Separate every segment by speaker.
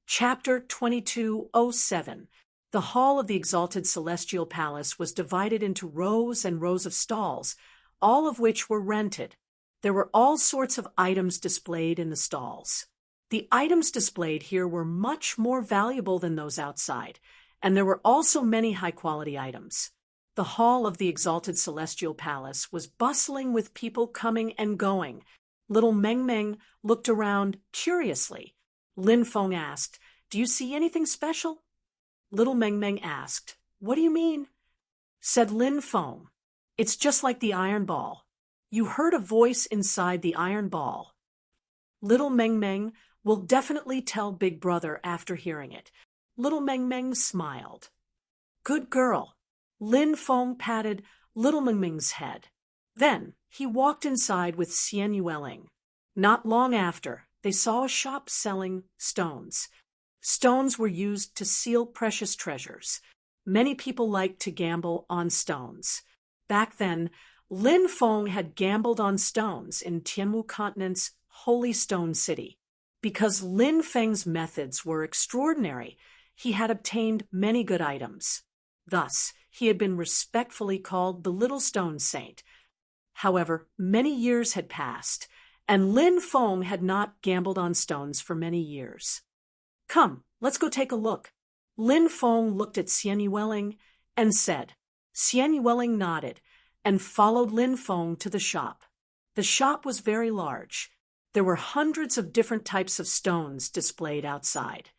Speaker 1: Chapter 2207. The hall of the exalted celestial palace was divided into rows and rows of stalls, all of which were rented. There were all sorts of items displayed in the stalls. The items displayed here were much more valuable than those outside, and there were also many high-quality items. The hall of the exalted celestial palace was bustling with people coming and going. Little Meng Meng looked around curiously. Lin Feng asked, "Do you see anything special?" Little Meng Meng asked, "What do you mean?" Said Lin Feng, "It's just like the iron ball. You heard a voice inside the iron ball." Little Meng Meng will definitely tell Big Brother after hearing it. Little Meng Meng smiled. "Good girl." Lin Feng patted Little Meng Meng's head. Then he walked inside with Xian Yueling. Not long after, they saw a shop selling stones. Stones were used to seal precious treasures. Many people liked to gamble on stones. Back then, Lin Feng had gambled on stones in Tianmu Continent's Holy Stone City. Because Lin Feng's methods were extraordinary, he had obtained many good items. Thus, he had been respectfully called the Little Stone Saint. However, many years had passed, and Lin Feng had not gambled on stones for many years. "Come, let's go take a look." Lin Feng looked at Xian Yueling and said. Xian Yueling nodded and followed Lin Feng to the shop. The shop was very large. There were hundreds of different types of stones displayed outside.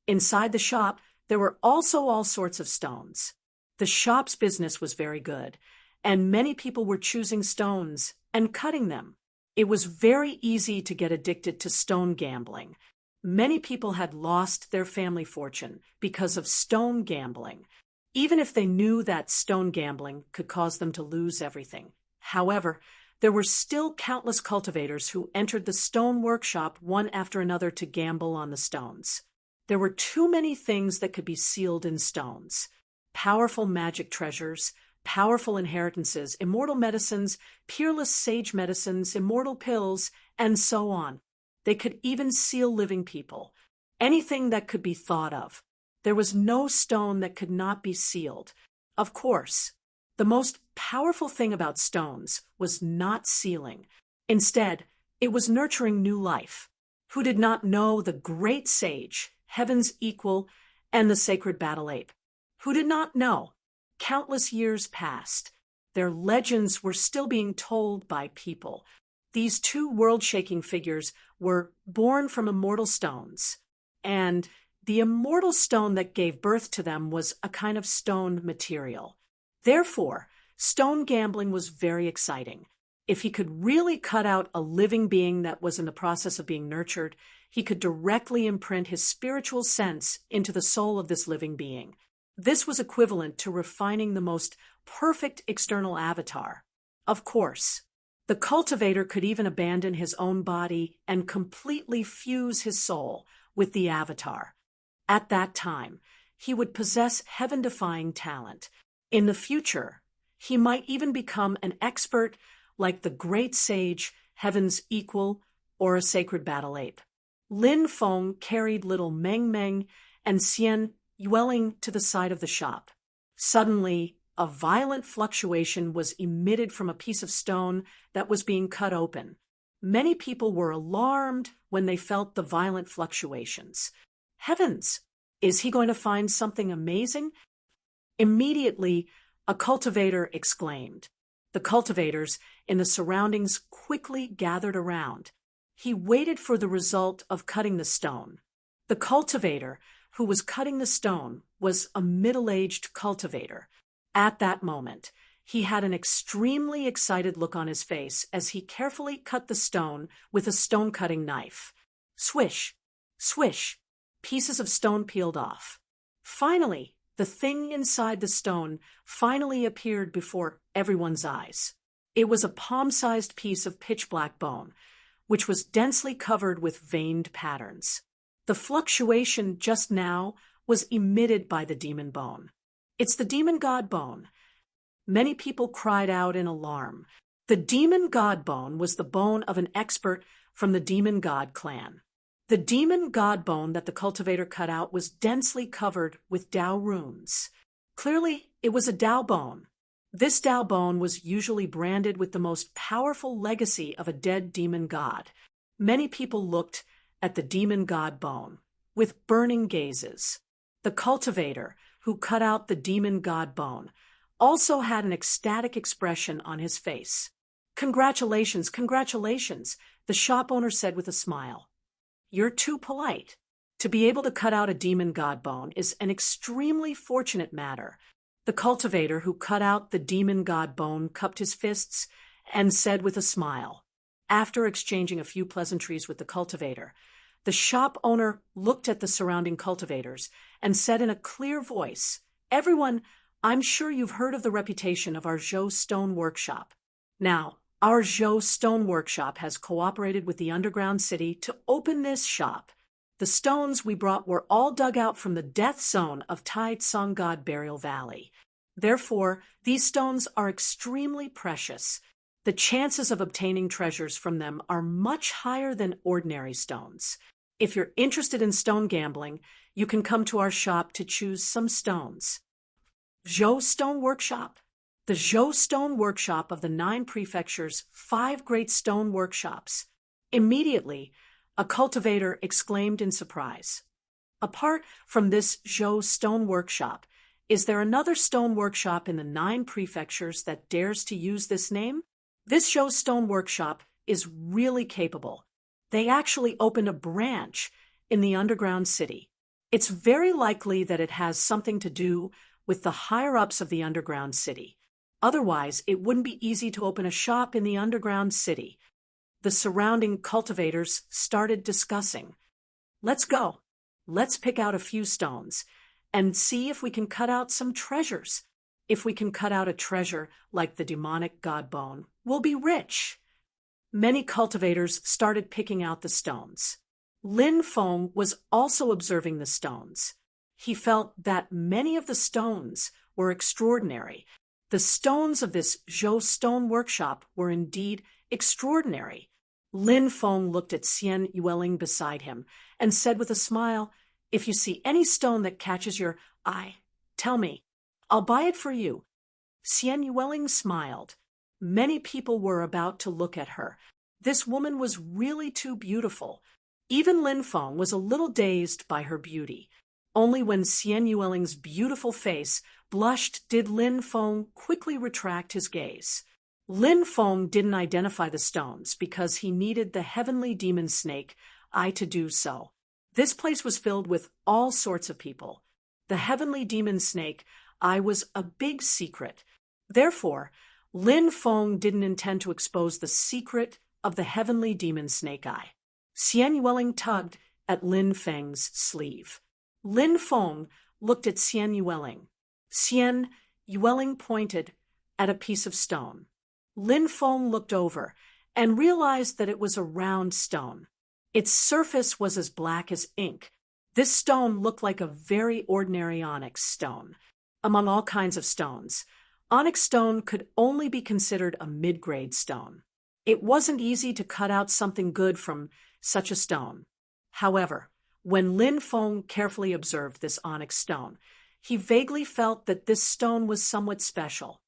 Speaker 1: Inside the shop, there were also all sorts of stones. The shop's business was very good, and many people were choosing stones and cutting them. It was very easy to get addicted to stone gambling. Many people had lost their family fortune because of stone gambling, even if they knew that stone gambling could cause them to lose everything. However, there were still countless cultivators who entered the stone workshop one after another to gamble on the stones. There were too many things that could be sealed in stones. Powerful magic treasures, powerful inheritances, immortal medicines, peerless sage medicines, immortal pills, and so on. They could even seal living people. Anything that could be thought of. There was no stone that could not be sealed. Of course, the most powerful thing about stones was not sealing. Instead, it was nurturing new life. Who did not know the great sage, heaven's equal, and the sacred battle ape? Who did not know? Countless years passed. Their legends were still being told by people. These two world-shaking figures were born from immortal stones, and the immortal stone that gave birth to them was a kind of stone material. Therefore, stone gambling was very exciting. If he could really cut out a living being that was in the process of being nurtured, he could directly imprint his spiritual sense into the soul of this living being. This was equivalent to refining the most perfect external avatar. Of course, the cultivator could even abandon his own body and completely fuse his soul with the avatar. At that time, he would possess heaven-defying talent. In the future, he might even become an expert like the great sage, heaven's equal, or a sacred battle ape. Lin Feng carried little Meng Meng and Xian Yueling to the side of the shop. Suddenly, a violent fluctuation was emitted from a piece of stone that was being cut open. Many people were alarmed when they felt the violent fluctuations. Heavens! Is he going to find something amazing? Immediately, a cultivator exclaimed. The cultivators in the surroundings quickly gathered around. He waited for the result of cutting the stone. The cultivator who was cutting the stone was a middle-aged cultivator. At that moment, he had an extremely excited look on his face as he carefully cut the stone with a stone-cutting knife. Swish, swish, pieces of stone peeled off. Finally, the thing inside the stone finally appeared before everyone's eyes. It was a palm-sized piece of pitch-black bone, which was densely covered with veined patterns. The fluctuation just now was emitted by the demon bone. "It's the demon god bone." Many people cried out in alarm. The demon god bone was the bone of an expert from the demon god clan. The demon god bone that the cultivator cut out was densely covered with Dao runes. Clearly, it was a Dao bone. This Dao bone was usually branded with the most powerful legacy of a dead demon god. Many people looked at the demon god bone with burning gazes. The cultivator, who cut out the demon god bone, also had an ecstatic expression on his face. "Congratulations, congratulations," the shop owner said with a smile. "You're too polite. To be able to cut out a demon god bone is an extremely fortunate matter." The cultivator who cut out the demon god bone cupped his fists and said with a smile. After exchanging a few pleasantries with the cultivator, the shop owner looked at the surrounding cultivators and said in a clear voice, "Everyone, I'm sure you've heard of the reputation of our Zhou Stone Workshop. Now, our Zhou Stone Workshop has cooperated with the underground city to open this shop. The stones we brought were all dug out from the death zone of Tai Tsung God Burial Valley. Therefore, these stones are extremely precious. The chances of obtaining treasures from them are much higher than ordinary stones. If you're interested in stone gambling, you can come to our shop to choose some stones." Zhou Stone Workshop. The Zhou Stone Workshop of the 9 prefectures' 5 great stone workshops. Immediately, a cultivator exclaimed in surprise. "Apart from this Zhou Stone Workshop, is there another stone workshop in the 9 prefectures that dares to use this name?" This Zhou Stone Workshop is really capable. They actually opened a branch in the underground city. It's very likely that it has something to do with the higher-ups of the underground city. Otherwise, it wouldn't be easy to open a shop in the underground city. The surrounding cultivators started discussing. "Let's go. Let's pick out a few stones and see if we can cut out some treasures. If we can cut out a treasure like the demonic god bone, we'll be rich." Many cultivators started picking out the stones. Lin Feng was also observing the stones. He felt that many of the stones were extraordinary. The stones of this Zhou Stone Workshop were indeed extraordinary. Lin Feng looked at Xian Yueling beside him and said with a smile, "If you see any stone that catches your eye, tell me. I'll buy it for you." Xian Yueling smiled. Many people were about to look at her. This woman was really too beautiful. Even Lin Feng was a little dazed by her beauty. Only when Xian Yueling's beautiful face blushed did Lin Feng quickly retract his gaze. Lin Feng didn't identify the stones because he needed the heavenly demon snake eye to do so. This place was filled with all sorts of people. The heavenly demon snake eye was a big secret. Therefore, Lin Feng didn't intend to expose the secret of the heavenly demon snake eye. Xian Yueling tugged at Lin Feng's sleeve. Lin Feng looked at Xian Yueling. Xian Yueling pointed at a piece of stone. Lin Feng looked over and realized that it was a round stone. Its surface was as black as ink. This stone looked like a very ordinary onyx stone. Among all kinds of stones, onyx stone could only be considered a mid-grade stone. It wasn't easy to cut out something good from such a stone. However, when Lin Feng carefully observed this onyx stone, he vaguely felt that this stone was somewhat special.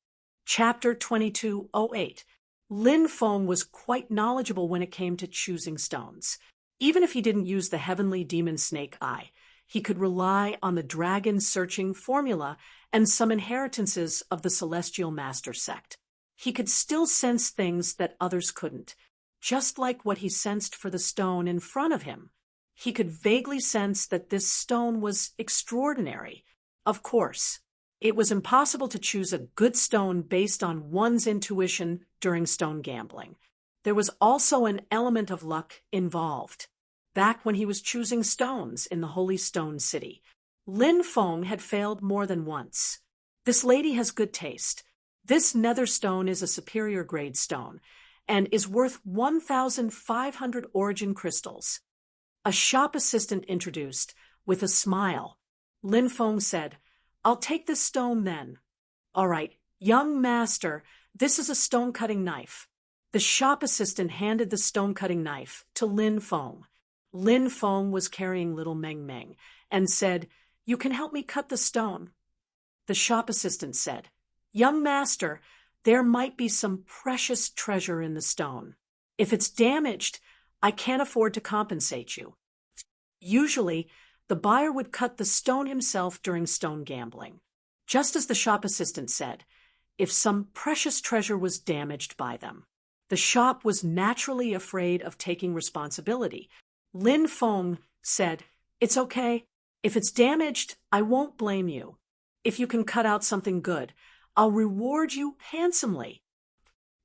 Speaker 1: Chapter 2208. Lin Feng was quite knowledgeable when it came to choosing stones. Even if he didn't use the heavenly demon snake eye, he could rely on the dragon-searching formula and some inheritances of the celestial master sect. He could still sense things that others couldn't, just like what he sensed for the stone in front of him. He could vaguely sense that this stone was extraordinary. Of course, it was impossible to choose a good stone based on one's intuition during stone gambling. There was also an element of luck involved. Back when he was choosing stones in the Holy Stone City, Lin Feng had failed more than once. This lady has good taste. This nether stone is a superior grade stone and is worth 1,500 origin crystals. A shop assistant introduced with a smile. Lin Feng said, "I'll take this stone then." "All right, young master, this is a stone-cutting knife." The shop assistant handed the stone-cutting knife to Lin Feng. Lin Feng was carrying little Meng Meng and said, "You can help me cut the stone." The shop assistant said, "Young master, there might be some precious treasure in the stone. If it's damaged, I can't afford to compensate you." Usually, the buyer would cut the stone himself during stone gambling. Just as the shop assistant said, if some precious treasure was damaged by them, the shop was naturally afraid of taking responsibility. Lin Feng said, "It's okay. If it's damaged, I won't blame you. If you can cut out something good, I'll reward you handsomely."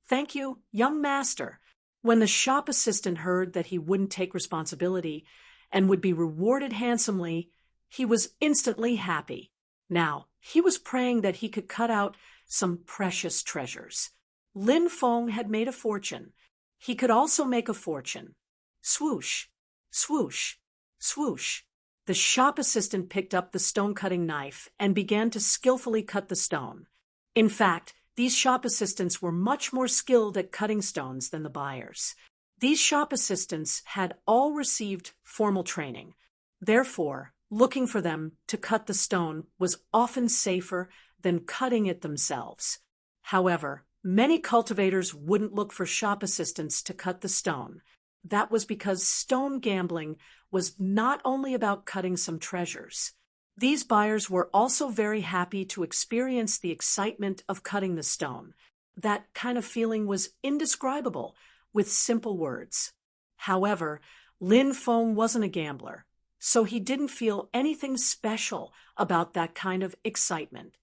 Speaker 1: "Thank you, young master." When the shop assistant heard that he wouldn't take responsibility and would be rewarded handsomely, he was instantly happy. Now, he was praying that he could cut out some precious treasures. Lin Feng had made a fortune. He could also make a fortune. Swoosh, swoosh, swoosh. The shop assistant picked up the stone-cutting knife and began to skillfully cut the stone. In fact, these shop assistants were much more skilled at cutting stones than the buyers. These shop assistants had all received formal training. Therefore, looking for them to cut the stone was often safer than cutting it themselves. However, many cultivators wouldn't look for shop assistants to cut the stone. That was because stone gambling was not only about cutting some treasures. These buyers were also very happy to experience the excitement of cutting the stone. That kind of feeling was indescribable with simple words. However, Lin Feng wasn't a gambler, so he didn't feel anything special about that kind of excitement.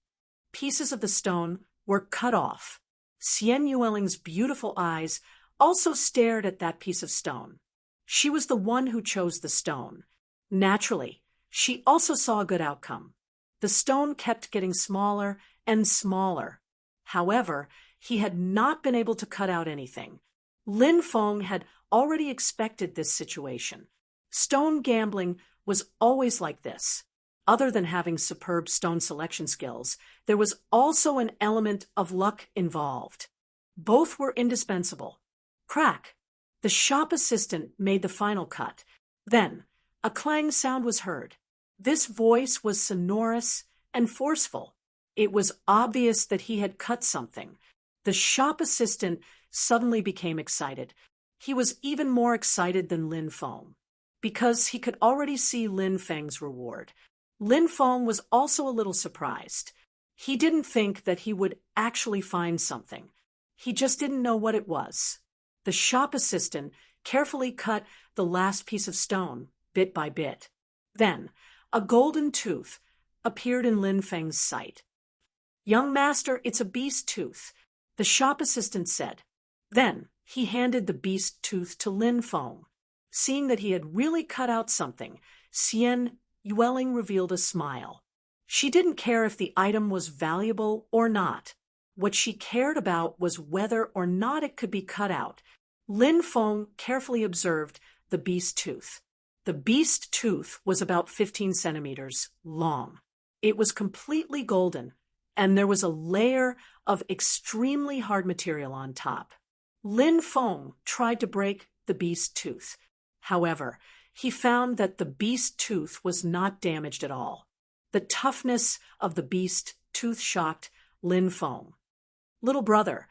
Speaker 1: Pieces of the stone were cut off. Xian Yueling's beautiful eyes also stared at that piece of stone. She was the one who chose the stone. Naturally, she also saw a good outcome. The stone kept getting smaller and smaller. However, he had not been able to cut out anything. Lin Feng had already expected this situation. Stone gambling was always like this. Other than having superb stone selection skills, there was also an element of luck involved. Both were indispensable. Crack! The shop assistant made the final cut. Then, a clang sound was heard. This voice was sonorous and forceful. It was obvious that he had cut something. The shop assistant suddenly became excited. He was even more excited than Lin Feng, because he could already see Lin Feng's reward. Lin Feng was also a little surprised. He didn't think that he would actually find something. He just didn't know what it was. The shop assistant carefully cut the last piece of stone, bit by bit. Then, a golden tooth appeared in Lin Feng's sight. "Young master, it's a beast tooth," the shop assistant said. Then, he handed the beast tooth to Lin Feng. Seeing that he had really cut out something, Xian Yueling revealed a smile. She didn't care if the item was valuable or not. What she cared about was whether or not it could be cut out. Lin Feng carefully observed the beast tooth. The beast tooth was about 15 centimeters long. It was completely golden, and there was a layer of extremely hard material on top. Lin Feng tried to break the beast tooth. However, he found that the beast tooth was not damaged at all. The toughness of the beast tooth shocked Lin Feng. "Little brother,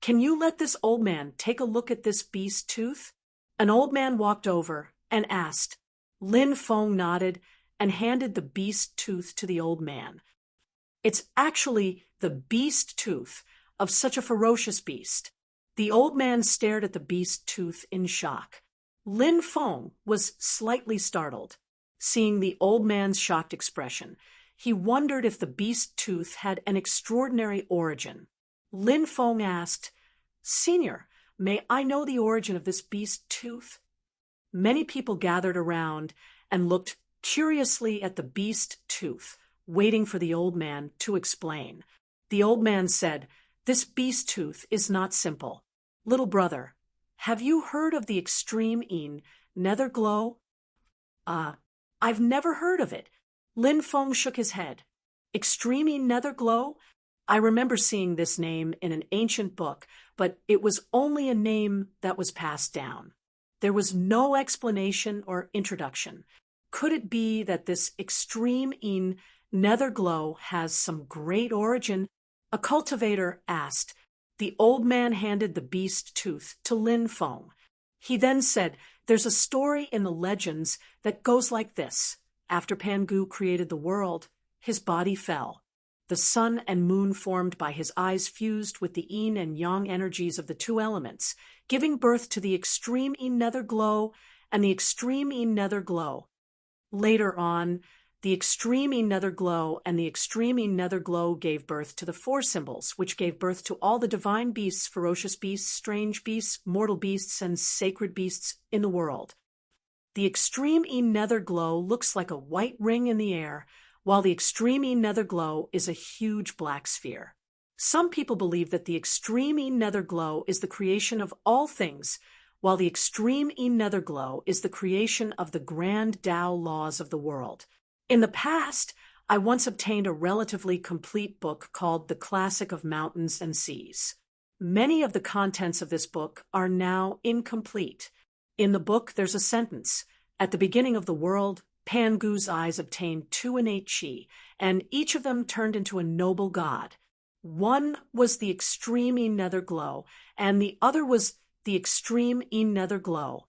Speaker 1: can you let this old man take a look at this beast tooth?" An old man walked over and asked. Lin Feng nodded and handed the beast tooth to the old man. "It's actually the beast tooth of such a ferocious beast." The old man stared at the beast tooth in shock. Lin Feng was slightly startled. Seeing the old man's shocked expression, he wondered if the beast tooth had an extraordinary origin. Lin Feng asked, "Senior, may I know the origin of this beast tooth?" Many people gathered around and looked curiously at the beast tooth, waiting for the old man to explain. The old man said, "This beast tooth is not simple. Little brother, have you heard of the extreme nether glow?" I've never heard of it." Lin Feng shook his head. "Extreme nether glow? I remember seeing this name in an ancient book, but it was only a name that was passed down." There was no explanation or introduction. Could it be that this extreme in nether glow has some great origin? A cultivator asked. The old man handed the beast tooth to Lin Feng. He then said, "There's a story in the legends that goes like this. After Pangu created the world, his body fell. The sun and moon formed by his eyes fused with the yin and yang energies of the two elements, giving birth to the extreme yin nether glow and the extreme yin nether glow. Later on, the extreme yin nether glow and the extreme yin nether glow gave birth to the four symbols, which gave birth to all the divine beasts, ferocious beasts, strange beasts, mortal beasts, and sacred beasts in the world. The extreme yin nether glow looks like a white ring in the air, while the extreme yin nether glow is a huge black sphere. Some people believe that the extreme yin nether glow is the creation of all things, while the extreme yin nether glow is the creation of the grand Tao laws of the world. In the past, I once obtained a relatively complete book called The Classic of Mountains and Seas. Many of the contents of this book are now incomplete. In the book, there's a sentence. At the beginning of the world, Pangu's eyes obtained 2 innate chi, and each of them turned into a noble god. One was the extreme yin nether glow, and the other was the extreme yin nether glow.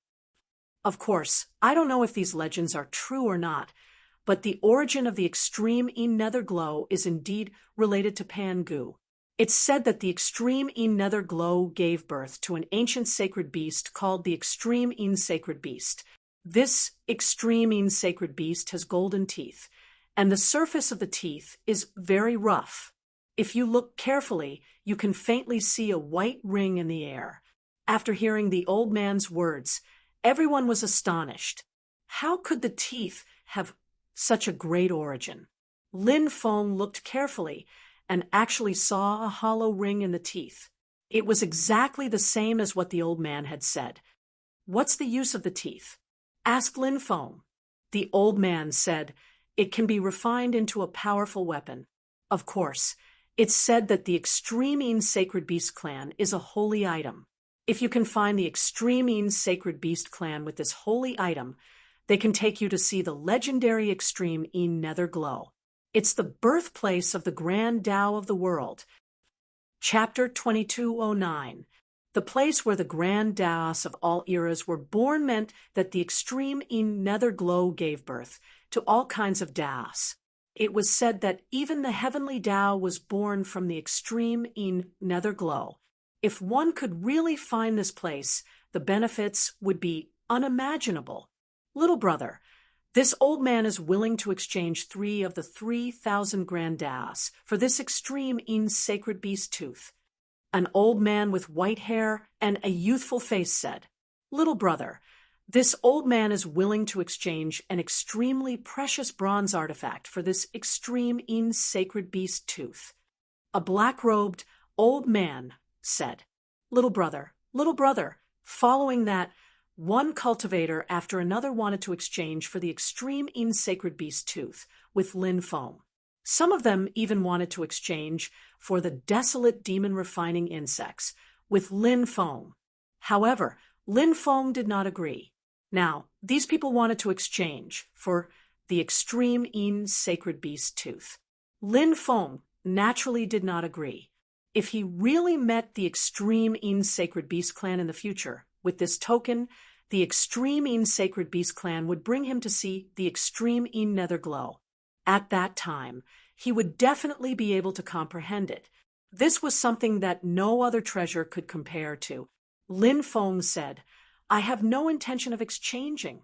Speaker 1: Of course, I don't know if these legends are true or not, but the origin of the extreme yin nether glow is indeed related to Pangu. It's said that the extreme yin nether glow gave birth to an ancient sacred beast called the extreme yin sacred beast. This extreme yin sacred beast has golden teeth, and the surface of the teeth is very rough. If you look carefully, you can faintly see a white ring in the air. After hearing the old man's words, everyone was astonished. How could the teeth have such a great origin? Lin Feng looked carefully and actually saw a hollow ring in the teeth. It was exactly the same as what the old man had said. "What's the use of the teeth?" asked Lin Feng. The old man said, "It can be refined into a powerful weapon." Of course, it's said that the Extreme Yin Sacred Beast clan is a holy item. If you can find the Extreme Yin Sacred Beast clan with this holy item, they can take you to see the legendary Extreme Yin Nether Glow. It's the birthplace of the Grand Tao of the world. Chapter 2209. The place where the Grand Taos of all eras were born meant that the Extreme Yin Nether Glow gave birth to all kinds of Taos. It was said that even the heavenly Tao was born from the Extreme Yin Nether Glow. If one could really find this place, the benefits would be unimaginable. Little brother, this old man is willing to exchange 3 of the 3,000 Grand Taos for this Extreme Yin Sacred Beast tooth. An old man with white hair and a youthful face said, "Little brother, this old man is willing to exchange an extremely precious bronze artifact for this Extreme Yin Sacred Beast tooth." A black-robed old man said, little brother, following that, one cultivator after another wanted to exchange for the Extreme Yin Sacred Beast tooth with Lin Feng. Some of them even wanted to exchange for the desolate demon refining insects with Lin Feng. However, Lin Feng did not agree. Now, these people wanted to exchange for the Extreme Yin Sacred Beast tooth. Lin Feng naturally did not agree. If he really met the Extreme Yin Sacred Beast clan in the future, with this token, the Extreme Yin Sacred Beast clan would bring him to see the Extreme Yin Nether Glow. At that time, he would definitely be able to comprehend it. This was something that no other treasure could compare to. Lin Feng said, "I have no intention of exchanging."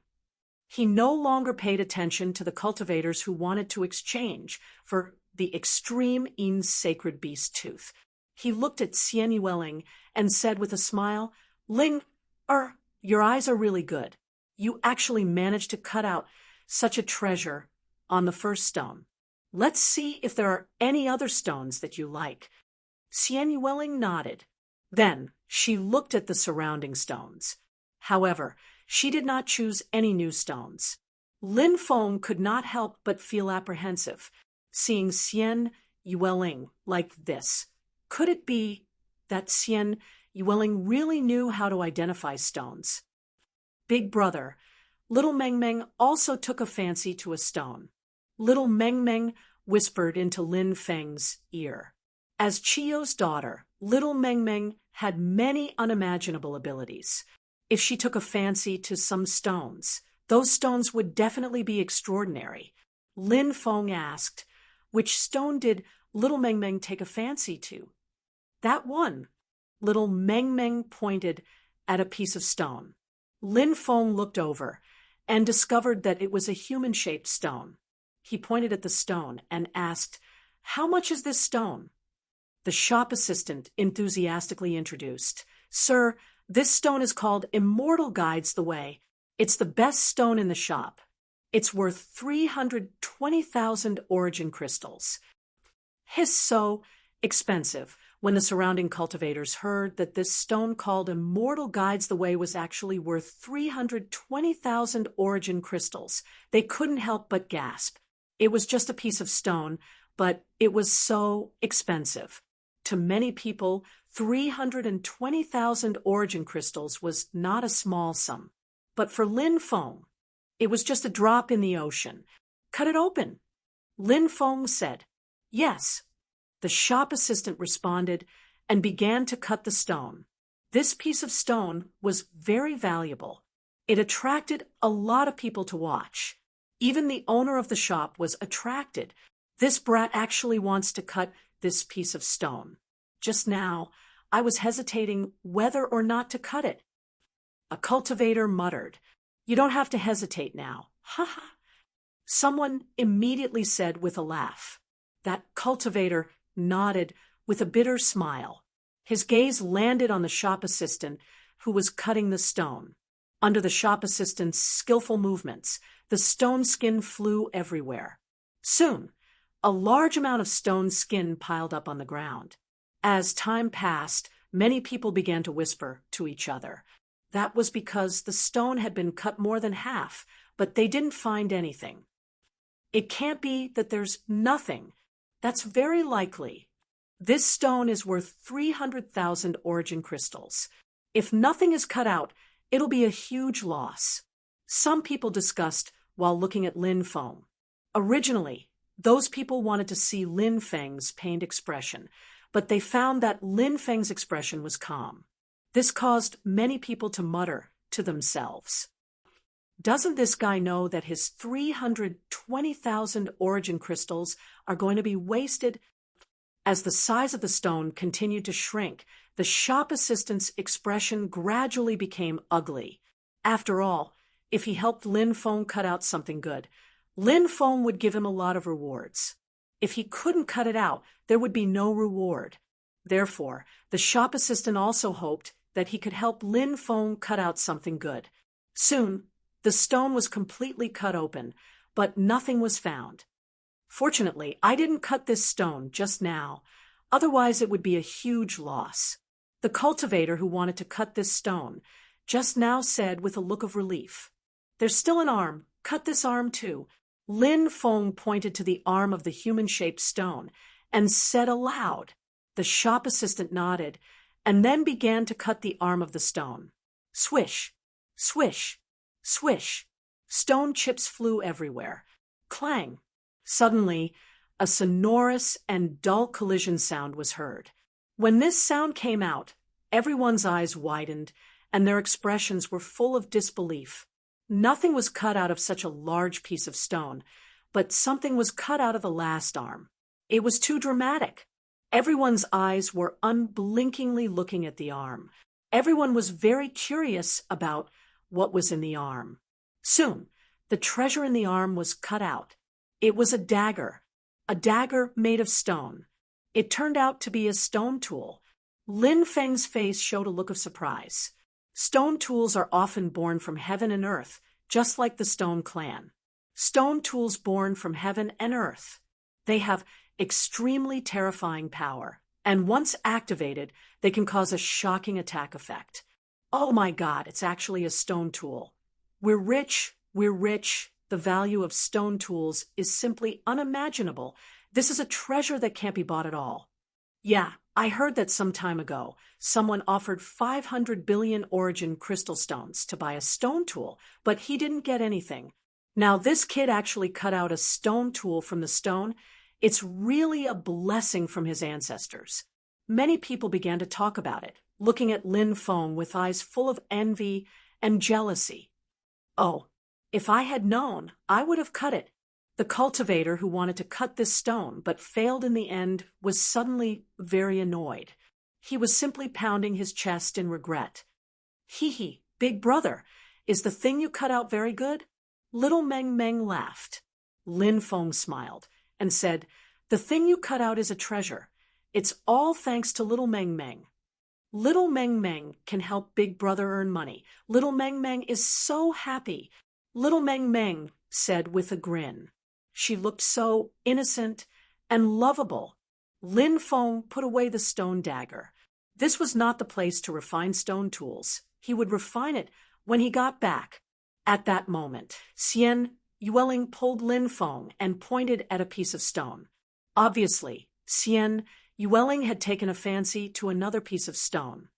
Speaker 1: He no longer paid attention to the cultivators who wanted to exchange for the Extreme Yin Sacred Beast tooth. He looked at Xian Yueling and said with a smile, Your eyes are really good. You actually managed to cut out such a treasure on the first stone. Let's see if there are any other stones that you like." Xian Yueling nodded. Then she looked at the surrounding stones. However, she did not choose any new stones. Lin Feng could not help but feel apprehensive, seeing Xian Yueling like this. Could it be that Xian Yueling really knew how to identify stones? Big brother, little Meng Meng also took a fancy to a stone. Little Meng Meng whispered into Lin Feng's ear. As Chiyo's daughter, little Meng Meng had many unimaginable abilities. If she took a fancy to some stones, those stones would definitely be extraordinary. Lin Feng asked, "Which stone did little Meng Meng take a fancy to?" "That one." Little Meng Meng pointed at a piece of stone. Lin Feng looked over and discovered that it was a human-shaped stone. He pointed at the stone and asked, "How much is this stone?" The shop assistant enthusiastically introduced, "Sir, this stone is called Immortal Guides the Way. It's the best stone in the shop. It's worth 320,000 origin crystals." "Hiss, so expensive." When the surrounding cultivators heard that this stone called Immortal Guides the Way was actually worth 320,000 origin crystals, they couldn't help but gasp. It was just a piece of stone, but it was so expensive. To many people, 320,000 origin crystals was not a small sum. But for Lin Feng, it was just a drop in the ocean. "Cut it open." Lin Feng said, "Yes." The shop assistant responded and began to cut the stone. This piece of stone was very valuable. It attracted a lot of people to watch. Even the owner of the shop was attracted. "This brat actually wants to cut this piece of stone. Just now, I was hesitating whether or not to cut it." A cultivator muttered, "You don't have to hesitate now. Ha ha." Someone immediately said with a laugh. That cultivator nodded with a bitter smile. His gaze landed on the shop assistant who was cutting the stone. Under the shop assistant's skillful movements, the stone skin flew everywhere. Soon, a large amount of stone skin piled up on the ground. As time passed, many people began to whisper to each other. That was because the stone had been cut more than half, but they didn't find anything. "It can't be that there's nothing. That's very likely. This stone is worth 300,000 origin crystals. If nothing is cut out, it'll be a huge loss." Some people discussed while looking at Lin Feng. Originally, those people wanted to see Lin Feng's pained expression, but they found that Lin Feng's expression was calm. This caused many people to mutter to themselves, "Doesn't this guy know that his 320,000 origin crystals are going to be wasted?" As the size of the stone continued to shrink, the shop assistant's expression gradually became ugly. After all, if he helped Lin Feng cut out something good, Lin Feng would give him a lot of rewards. If he couldn't cut it out, there would be no reward. Therefore, the shop assistant also hoped that he could help Lin Feng cut out something good. Soon, the stone was completely cut open, but nothing was found. "Fortunately, I didn't cut this stone just now. Otherwise, it would be a huge loss." The cultivator who wanted to cut this stone just now said with a look of relief, "There's still an arm. Cut this arm too." Lin Feng pointed to the arm of the human-shaped stone and said aloud. The shop assistant nodded and then began to cut the arm of the stone. Swish, swish, swish. Stone chips flew everywhere. Clang. Suddenly, a sonorous and dull collision sound was heard. When this sound came out, everyone's eyes widened and their expressions were full of disbelief. Nothing was cut out of such a large piece of stone, but something was cut out of the last arm. It was too dramatic. Everyone's eyes were unblinkingly looking at the arm. Everyone was very curious about what was in the arm. Soon, the treasure in the arm was cut out. It was a dagger made of stone. It turned out to be a stone tool. Lin Feng's face showed a look of surprise. Stone tools are often born from heaven and earth, just like the Stone Clan. Stone tools born from heaven and earth. They have extremely terrifying power, and once activated, they can cause a shocking attack effect. Oh my God, it's actually a stone tool. We're rich. The value of stone tools is simply unimaginable. This is a treasure that can't be bought at all. Yeah, I heard that some time ago, someone offered 500 billion origin crystal stones to buy a stone tool, but he didn't get anything. Now, this kid actually cut out a stone tool from the stone. It's really a blessing from his ancestors. Many people began to talk about it, looking at Lin Feng with eyes full of envy and jealousy. Oh, if I had known, I would have cut it. The cultivator who wanted to cut this stone but failed in the end was suddenly very annoyed. He was simply pounding his chest in regret. Hee hee, big brother, is the thing you cut out very good? Little Meng Meng laughed. Lin Feng smiled and said, the thing you cut out is a treasure. It's all thanks to Little Meng Meng. Little Meng Meng can help Big Brother earn money. Little Meng Meng is so happy. Little Meng Meng said with a grin. She looked so innocent and lovable. Lin Feng put away the stone dagger. This was not the place to refine stone tools. He would refine it when he got back. At that moment, Xian Yueling pulled Lin Feng and pointed at a piece of stone. Obviously, Xian Yueling had taken a fancy to another piece of stone.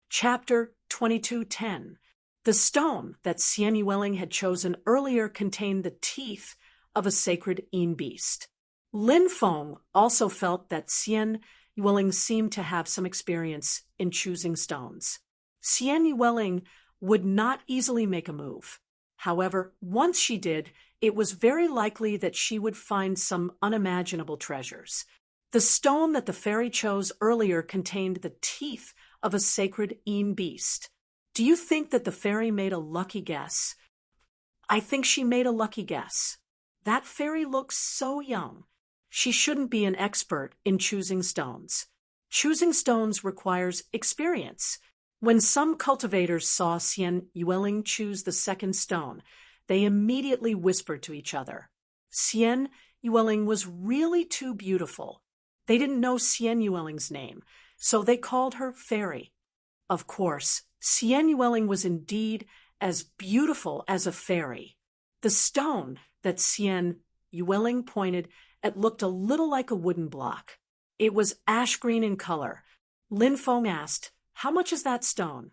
Speaker 1: Chapter 22:10. The stone that Xian Yueling had chosen earlier contained the teeth of a sacred Yin beast. Lin Feng also felt that Xian Yueling seemed to have some experience in choosing stones. Xian Yueling would not easily make a move. However, once she did, it was very likely that she would find some unimaginable treasures. The stone that the fairy chose earlier contained the teeth of a sacred Yin beast. Do you think that the fairy made a lucky guess? I think she made a lucky guess. That fairy looks so young. She shouldn't be an expert in choosing stones. Choosing stones requires experience. When some cultivators saw Xian Yueling choose the second stone, they immediately whispered to each other. Xian Yueling was really too beautiful. They didn't know Xian Yueling's name, so they called her Fairy. Of course, Xian Yueling was indeed as beautiful as a fairy. The stone that Xian Yueling pointed at looked a little like a wooden block. It was ash green in color. Lin Feng asked, "How much is that stone?"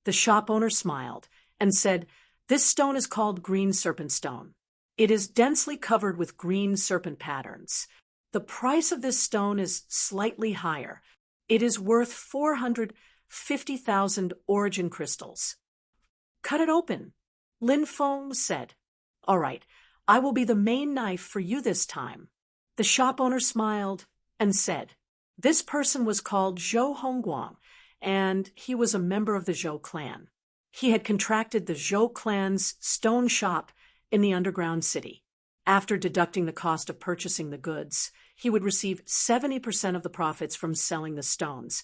Speaker 1: The shop owner smiled and said, "This stone is called green serpent stone. It is densely covered with green serpent patterns. The price of this stone is slightly higher. It is worth 450,000 origin crystals." "Cut it open," Lin Feng said. "All right, I will be the main knife for you this time." The shop owner smiled and said, "This person was called Zhou Hongguang, and he was a member of the Zhou clan. He had contracted the Zhou clan's stone shop in the underground city. After deducting the cost of purchasing the goods, he would receive 70% of the profits from selling the stones,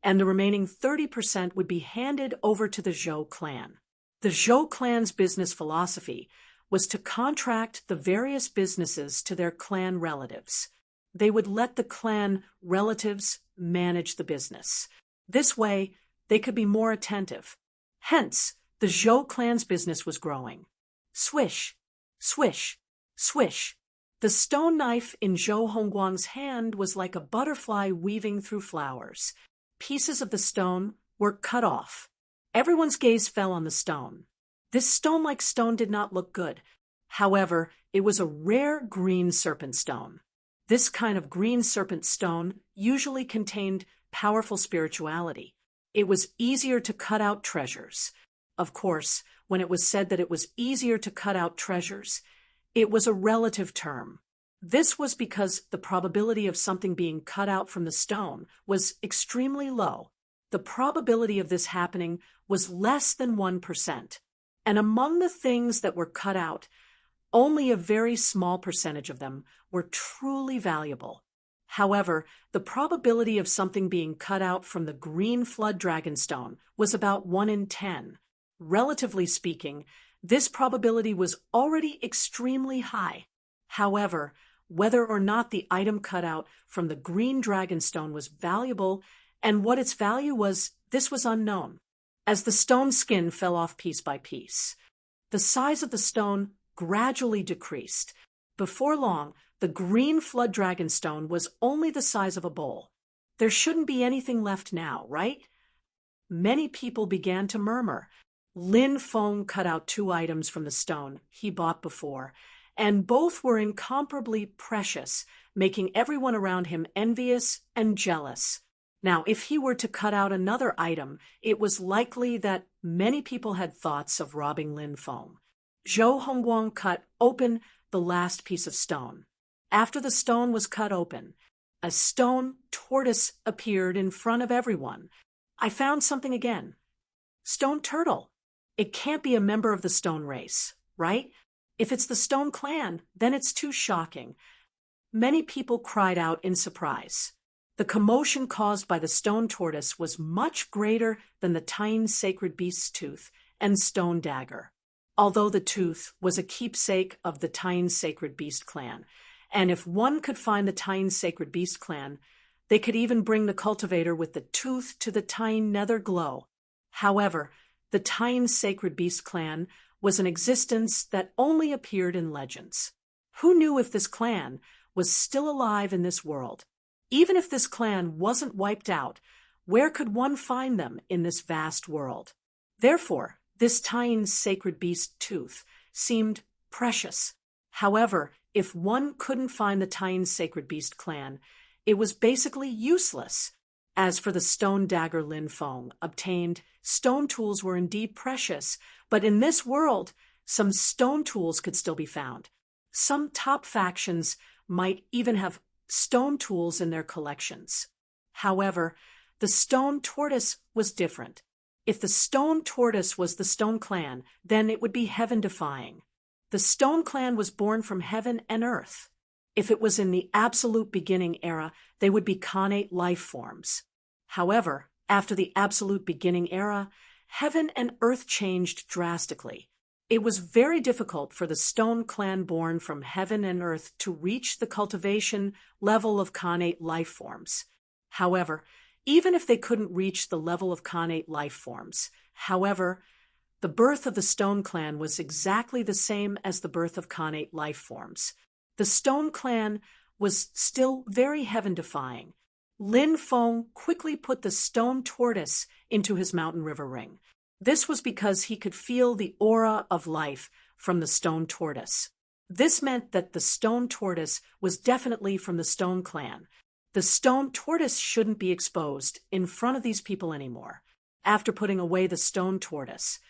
Speaker 1: and the remaining 30% would be handed over to the Zhou clan. The Zhou clan's business philosophy was to contract the various businesses to their clan relatives. They would let the clan relatives manage the business. This way, they could be more attentive. Hence, the Zhou clan's business was growing. Swish, swish, swish. The stone knife in Zhou Hongguang's hand was like a butterfly weaving through flowers. Pieces of the stone were cut off. Everyone's gaze fell on the stone. This stone-like stone did not look good. However, it was a rare green serpent stone. This kind of green serpent stone usually contained powerful spirituality. It was easier to cut out treasures. Of course, when it was said that it was easier to cut out treasures, it was a relative term. This was because the probability of something being cut out from the stone was extremely low. The probability of this happening was less than 1%. And among the things that were cut out, only a very small percentage of them were truly valuable. However, the probability of something being cut out from the green flood dragonstone was about 1 in 10. Relatively speaking, this probability was already extremely high. However, whether or not the item cut out from the green dragonstone was valuable and what its value was, this was unknown. As the stone skin fell off piece by piece, the size of the stone gradually decreased. Before long, the green flood dragonstone was only the size of a bowl. There shouldn't be anything left now, right? Many people began to murmur. Lin Feng cut out 2 items from the stone he bought before, and both were incomparably precious, making everyone around him envious and jealous. Now, if he were to cut out another item, it was likely that many people had thoughts of robbing Lin Feng. Zhou Hongguang cut open the last piece of stone. After the stone was cut open, a stone tortoise appeared in front of everyone. I found something again. Stone turtle. It can't be a member of the stone race, right? If it's the stone clan, then it's too shocking. Many people cried out in surprise. The commotion caused by the stone tortoise was much greater than the tiny sacred beast's tooth and stone dagger. Although the tooth was a keepsake of the tiny sacred beast clan, and if one could find the tiny sacred beast clan, they could even bring the cultivator with the tooth to the tiny nether glow. However, the tiny sacred beast clan was an existence that only appeared in legends. Who knew if this clan was still alive in this world? Even if this clan wasn't wiped out, where could one find them in this vast world? Therefore, this tiny sacred beast tooth seemed precious. However, if one couldn't find the tiny sacred beast clan, it was basically useless. As for the stone dagger Lin Feng obtained, stone tools were indeed precious, but in this world, some stone tools could still be found. Some top factions might even have stone tools in their collections. However, the stone tortoise was different. If the stone tortoise was the stone clan, then it would be heaven-defying. The stone clan was born from heaven and earth. If it was in the absolute beginning era, they would be connate life forms. However, after the absolute beginning era, heaven and earth changed drastically. It was very difficult for the stone clan born from heaven and earth to reach the cultivation level of connate life forms. However, even if they couldn't reach the level of connate life forms, the birth of the stone clan was exactly the same as the birth of connate life forms. The stone clan was still very heaven-defying. Lin Feng quickly put the stone tortoise into his mountain river ring. This was because he could feel the aura of life from the stone tortoise. This meant that the stone tortoise was definitely from the stone clan. The stone tortoise shouldn't be exposed in front of these people anymore. After putting away the stone tortoise,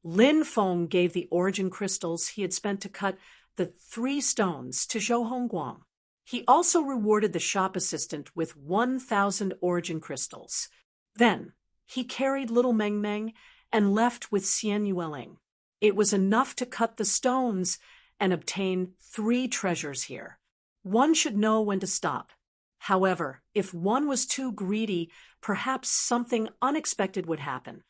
Speaker 1: Lin Feng gave the origin crystals he had spent to cut the 3 stones to Zhou Hongguang. He also rewarded the shop assistant with 1,000 origin crystals. Then, he carried little Meng Meng and left with Xian Yueling. It was enough to cut the stones and obtain 3 treasures here. One should know when to stop. However, if one was too greedy, perhaps something unexpected would happen.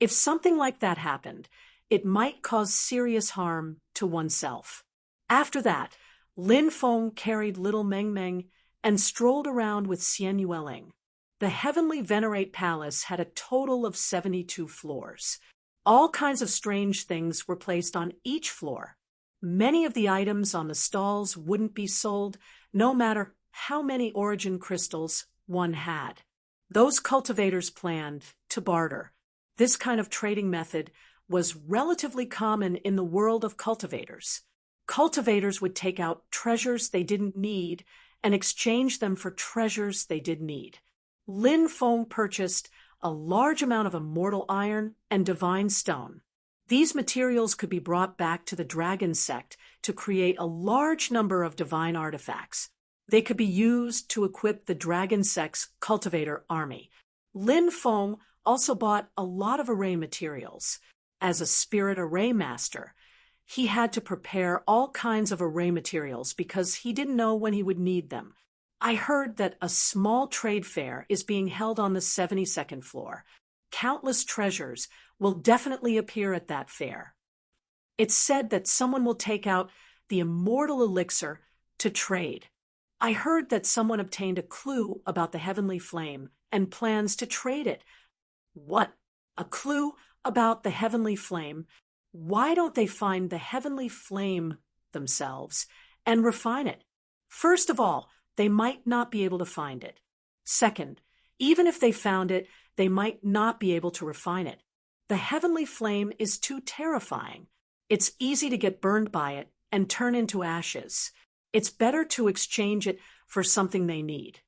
Speaker 1: If something like that happened, it might cause serious harm to oneself. After that, Lin Feng carried little Meng Meng and strolled around with Xian Yueling. The Heavenly Venerate Palace had a total of 72 floors. All kinds of strange things were placed on each floor. Many of the items on the stalls wouldn't be sold, no matter how many origin crystals one had. Those cultivators planned to barter. This kind of trading method was relatively common in the world of cultivators. Cultivators would take out treasures they didn't need and exchange them for treasures they did need. Lin Feng purchased a large amount of immortal iron and divine stone. These materials could be brought back to the dragon sect to create a large number of divine artifacts. They could be used to equip the dragon sect's cultivator army. Lin Feng also bought a lot of array materials. As a spirit array master, he had to prepare all kinds of array materials because he didn't know when he would need them. I heard that a small trade fair is being held on the 72nd floor. Countless treasures will definitely appear at that fair. It's said that someone will take out the immortal elixir to trade. I heard that someone obtained a clue about the heavenly flame and plans to trade it. What? A clue about the heavenly flame? Why don't they find the heavenly flame themselves and refine it? First of all, they might not be able to find it. Second, Even if they found it, they might not be able to refine it. The heavenly flame is too terrifying. It's easy to get burned by it and turn into ashes. It's better to exchange it for something they need.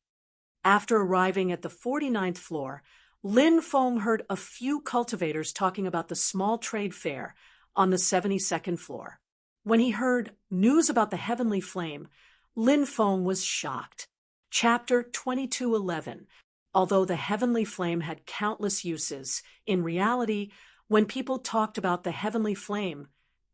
Speaker 1: After arriving at the 49th floor, Lin Feng heard a few cultivators talking about the small trade fair on the 72nd floor. When he heard news about the heavenly flame, Lin Feng was shocked. Chapter 22:11. Although the heavenly flame had countless uses, in reality, when people talked about the heavenly flame,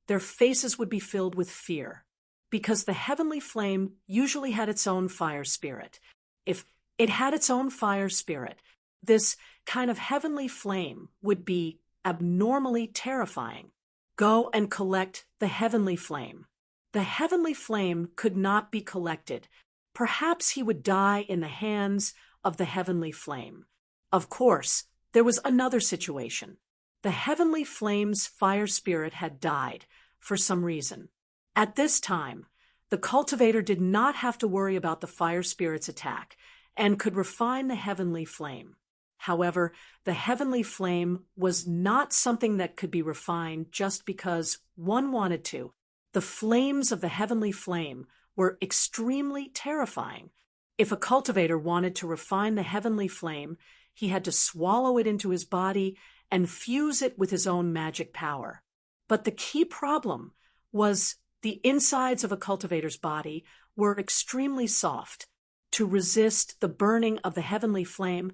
Speaker 1: their faces would be filled with fear, because the heavenly flame usually had its own fire spirit. If it had its own fire spirit, this kind of heavenly flame would be abnormally terrifying. Go and collect the heavenly flame. The heavenly flame could not be collected. Perhaps he would die in the hands of the heavenly flame. Of course, there was another situation. The heavenly flame's fire spirit had died for some reason. At this time, the cultivator did not have to worry about the fire spirit's attack and could refine the heavenly flame. However, the heavenly flame was not something that could be refined just because one wanted to. The flames of the heavenly flame were extremely terrifying. If a cultivator wanted to refine the heavenly flame, he had to swallow it into his body and fuse it with his own magic power. But the key problem was the insides of a cultivator's body were extremely soft. To resist the burning of the heavenly flame,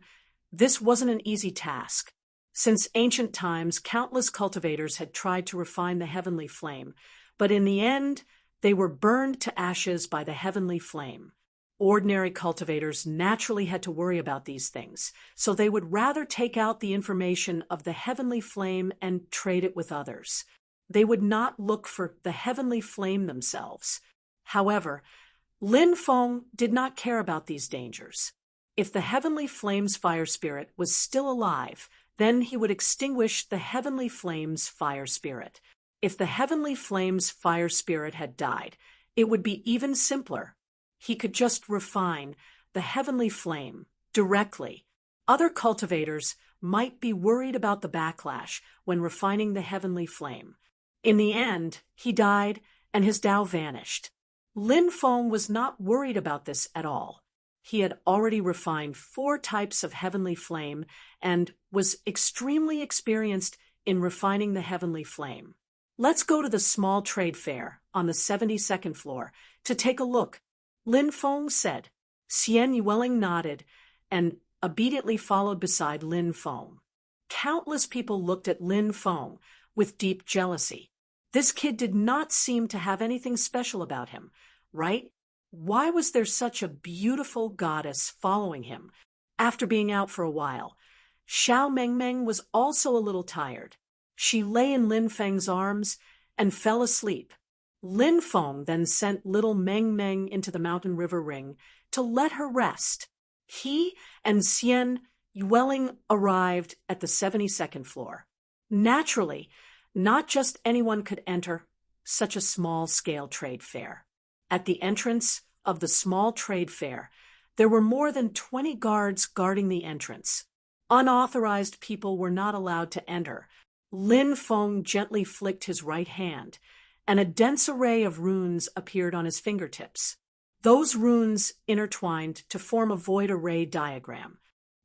Speaker 1: this wasn't an easy task. Since ancient times, countless cultivators had tried to refine the heavenly flame, but in the end, they were burned to ashes by the heavenly flame. Ordinary cultivators naturally had to worry about these things, so they would rather take out the information of the heavenly flame and trade it with others. They would not look for the heavenly flame themselves. However, Lin Feng did not care about these dangers. If the heavenly flame's fire spirit was still alive, then he would extinguish the heavenly flame's fire spirit. If the heavenly flame's fire spirit had died, it would be even simpler. He could just refine the heavenly flame directly. Other cultivators might be worried about the backlash when refining the heavenly flame. In the end, he died and his Tao vanished. Lin Feng was not worried about this at all. He had already refined 4 types of heavenly flame and was extremely experienced in refining the heavenly flame. Let's go to the small trade fair on the 72nd floor to take a look. Lin Feng said. Xian Yueling nodded and obediently followed beside Lin Feng. Countless people looked at Lin Feng with deep jealousy. This kid did not seem to have anything special about him, right? Why was there such a beautiful goddess following him after being out for a while? Xiao Mengmeng was also a little tired. She lay in Lin Feng's arms and fell asleep. Lin Feng then sent little Meng Meng into the mountain river ring to let her rest. He and Xian Yueling arrived at the 72nd floor. Naturally, not just anyone could enter such a small-scale trade fair. At the entrance of the small trade fair, there were more than 20 guards guarding the entrance. Unauthorized people were not allowed to enter. Lin Feng gently flicked his right hand, and a dense array of runes appeared on his fingertips. Those runes intertwined to form a void array diagram.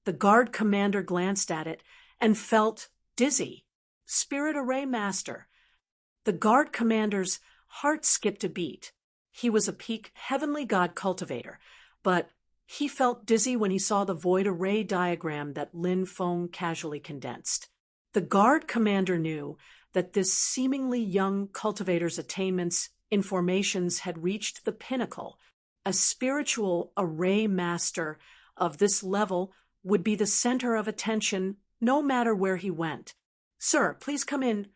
Speaker 1: The guard commander glanced at it and felt dizzy. Spirit Array Master. The guard commander's heart skipped a beat. He was a peak heavenly god cultivator, but he felt dizzy when he saw the void array diagram that Lin Feng casually condensed. The guard commander knew that this seemingly young cultivator's attainments in formations had reached the pinnacle. A spiritual array master of this level would be the center of attention no matter where he went. Sir, please come in,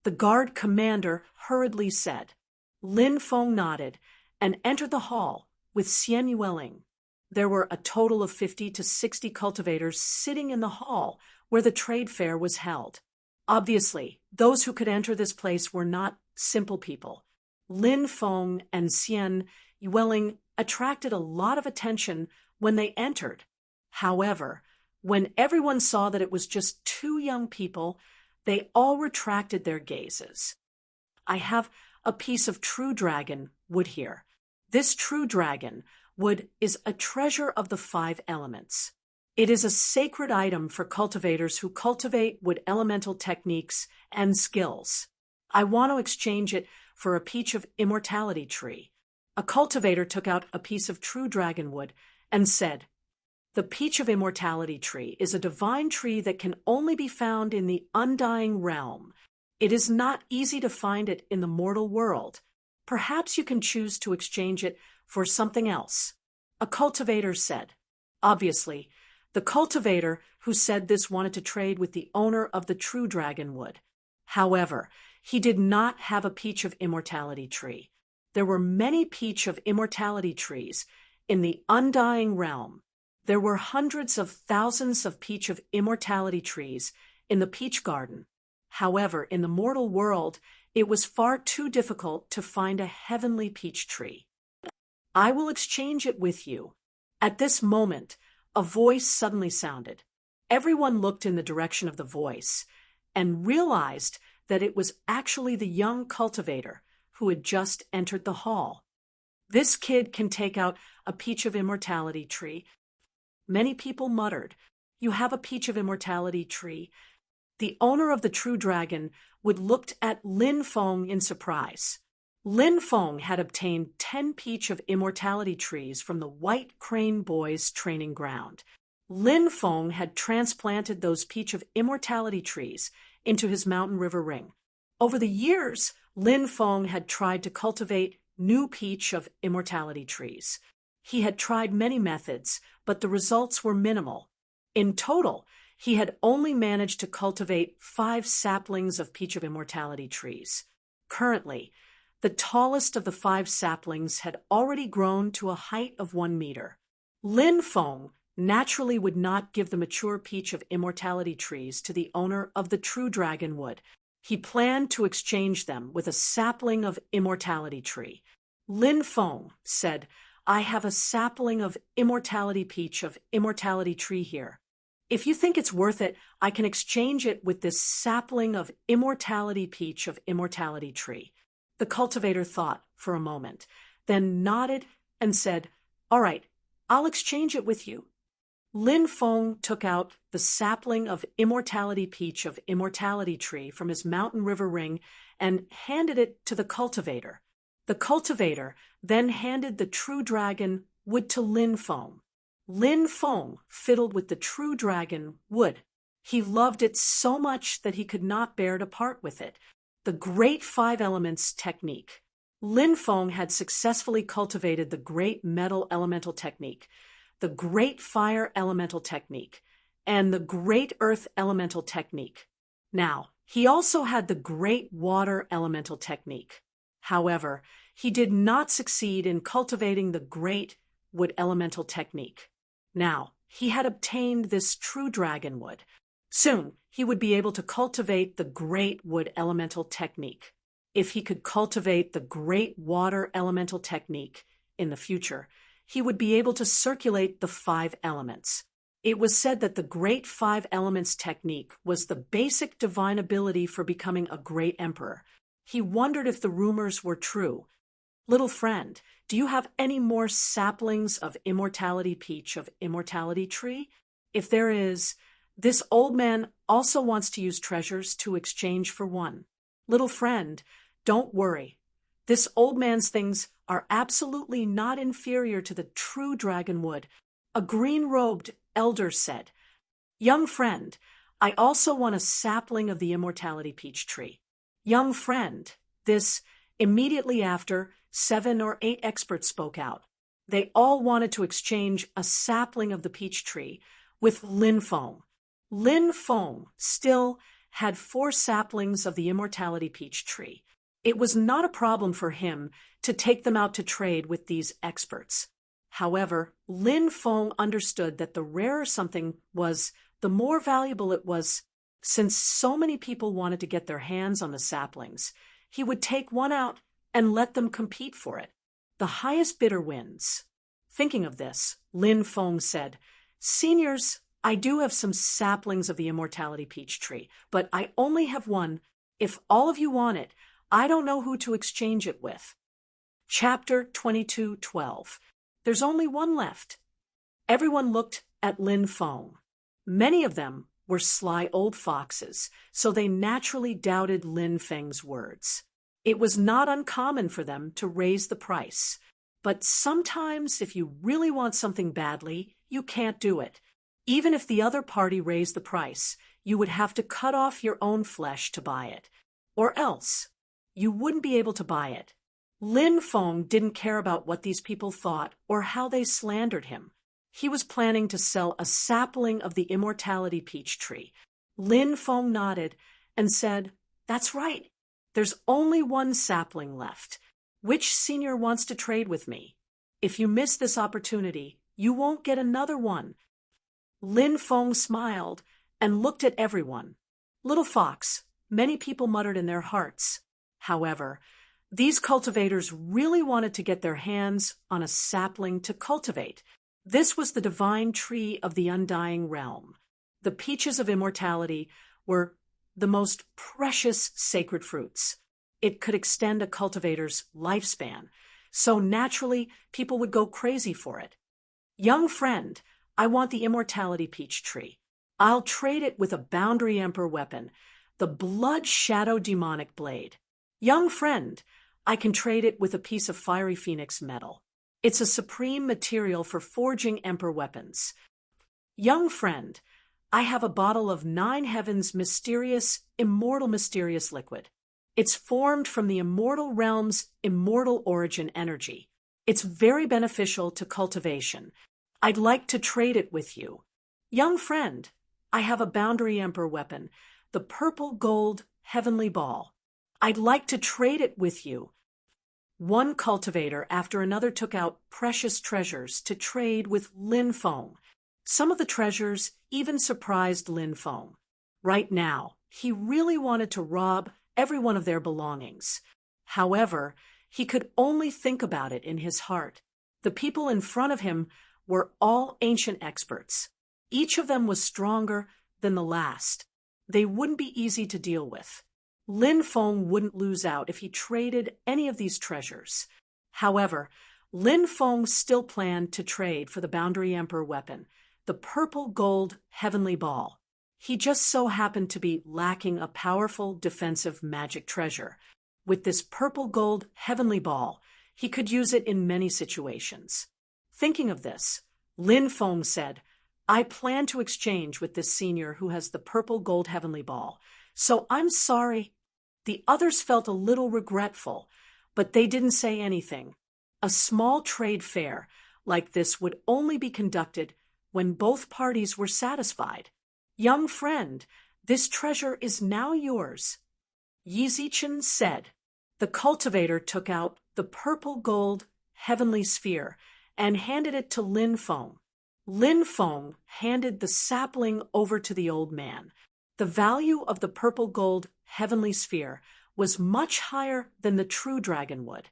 Speaker 1: the guard commander hurriedly said. Lin Feng nodded and entered the hall with Xian Yueling. There were a total of 50 to 60 cultivators sitting in the hall where the trade fair was held. Obviously, those who could enter this place were not simple people. Lin Feng and Xian Yueling attracted a lot of attention when they entered. However, When everyone saw that it was just two young people, they all retracted their gazes. I have a piece of true dragon wood here. This true dragon wood is a treasure of the 5 elements. It is a sacred item for cultivators who cultivate wood elemental techniques and skills. I want to exchange it for a peach of immortality tree. A cultivator took out a piece of true dragon wood and said, "The peach of immortality tree is a divine tree that can only be found in the undying realm. It is not easy to find it in the mortal world. Perhaps you can choose to exchange it for something else." A cultivator said. Obviously, the cultivator who said this wanted to trade with the owner of the true dragon wood. However, he did not have a peach of immortality tree. There were many peach of immortality trees in the undying realm. There were hundreds of thousands of peach of immortality trees in the peach garden. However, in the mortal world, it was far too difficult to find a heavenly peach tree. "I will exchange it with you." At this moment, a voice suddenly sounded. Everyone looked in the direction of the voice and realized that it was actually the young cultivator who had just entered the hall. "This kid can take out a peach of immortality tree." Many people muttered, "You have a peach of immortality tree." The owner of the true dragon would looked at Lin Feng in surprise. Lin Feng had obtained 10 peach of immortality trees from the White Crane Boys training ground. Lin Feng had transplanted those peach of immortality trees into his mountain river ring. Over the years, Lin Feng had tried to cultivate new peach of immortality trees. He had tried many methods, but the results were minimal. In total, he had only managed to cultivate 5 saplings of peach of immortality trees. Currently, the tallest of the 5 saplings had already grown to a height of 1 meter. Lin Feng naturally would not give the mature peach of immortality trees to the owner of the true dragon wood. He planned to exchange them with a sapling of immortality tree. Lin Feng said, "I have a sapling of immortality peach of immortality tree here. If you think it's worth it, I can exchange it with this sapling of immortality peach of immortality tree." The cultivator thought for a moment, then nodded and said, "All right, I'll exchange it with you." Lin Feng took out the sapling of immortality peach of immortality tree from his mountain river ring and handed it to the cultivator. The cultivator then handed the true dragon wood to Lin Feng. Lin Feng fiddled with the true dragon wood. He loved it so much that he could not bear to part with it. The Great 5 Elements technique. Lin Feng had successfully cultivated the Great Metal Elemental technique, the Great Fire Elemental technique, and the Great Earth Elemental technique. Now, he also had the Great Water Elemental technique. However, he did not succeed in cultivating the Great Wood Elemental technique. Now, he had obtained this true dragon wood. Soon, he would be able to cultivate the Great Wood Elemental technique. If he could cultivate the Great Water Elemental technique in the future, he would be able to circulate the 5 elements. It was said that the Great 5 Elements technique was the basic divine ability for becoming a great emperor. He wondered if the rumors were true. "Little friend, do you have any more saplings of immortality peach of immortality tree? If there is, this old man also wants to use treasures to exchange for one." "Little friend, don't worry. This old man's things are absolutely not inferior to the true dragon wood," a green-robed elder said. "Young friend, I also want a sapling of the immortality peach tree." "Young friend," this immediately after 7 or 8 experts spoke out. They all wanted to exchange a sapling of the peach tree with Lin Feng. Lin Feng still had 4 saplings of the immortality peach tree. It was not a problem for him to take them out to trade with these experts. However, Lin Feng understood that the rarer something was, the more valuable it was. Since so many people wanted to get their hands on the saplings, he would take one out and let them compete for it. The highest bidder wins. Thinking of this, Lin Feng said, "Seniors, I do have some saplings of the immortality peach tree, but I only have one. If all of you want it, I don't know who to exchange it with. Chapter 22:12. There's only one left. Everyone looked at Lin Feng. Many of them were sly old foxes, so they naturally doubted Lin Feng's words. It was not uncommon for them to raise the price. But sometimes, if you really want something badly, you can't do it. Even if the other party raised the price, you would have to cut off your own flesh to buy it. Or else, you wouldn't be able to buy it. Lin Feng didn't care about what these people thought or how they slandered him. He was planning to sell a sapling of the immortality peach tree. Lin Feng nodded and said, "That's right. There's only one sapling left. Which senior wants to trade with me? If you miss this opportunity, you won't get another one." Lin Feng smiled and looked at everyone. Little fox, many people muttered in their hearts. However, these cultivators really wanted to get their hands on a sapling to cultivate. This was the divine tree of the undying realm. The peaches of immortality were the most precious sacred fruits. It could extend a cultivator's lifespan, so naturally people would go crazy for it. "Young friend, I want the immortality peach tree. I'll trade it with a Boundary Emperor weapon, the Blood Shadow Demonic Blade. Young friend, I can trade it with a piece of Fiery Phoenix metal. It's a supreme material for forging Emperor weapons. Young friend, I have a bottle of 9 Heavens immortal mysterious liquid. It's formed from the immortal realm's immortal origin energy. It's very beneficial to cultivation. I'd like to trade it with you. Young friend, I have a Boundary Emperor weapon, the Purple Gold Heavenly Ball. I'd like to trade it with you." One cultivator after another took out precious treasures to trade with Lin Feng. Some of the treasures even surprised Lin Feng. Right now, he really wanted to rob everyone of their belongings. However, he could only think about it in his heart. The people in front of him were all ancient experts. Each of them was stronger than the last. They wouldn't be easy to deal with. Lin Feng wouldn't lose out if he traded any of these treasures. However, Lin Feng still planned to trade for the Boundary Emperor weapon, the Purple Gold Heavenly Ball. He just so happened to be lacking a powerful defensive magic treasure. With this Purple Gold Heavenly Ball, he could use it in many situations. Thinking of this, Lin Feng said, "I plan to exchange with this senior who has the Purple Gold Heavenly Ball, so I'm sorry." The others felt a little regretful, but they didn't say anything. A small trade fair like this would only be conducted when both parties were satisfied. "Young friend, this treasure is now yours," Yi Zichen said. The cultivator took out the Purple Gold Heavenly Sphere and handed it to Lin Feng. Lin Feng handed the sapling over to the old man. The value of the Purple Gold Heavenly Sphere was much higher than the true dragon wood.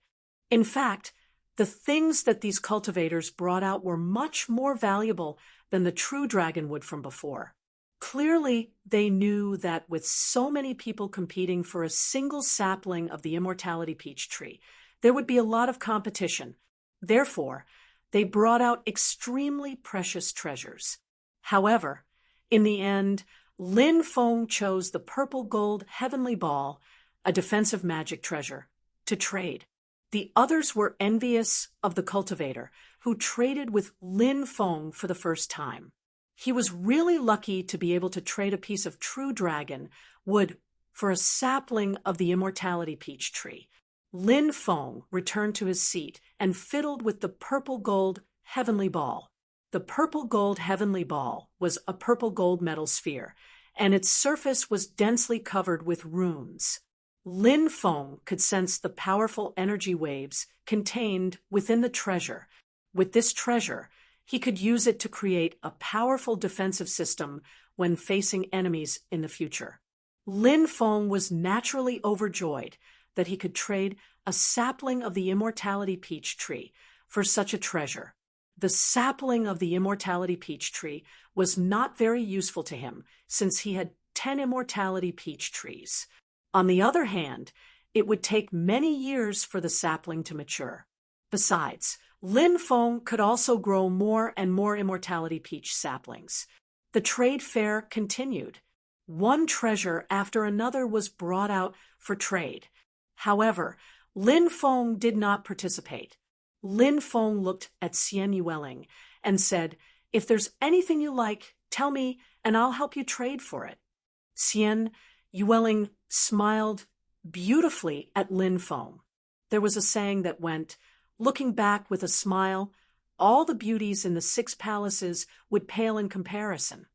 Speaker 1: In fact, the things that these cultivators brought out were much more valuable than the true dragon wood from before. Clearly, they knew that with so many people competing for a single sapling of the immortality peach tree, there would be a lot of competition. Therefore, they brought out extremely precious treasures. However, in the end, Lin Feng chose the Purple Gold Heavenly Ball, a defensive magic treasure, to trade. The others were envious of the cultivator, who traded with Lin Feng for the first time. He was really lucky to be able to trade a piece of true dragon wood for a sapling of the immortality peach tree. Lin Feng returned to his seat and fiddled with the Purple Gold Heavenly Ball. The Purple Gold Heavenly Ball was a purple gold metal sphere, and its surface was densely covered with runes. Lin Feng could sense the powerful energy waves contained within the treasure. With this treasure, he could use it to create a powerful defensive system when facing enemies in the future. Lin Feng was naturally overjoyed that he could trade a sapling of the immortality peach tree for such a treasure. The sapling of the immortality peach tree was not very useful to him, since he had 10 immortality peach trees. On the other hand, it would take many years for the sapling to mature. Besides, Lin Feng could also grow more and more immortality peach saplings. The trade fair continued. One treasure after another was brought out for trade. However, Lin Feng did not participate. Lin Feng looked at Xian Yueling and said, "If there's anything you like, tell me and I'll help you trade for it." Xian Yueling smiled beautifully at Lin Feng. There was a saying that went, "Looking back with a smile, all the beauties in the 6 palaces would pale in comparison."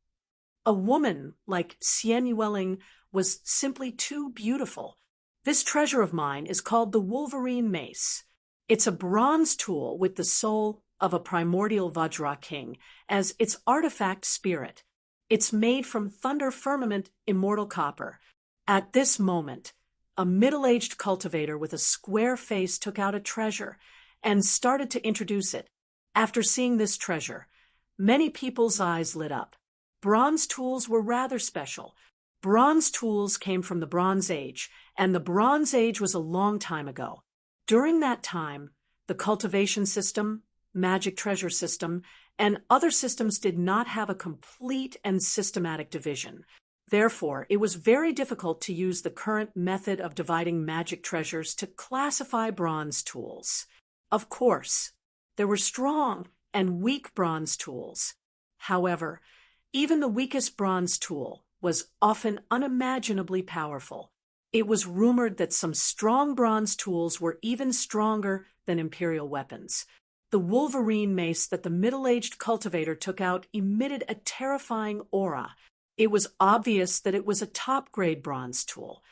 Speaker 1: A woman like Xian Yueling was simply too beautiful. This treasure of mine is called the Wolverine Mace. It's a bronze tool with the soul of a primordial Vajra king as its artifact spirit. It's made from thunder firmament immortal copper. At this moment, a middle-aged cultivator with a square face took out a treasure and started to introduce it. After seeing this treasure, many people's eyes lit up. Bronze tools were rather special. Bronze tools came from the Bronze Age, and the Bronze Age was a long time ago. During that time, the cultivation system, magic treasure system, and other systems did not have a complete and systematic division. Therefore, it was very difficult to use the current method of dividing magic treasures to classify bronze tools. Of course, there were strong and weak bronze tools. However, even the weakest bronze tool was often unimaginably powerful. It was rumored that some strong bronze tools were even stronger than imperial weapons. The Wolverine mace that the middle-aged cultivator took out emitted a terrifying aura. It was obvious that it was a top-grade bronze tool.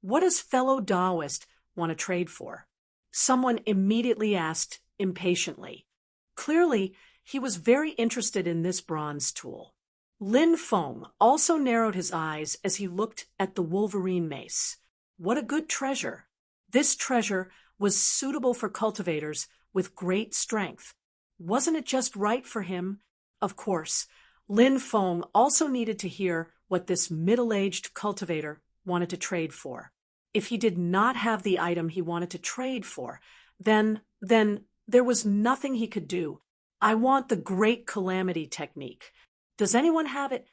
Speaker 1: "What does fellow Taoist want to trade for?" Someone immediately asked impatiently. Clearly, he was very interested in this bronze tool. Lin Feng also narrowed his eyes as he looked at the Wolverine mace. What a good treasure! This treasure was suitable for cultivators with great strength. Wasn't it just right for him? Of course, Lin Feng also needed to hear what this middle-aged cultivator wanted to trade for. If he did not have the item he wanted to trade for, then there was nothing he could do. "I want the Great Calamity technique. Does anyone have it?"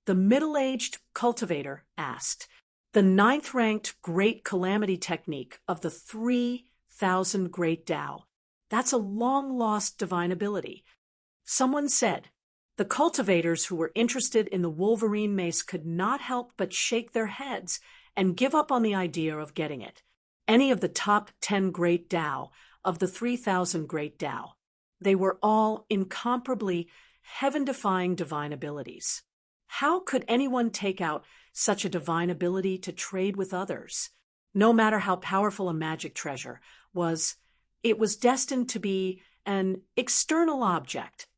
Speaker 1: The middle-aged cultivator asked. "The 9th-ranked Great Calamity technique of the 3,000 Great Tao. That's a long-lost divine ability." Someone said. The cultivators who were interested in the Wolverine mace could not help but shake their heads and give up on the idea of getting it. Any of the top 10 Great Tao of the 3,000 Great Tao. They were all incomparably heaven-defying divine abilities. How could anyone take out such a divine ability to trade with others? No matter how powerful a magic treasure was, it was destined to be an external object.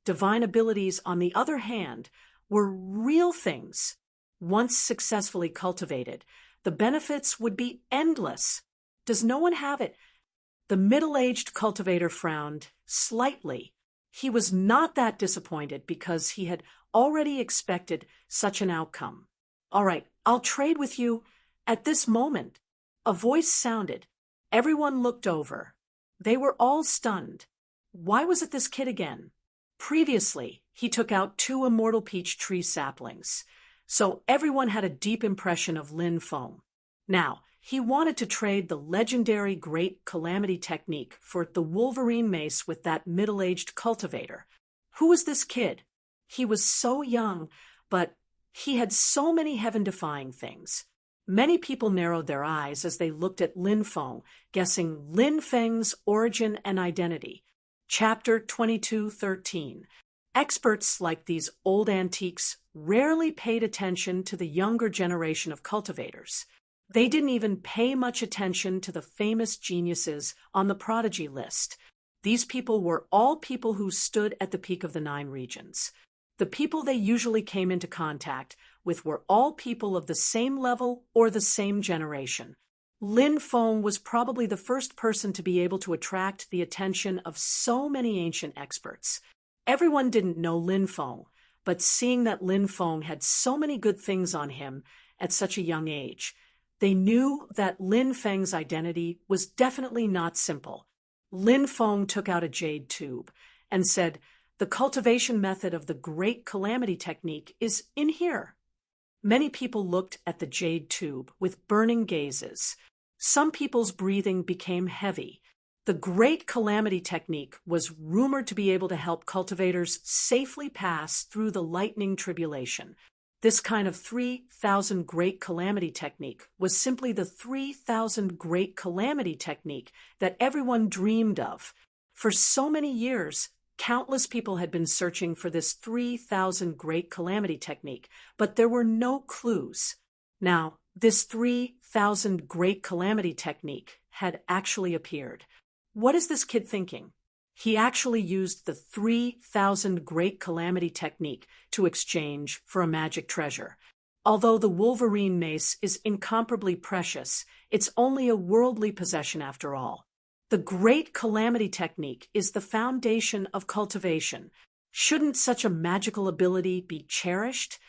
Speaker 1: Divine abilities, on the other hand, were real things. Once successfully cultivated, the benefits would be endless. Does no one have it? The middle-aged cultivator frowned slightly. He was not that disappointed because he had already expected such an outcome. "All right, I'll trade with you at this moment." A voice sounded. Everyone looked over. They were all stunned. Why was it this kid again? Previously, he took out 2 immortal peach tree saplings, so everyone had a deep impression of Lin Feng. Now, he wanted to trade the legendary Great Calamity technique for the Wolverine mace with that middle-aged cultivator. Who was this kid? He was so young, but he had so many heaven-defying things. Many people narrowed their eyes as they looked at Lin Feng, guessing Lin Feng's origin and identity. Chapter 22:13. Experts like these old antiques rarely paid attention to the younger generation of cultivators. They didn't even pay much attention to the famous geniuses on the prodigy list. These people were all people who stood at the peak of the 9 regions. The people they usually came into contact with were all people of the same level or the same generation. Lin Feng was probably the first person to be able to attract the attention of so many ancient experts. Everyone didn't know Lin Feng, but seeing that Lin Feng had so many good things on him at such a young age, they knew that Lin Feng's identity was definitely not simple. Lin Feng took out a jade tube and said, "The cultivation method of the Great Calamity Technique is in here." Many people looked at the jade tube with burning gazes. Some people's breathing became heavy. The Great Calamity Technique was rumored to be able to help cultivators safely pass through the lightning tribulation. This kind of 3,000 Great Calamity Technique was simply the 3,000 Great Calamity Technique that everyone dreamed of. For so many years, countless people had been searching for this 3,000 Great Calamity Technique, but there were no clues. Now, this 3,000 Great Calamity Technique had actually appeared. What is this kid thinking? He actually used the 3,000 Great Calamity Technique to exchange for a magic treasure. Although the Wolverine mace is incomparably precious, it's only a worldly possession after all. The Great Calamity Technique is the foundation of cultivation. Shouldn't such a magical ability be cherished?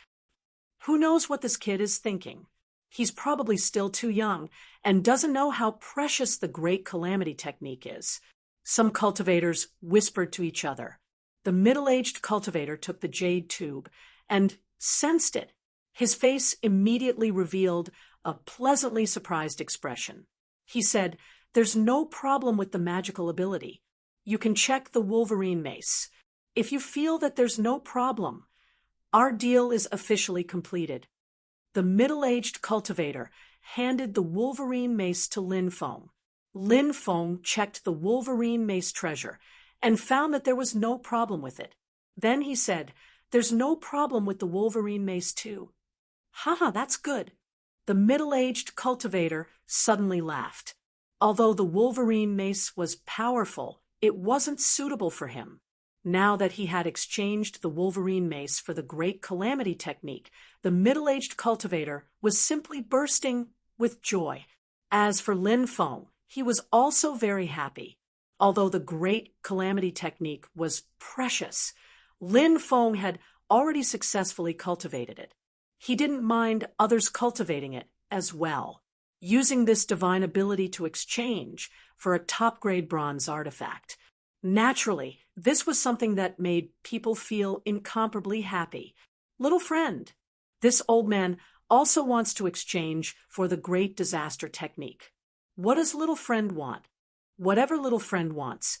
Speaker 1: Who knows what this kid is thinking? He's probably still too young and doesn't know how precious the Great Calamity Technique is. Some cultivators whispered to each other. The middle-aged cultivator took the jade tube and sensed it. His face immediately revealed a pleasantly surprised expression. He said, "There's no problem with the magical ability. You can check the Wolverine mace. If you feel that there's no problem, our deal is officially completed." The middle-aged cultivator handed the Wolverine mace to Lin Feng. Lin Feng checked the Wolverine mace treasure and found that there was no problem with it. Then he said, "There's no problem with the Wolverine mace too." "Haha, that's good." The middle-aged cultivator suddenly laughed. Although the Wolverine mace was powerful, it wasn't suitable for him. Now that he had exchanged the Wolverine mace for the Great Calamity Technique, the middle-aged cultivator was simply bursting with joy. As for Lin Feng, he was also very happy. Although the Great Calamity Technique was precious, Lin Feng had already successfully cultivated it. He didn't mind others cultivating it as well, using this divine ability to exchange for a top-grade bronze artifact. Naturally, this was something that made people feel incomparably happy. "Little friend, this old man also wants to exchange for the Great Disaster Technique. What does little friend want?" "Whatever little friend wants.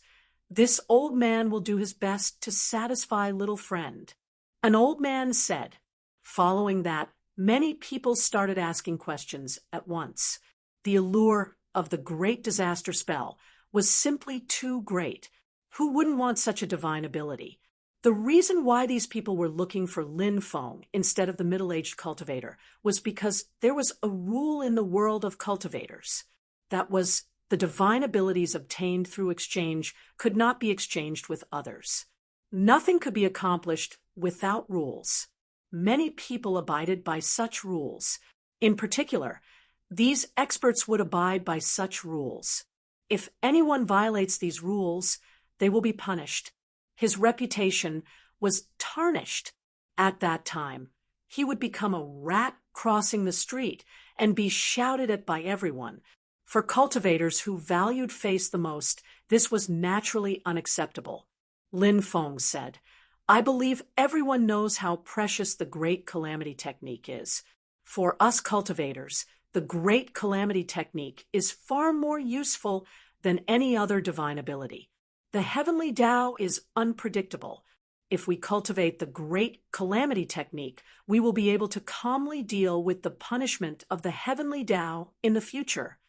Speaker 1: This old man will do his best to satisfy little friend," an old man said. Following that, many people started asking questions at once. The allure of the Great Disaster spell was simply too great. Who wouldn't want such a divine ability? The reason why these people were looking for Lin Feng instead of the middle-aged cultivator was because there was a rule in the world of cultivators. That was, the divine abilities obtained through exchange could not be exchanged with others. Nothing could be accomplished without rules. Many people abided by such rules. In particular, these experts would abide by such rules. If anyone violates these rules, they will be punished. His reputation was tarnished. At that time, he would become a rat crossing the street and be shouted at by everyone. For cultivators who valued face the most, this was naturally unacceptable. Lin Feng said, "I believe everyone knows how precious the Great Calamity Technique is. For us cultivators, the Great Calamity Technique is far more useful than any other divine ability. The heavenly Tao is unpredictable. If we cultivate the Great Calamity Technique, we will be able to calmly deal with the punishment of the heavenly Tao in the future."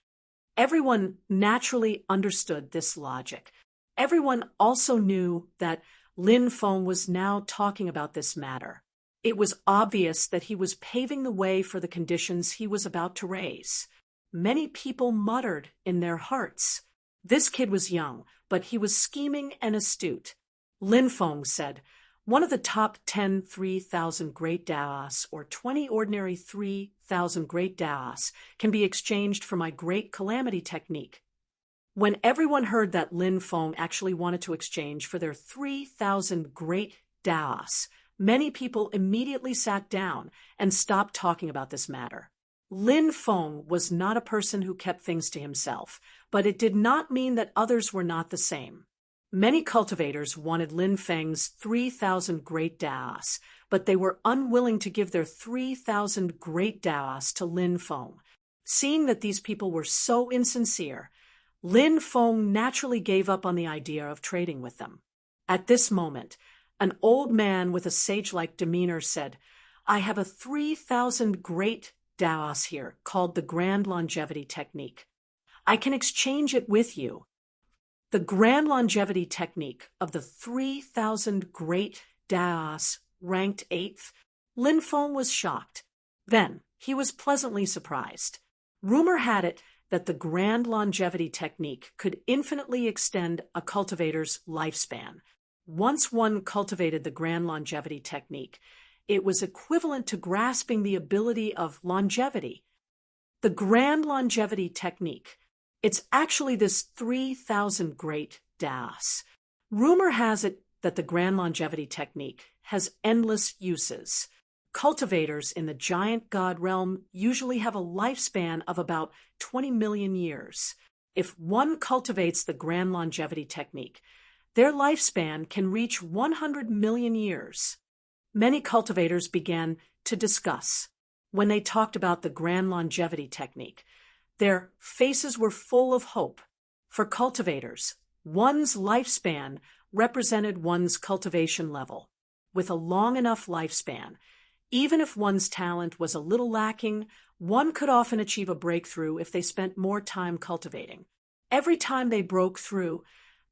Speaker 1: Everyone naturally understood this logic. Everyone also knew that Lin Feng was now talking about this matter. It was obvious that he was paving the way for the conditions he was about to raise. Many people muttered in their hearts. This kid was young, but he was scheming and astute. Lin Feng said, One of the top 10 3,000 great Taoists or 20 ordinary 3,000 great Taoists can be exchanged for my great calamity technique. When everyone heard that Lin Feng actually wanted to exchange for their 3,000 great Taoists, many people immediately sat down and stopped talking about this matter. Lin Feng was not a person who kept things to himself, but it did not mean that others were not the same. Many cultivators wanted Lin Feng's 3,000 great Taoists, but they were unwilling to give their 3,000 great Taoists to Lin Feng. Seeing that these people were so insincere, Lin Feng naturally gave up on the idea of trading with them. At this moment, an old man with a sage-like demeanor said, "I have a 3,000 great Taoists here called the Grand Longevity Technique. I can exchange it with you." The Grand Longevity Technique of the 3,000 great Taoists ranked 8th. Lin Feng was shocked. Then he was pleasantly surprised. Rumor had it that the Grand Longevity Technique could infinitely extend a cultivator's lifespan. Once one cultivated the Grand Longevity Technique, it was equivalent to grasping the ability of longevity. The Grand Longevity Technique, it's actually this 3,000 great Taoists. Rumor has it that the Grand Longevity Technique has endless uses. Cultivators in the giant god realm usually have a lifespan of about 20 million years. If one cultivates the Grand Longevity Technique, their lifespan can reach 100 million years. Many cultivators began to discuss. When they talked about the Grand Longevity Technique, their faces were full of hope. For cultivators, one's lifespan represented one's cultivation level. With a long enough lifespan, even if one's talent was a little lacking, one could often achieve a breakthrough if they spent more time cultivating. Every time they broke through,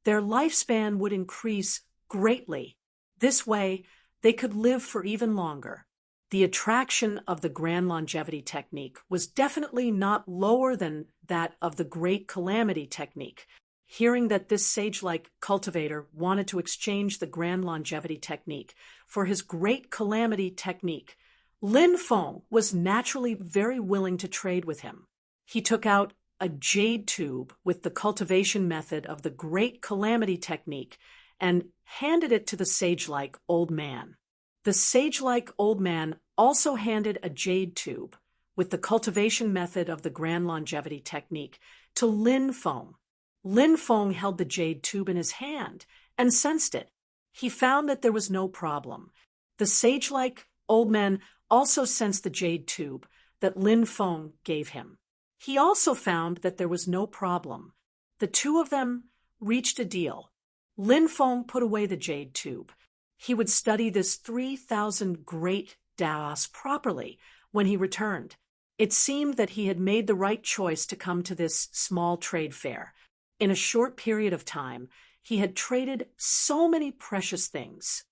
Speaker 1: their lifespan would increase greatly. This way, they could live for even longer. The attraction of the Grand Longevity Technique was definitely not lower than that of the Great Calamity Technique. Hearing that this sage-like cultivator wanted to exchange the Grand Longevity Technique for his Great Calamity Technique, Lin Feng was naturally very willing to trade with him. He took out a jade tube with the cultivation method of the Great Calamity Technique and handed it to the sage-like old man. The sage-like old man also handed a jade tube with the cultivation method of the Grand Longevity Technique to Lin Feng. Lin Feng held the jade tube in his hand and sensed it. He found that there was no problem. The sage-like old man also sensed the jade tube that Lin Feng gave him. He also found that there was no problem. The two of them reached a deal. Lin Feng put away the jade tube. He would study this 3,000 great Taoists properly when he returned. It seemed that he had made the right choice to come to this small trade fair. In a short period of time, he had traded so many precious things.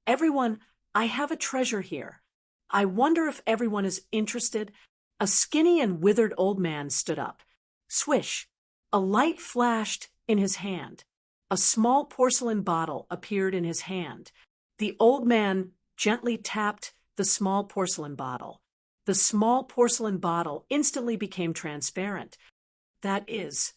Speaker 1: "Everyone, I have a treasure here. I wonder if everyone is interested." A skinny and withered old man stood up. Swish! A light flashed in his hand. A small porcelain bottle appeared in his hand. The old man gently tapped the small porcelain bottle. The small porcelain bottle instantly became transparent. That is,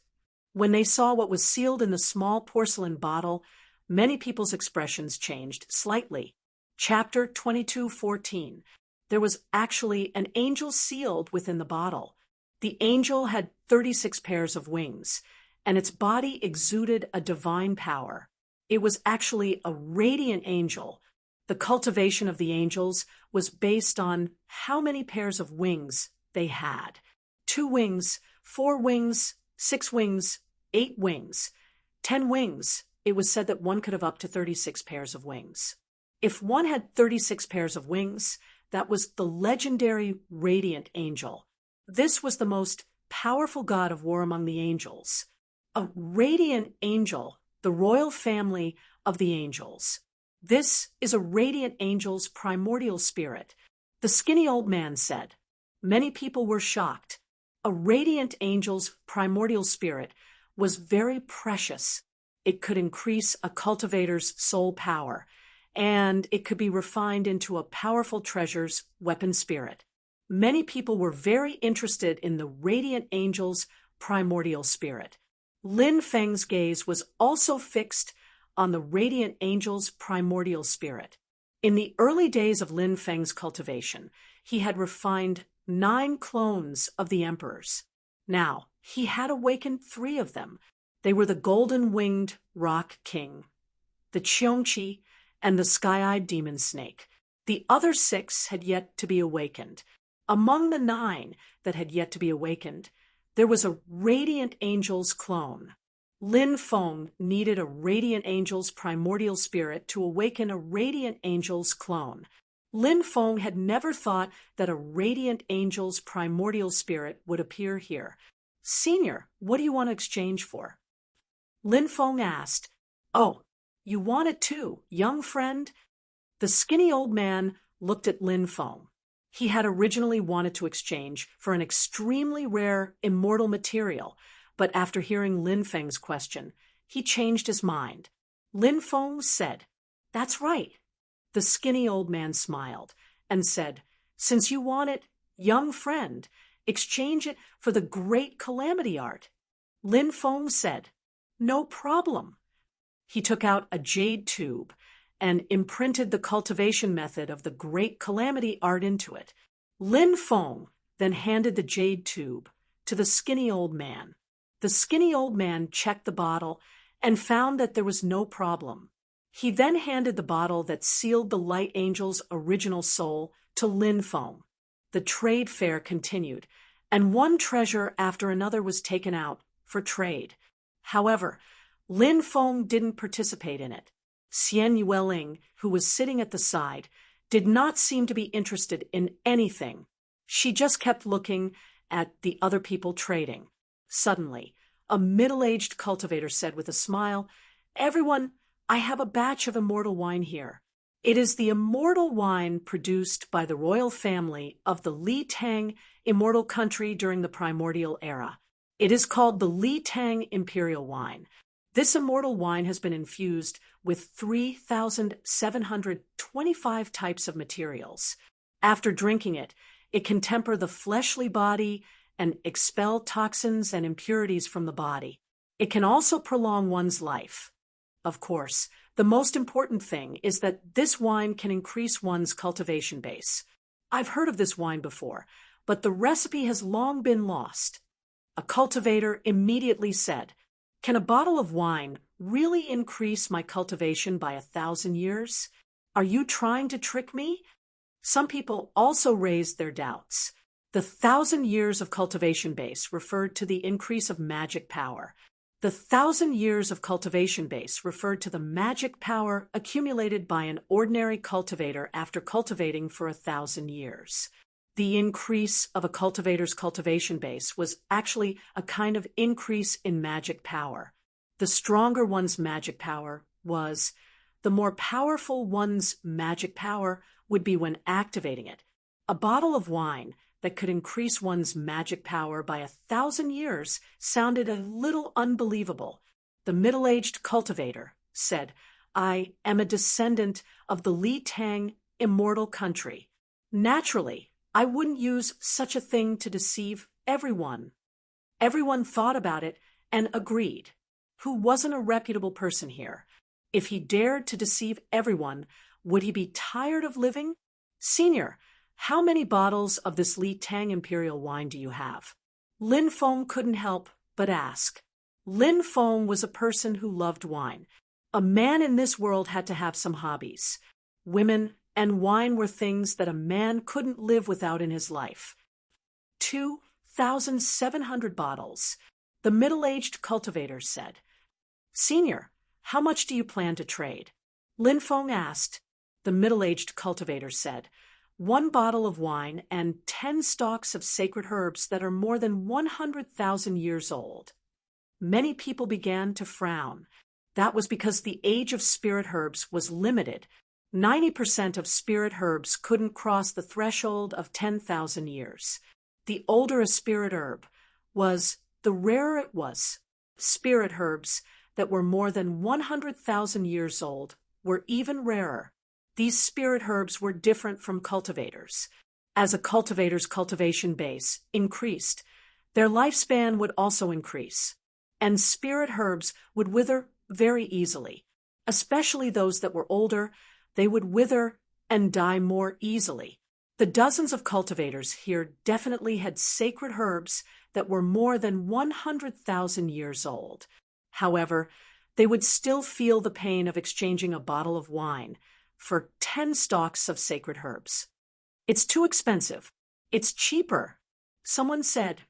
Speaker 1: when they saw what was sealed in the small porcelain bottle, many people's expressions changed slightly. Chapter 22:14. There was actually an angel sealed within the bottle. The angel had 36 pairs of wings, and its body exuded a divine power. It was actually a radiant angel. The cultivation of the angels was based on how many pairs of wings they had. 2 wings, 4 wings, 6 wings, 8 wings, 10 wings. It was said that one could have up to 36 pairs of wings. If one had 36 pairs of wings, that was the legendary radiant angel. This was the most powerful god of war among the angels. A radiant angel, the royal family of the angels. This is a radiant angel's primordial spirit. The skinny old man said. Many people were shocked. A radiant angel's primordial spirit was very precious. It could increase a cultivator's soul power, and it could be refined into a powerful treasure's weapon spirit. Many people were very interested in the radiant angel's primordial spirit. Lin Feng's gaze was also fixed on the radiant angel's primordial spirit. In the early days of Lin Feng's cultivation, he had refined 9 clones of the emperors. Now, he had awakened 3 of them. They were the golden-winged rock king, the Qiongqi, and the sky-eyed demon snake. The other 6 had yet to be awakened. Among the 9 that had yet to be awakened, there was a radiant angel's clone. Lin Feng needed a radiant angel's primordial spirit to awaken a radiant angel's clone. Lin Feng had never thought that a radiant angel's primordial spirit would appear here. "Senior, what do you want to exchange for?" Lin Feng asked. "Oh, you want it too, young friend?" The skinny old man looked at Lin Feng. He had originally wanted to exchange for an extremely rare immortal material, but after hearing Lin Feng's question, he changed his mind. Lin Feng said, "That's right." The skinny old man smiled and said, "Since you want it, young friend, exchange it for the great calamity art." Lin Feng said, "No problem." He took out a jade tube and imprinted the cultivation method of the great calamity art into it. Lin Feng then handed the jade tube to the skinny old man. The skinny old man checked the bottle and found that there was no problem. He then handed the bottle that sealed the light angel's original soul to Lin Feng. The trade fair continued, and one treasure after another was taken out for trade. However, Lin Feng didn't participate in it. Xian Yueling, who was sitting at the side, did not seem to be interested in anything. She just kept looking at the other people trading. Suddenly, a middle-aged cultivator said with a smile, "Everyone, I have a batch of immortal wine here. It is the immortal wine produced by the royal family of the Li Tang immortal country during the primordial era. It is called the Li Tang Imperial Wine. This immortal wine has been infused with 3,725 types of materials. After drinking it, it can temper the fleshly body and expel toxins and impurities from the body. It can also prolong one's life. Of course, the most important thing is that this wine can increase one's cultivation base. I've heard of this wine before, but the recipe has long been lost." A cultivator immediately said, "Can a bottle of wine really increase my cultivation by 1,000 years? Are you trying to trick me?" Some people also raised their doubts. The 1,000 years of cultivation base referred to the increase of magic power. The 1,000 years of cultivation base referred to the magic power accumulated by an ordinary cultivator after cultivating for 1,000 years. The increase of a cultivator's cultivation base was actually a kind of increase in magic power. The stronger one's magic power was, the more powerful one's magic power would be when activating it. A bottle of wine that could increase one's magic power by 1,000 years sounded a little unbelievable. The middle-aged cultivator said, "I am a descendant of the Li Tang immortal country. Naturally, I wouldn't use such a thing to deceive everyone." Everyone thought about it and agreed. Who wasn't a reputable person here? If he dared to deceive everyone, would he be tired of living? "Senior, how many bottles of this Li Tang Imperial wine do you have?" Lin Feng couldn't help but ask. Lin Feng was a person who loved wine. A man in this world had to have some hobbies. Women and wine were things that a man couldn't live without in his life. 2,700 bottles. The middle-aged cultivator said. "Senior, how much do you plan to trade?" Lin Feng asked. The middle-aged cultivator said, 1 bottle of wine and 10 stalks of sacred herbs that are more than 100,000 years old." Many people began to frown. That was because the age of spirit herbs was limited. 90% of spirit herbs couldn't cross the threshold of 10,000 years. The older a spirit herb was, the rarer it was. Spirit herbs that were more than 100,000 years old were even rarer. These spirit herbs were different from cultivators. As a cultivator's cultivation base increased, their lifespan would also increase, and spirit herbs would wither very easily. Especially those that were older, they would wither and die more easily. The dozens of cultivators here definitely had sacred herbs that were more than 100,000 years old. However, they would still feel the pain of exchanging a bottle of wine for 10 stalks of sacred herbs. It's too expensive. It's cheaper. Someone said,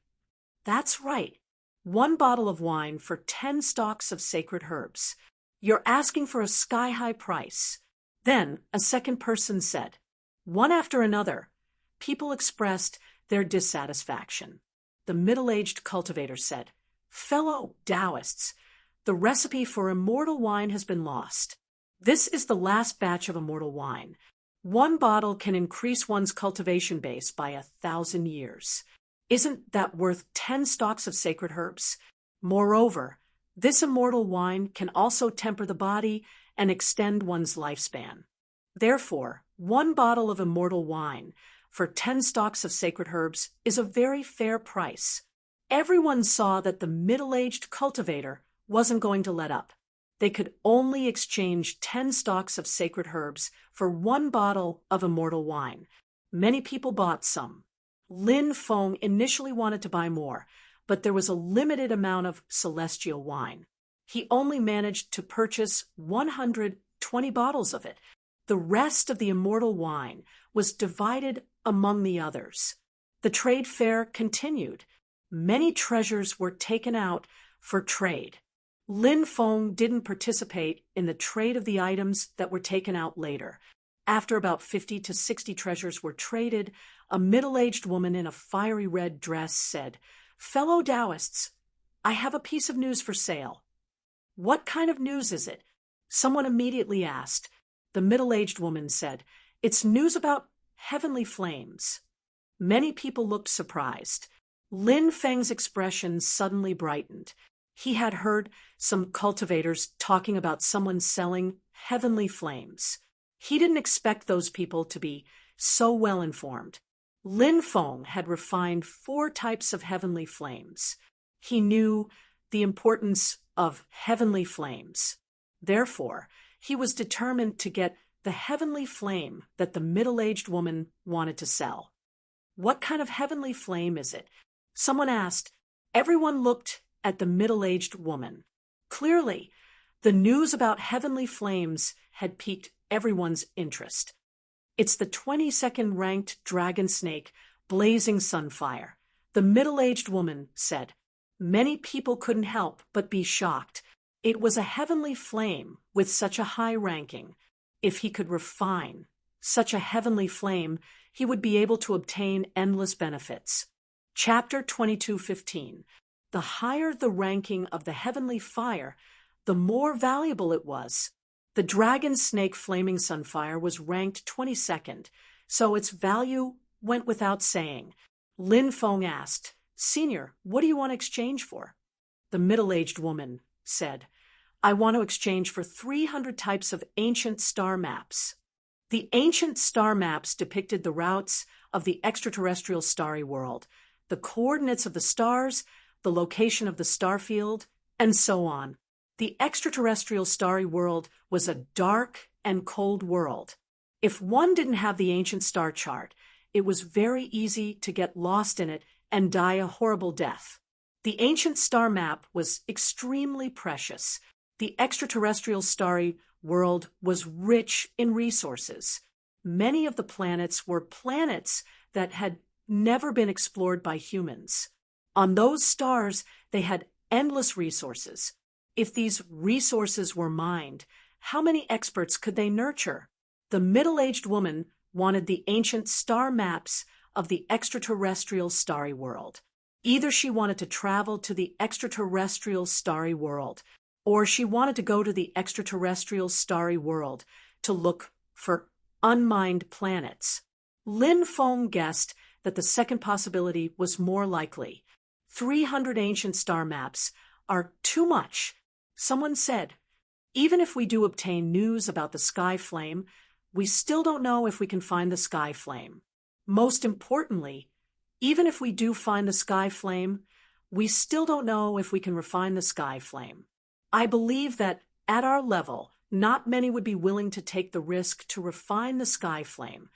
Speaker 1: "That's right. 1 bottle of wine for 10 stalks of sacred herbs. You're asking for a sky-high price." Then a second person said, one after another, people expressed their dissatisfaction. The middle-aged cultivator said, "Fellow Taoists, the recipe for immortal wine has been lost. This is the last batch of immortal wine. 1 bottle can increase one's cultivation base by 1,000 years. Isn't that worth 10 stalks of sacred herbs? Moreover, this immortal wine can also temper the body and extend one's lifespan. Therefore, 1 bottle of immortal wine for 10 stalks of sacred herbs is a very fair price." Everyone saw that the middle-aged cultivator wasn't going to let up. They could only exchange 10 stalks of sacred herbs for 1 bottle of immortal wine. Many people bought some. Lin Feng initially wanted to buy more, but there was a limited amount of celestial wine. He only managed to purchase 120 bottles of it. The rest of the immortal wine was divided among the others. The trade fair continued. Many treasures were taken out for trade. Lin Feng didn't participate in the trade of the items that were taken out later. After about 50 to 60 treasures were traded, a middle-aged woman in a fiery red dress said, "Fellow Taoists, I have a piece of news for sale." "What kind of news is it?" someone immediately asked. The middle-aged woman said, "It's news about heavenly flames." Many people looked surprised. Lin Feng's expression suddenly brightened. He had heard some cultivators talking about someone selling heavenly flames. He didn't expect those people to be so well informed. Lin Feng had refined 4 types of heavenly flames. He knew the importance of heavenly flames. Therefore, he was determined to get the heavenly flame that the middle-aged woman wanted to sell. "What kind of heavenly flame is it?" someone asked. Everyone looked at the middle-aged woman. Clearly, the news about heavenly flames had piqued everyone's interest. "It's the 22nd ranked dragon snake, blazing sunfire," the middle-aged woman said. Many people couldn't help but be shocked. It was a heavenly flame with such a high ranking. If he could refine such a heavenly flame, he would be able to obtain endless benefits. Chapter 22:15. The higher the ranking of the heavenly fire, the more valuable it was. The dragon snake flaming sunfire was ranked 22nd, so its value went without saying. Lin Feng asked, "Senior, what do you want to exchange for?" The middle-aged woman said, "I want to exchange for 300 types of ancient star maps." The ancient star maps depicted the routes of the extraterrestrial starry world, the coordinates of the stars, the location of the star field, and so on. The extraterrestrial starry world was a dark and cold world. If one didn't have the ancient star chart, it was very easy to get lost in it and die a horrible death. The ancient star map was extremely precious. The extraterrestrial starry world was rich in resources. Many of the planets were planets that had never been explored by humans. On those stars, they had endless resources. If these resources were mined, how many experts could they nurture? The middle-aged woman wanted the ancient star maps of the extraterrestrial starry world. Either she wanted to travel to the extraterrestrial starry world, or she wanted to go to the extraterrestrial starry world to look for unmined planets. Lin Feng guessed that the second possibility was more likely. 300 ancient star maps are too much. Someone said, "Even if we do obtain news about the sky flame, we still don't know if we can find the sky flame. Most importantly, even if we do find the sky flame, we still don't know if we can refine the sky flame. I believe that at our level, not many would be willing to take the risk to refine the sky flame,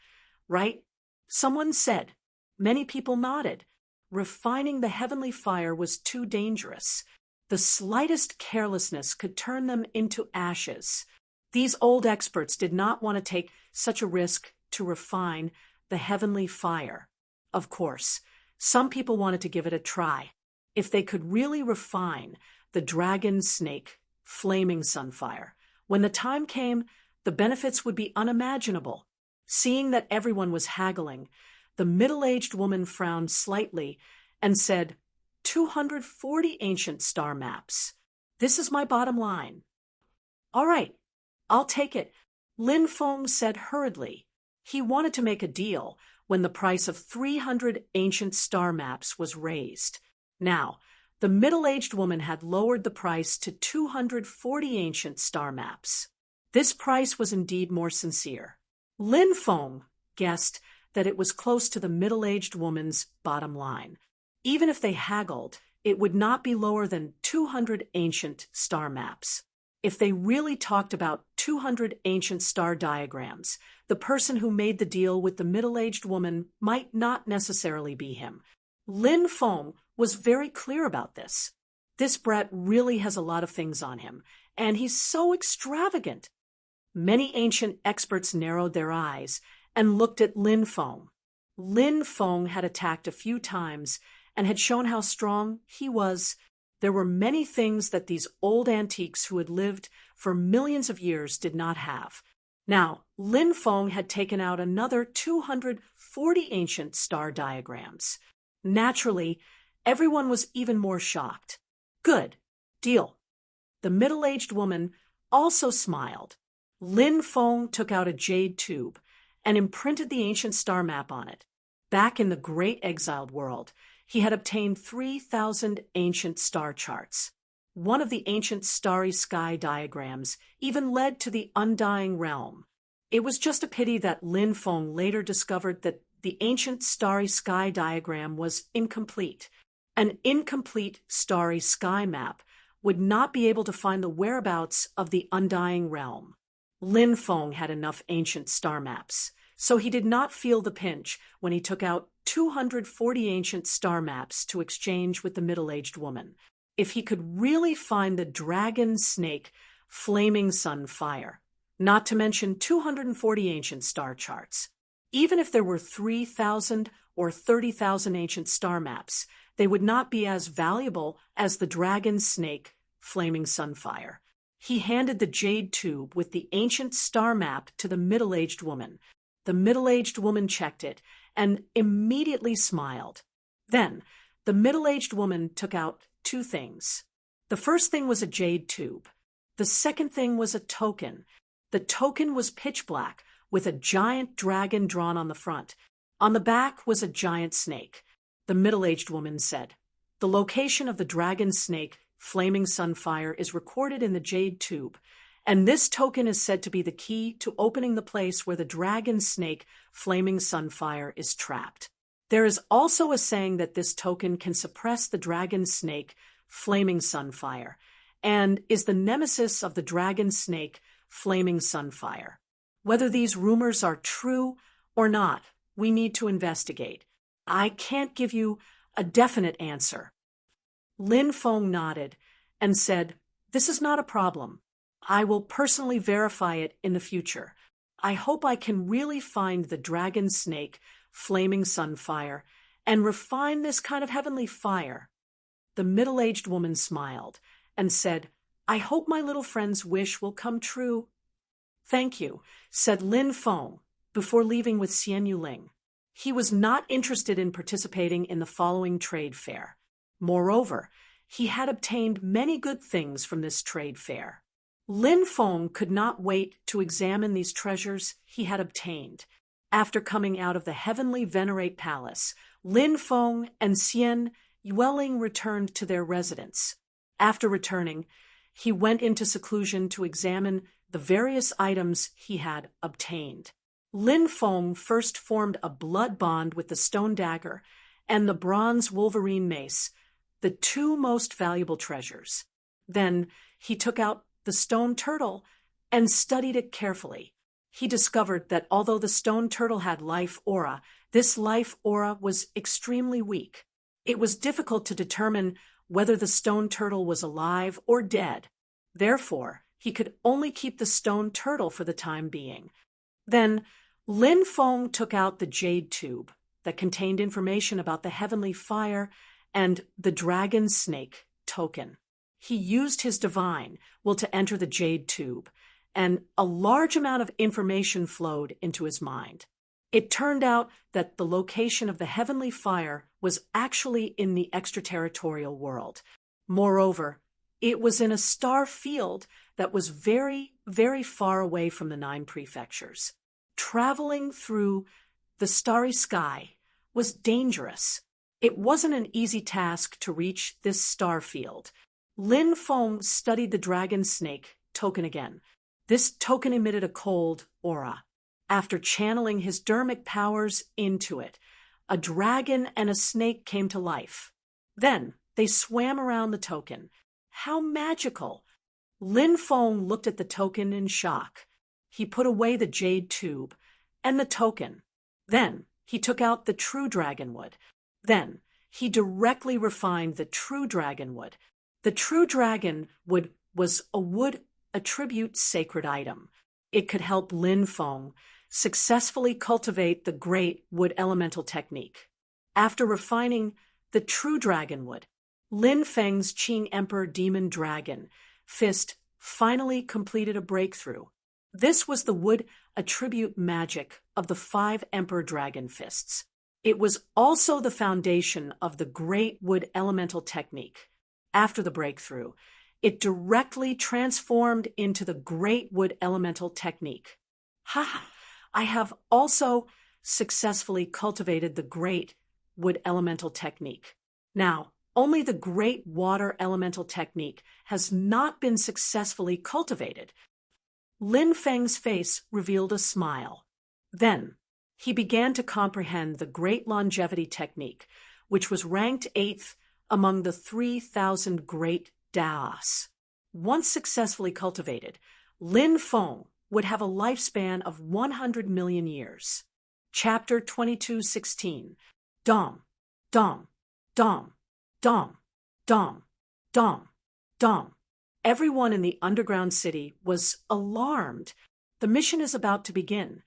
Speaker 1: right? Someone said. Many people nodded. Refining the heavenly fire was too dangerous. The slightest carelessness could turn them into ashes. These old experts did not want to take such a risk to refine the heavenly fire. Of course, some people wanted to give it a try. If they could really refine the dragon snake flaming sunfire, when the time came, the benefits would be unimaginable. Seeing that everyone was haggling, the middle-aged woman frowned slightly and said, 240 ancient star maps. This is my bottom line. All right, I'll take it, Lin Feng said hurriedly. He wanted to make a deal when the price of 300 ancient star maps was raised. Now, the middle-aged woman had lowered the price to 240 ancient star maps. This price was indeed more sincere. Lin Feng guessed that it was close to the middle-aged woman's bottom line. Even if they haggled, it would not be lower than 200 ancient star maps. If they really talked about 200 ancient star diagrams, the person who made the deal with the middle-aged woman might not necessarily be him. Lin Feng was very clear about this. This brat really has a lot of things on him, and he's so extravagant. Many ancient experts narrowed their eyes and looked at Lin Feng. Lin Feng had attacked a few times and had shown how strong he was. There were many things that these old antiques who had lived for millions of years did not have. Now, Lin Feng had taken out another 240 ancient star diagrams. Naturally, everyone was even more shocked. Good. Deal. The middle-aged woman also smiled. Lin Feng took out a jade tube and imprinted the ancient star map on it. Back in the great exiled world, he had obtained 3,000 ancient star charts. One of the ancient starry sky diagrams even led to the undying realm. It was just a pity that Lin Feng later discovered that the ancient starry sky diagram was incomplete. An incomplete starry sky map would not be able to find the whereabouts of the undying realm. Lin Feng had enough ancient star maps, so he did not feel the pinch when he took out 240 ancient star maps to exchange with the middle-aged woman. If he could really find the dragon snake flaming sun fire, not to mention 240 ancient star charts, even if there were 3,000 or 30,000 ancient star maps, they would not be as valuable as the dragon snake flaming sunfire. He handed the jade tube with the ancient star map to the middle-aged woman. The middle-aged woman checked it and immediately smiled. Then, the middle-aged woman took out two things. The first thing was a jade tube. The second thing was a token. The token was pitch black, with a giant dragon drawn on the front. On the back was a giant snake. The middle-aged woman said, "The location of the dragon snake flaming sunfire is recorded in the jade tube, and this token is said to be the key to opening the place where the dragon snake flaming sunfire is trapped. There is also a saying that this token can suppress the dragon snake flaming sunfire, and is the nemesis of the dragon snake flaming sunfire. Whether these rumors are true or not, we need to investigate. I can't give you a definite answer." Lin Feng nodded and said, "This is not a problem. I will personally verify it in the future. I hope I can really find the dragon snake flaming sunfire and refine this kind of heavenly fire." The middle-aged woman smiled and said, "I hope my little friend's wish will come true." "Thank you," said Lin Feng before leaving with Xian Yuling. He was not interested in participating in the following trade fair. Moreover, he had obtained many good things from this trade fair. Lin Feng could not wait to examine these treasures he had obtained. After coming out of the heavenly Venerate Palace, Lin Feng and Xian Yuling returned to their residence. After returning, he went into seclusion to examine the various items he had obtained. Lin Feng first formed a blood bond with the stone dagger and the bronze Wolverine mace, the two most valuable treasures. Then he took out the stone turtle and studied it carefully. He discovered that although the stone turtle had life aura, this life aura was extremely weak. It was difficult to determine whether the stone turtle was alive or dead. Therefore, he could only keep the stone turtle for the time being. Then, Lin Feng took out the jade tube that contained information about the heavenly fire and the dragon snake token. He used his divine will to enter the jade tube, and a large amount of information flowed into his mind. It turned out that the location of the heavenly fire was actually in the extraterritorial world. Moreover, it was in a star field that was very, very far away from the 9 prefectures. Traveling through the starry sky was dangerous. It wasn't an easy task to reach this star field. Lin Feng studied the dragon snake token again. This token emitted a cold aura. After channeling his dermic powers into it, a dragon and a snake came to life. Then they swam around the token. How magical! Lin Feng looked at the token in shock. He put away the jade tube and the token. Then he took out the true dragonwood. Then he directly refined the true dragonwood. The true dragonwood was a wood attribute sacred item. It could help Lin Feng successfully cultivate the great wood elemental technique. After refining the true dragonwood, Lin Feng's Qing Emperor Demon Dragon fist finally completed a breakthrough. This was the wood attribute magic of the 5 Emperor Dragon Fists. It was also the foundation of the great wood elemental technique. After the breakthrough, it directly transformed into the great wood elemental technique. I have also successfully cultivated the great wood elemental technique. Now, only the great water elemental technique has not been successfully cultivated. Lin Feng's face revealed a smile. Then, he began to comprehend the great longevity technique, which was ranked 8th among the 3,000 great Daos. Once successfully cultivated, Lin Feng would have a lifespan of 100 million years. Chapter 22:16. Dom, dom, dom, dom, dom, dom, dom. Everyone in the underground city was alarmed. The mission is about to begin.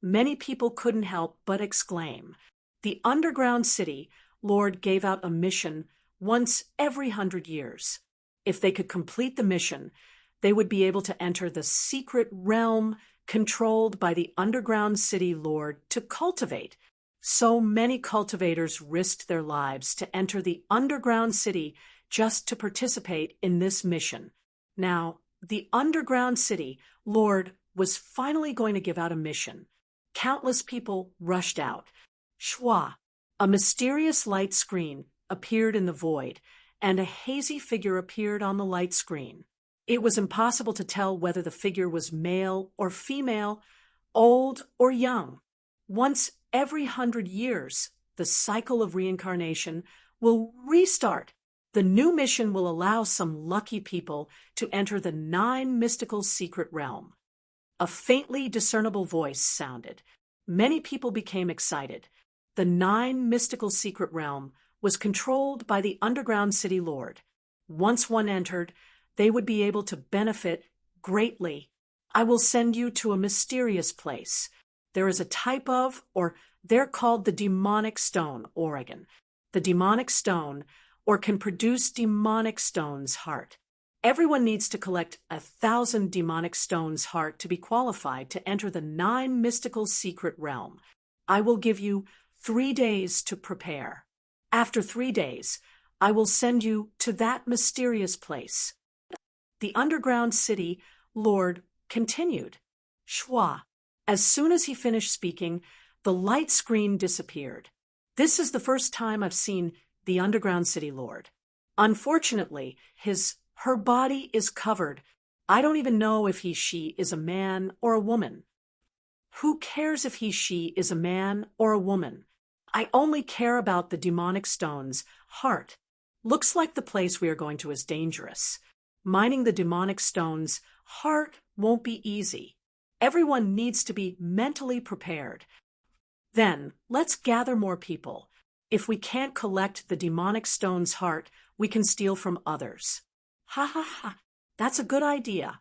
Speaker 1: Many people couldn't help but exclaim. The underground city Lord gave out a mission once every 100 years. If they could complete the mission, they would be able to enter the secret realm controlled by the underground city Lord to cultivate. So many cultivators risked their lives to enter the underground city just to participate in this mission. Now, the underground city Lord was finally going to give out a mission. Countless people rushed out. Shwa, a mysterious light screen appeared in the void, and a hazy figure appeared on the light screen. It was impossible to tell whether the figure was male or female, old or young. Once every 100 years, the cycle of reincarnation will restart. The new mission will allow some lucky people to enter the 9 mystical secret realm. A faintly discernible voice sounded. Many people became excited. The 9 mystical secret realm was controlled by the underground city Lord. Once one entered, they would be able to benefit greatly. I will send you to a mysterious place. There is a type of, or they're called the demonic stone, Oregon. The demonic stone, or can produce demonic stone's heart. Everyone needs to collect 1,000 demonic stone's heart to be qualified to enter the 9 mystical secret realm. I will give you 3 days to prepare. After 3 days, I will send you to that mysterious place. The underground city Lord continued. Shwa. As soon as he finished speaking, the light screen disappeared. This is the first time I've seen the underground city Lord. Unfortunately, her body is covered I don't even know if she is a man or a woman. Who cares if she is a man or a woman? I only care about the demonic stone's heart. Looks like the place we are going to is dangerous. Mining the demonic stone's heart won't be easy. Everyone needs to be mentally prepared. Then, let's gather more people. If we can't collect the demonic stone's heart, we can steal from others. Ha ha ha, that's a good idea.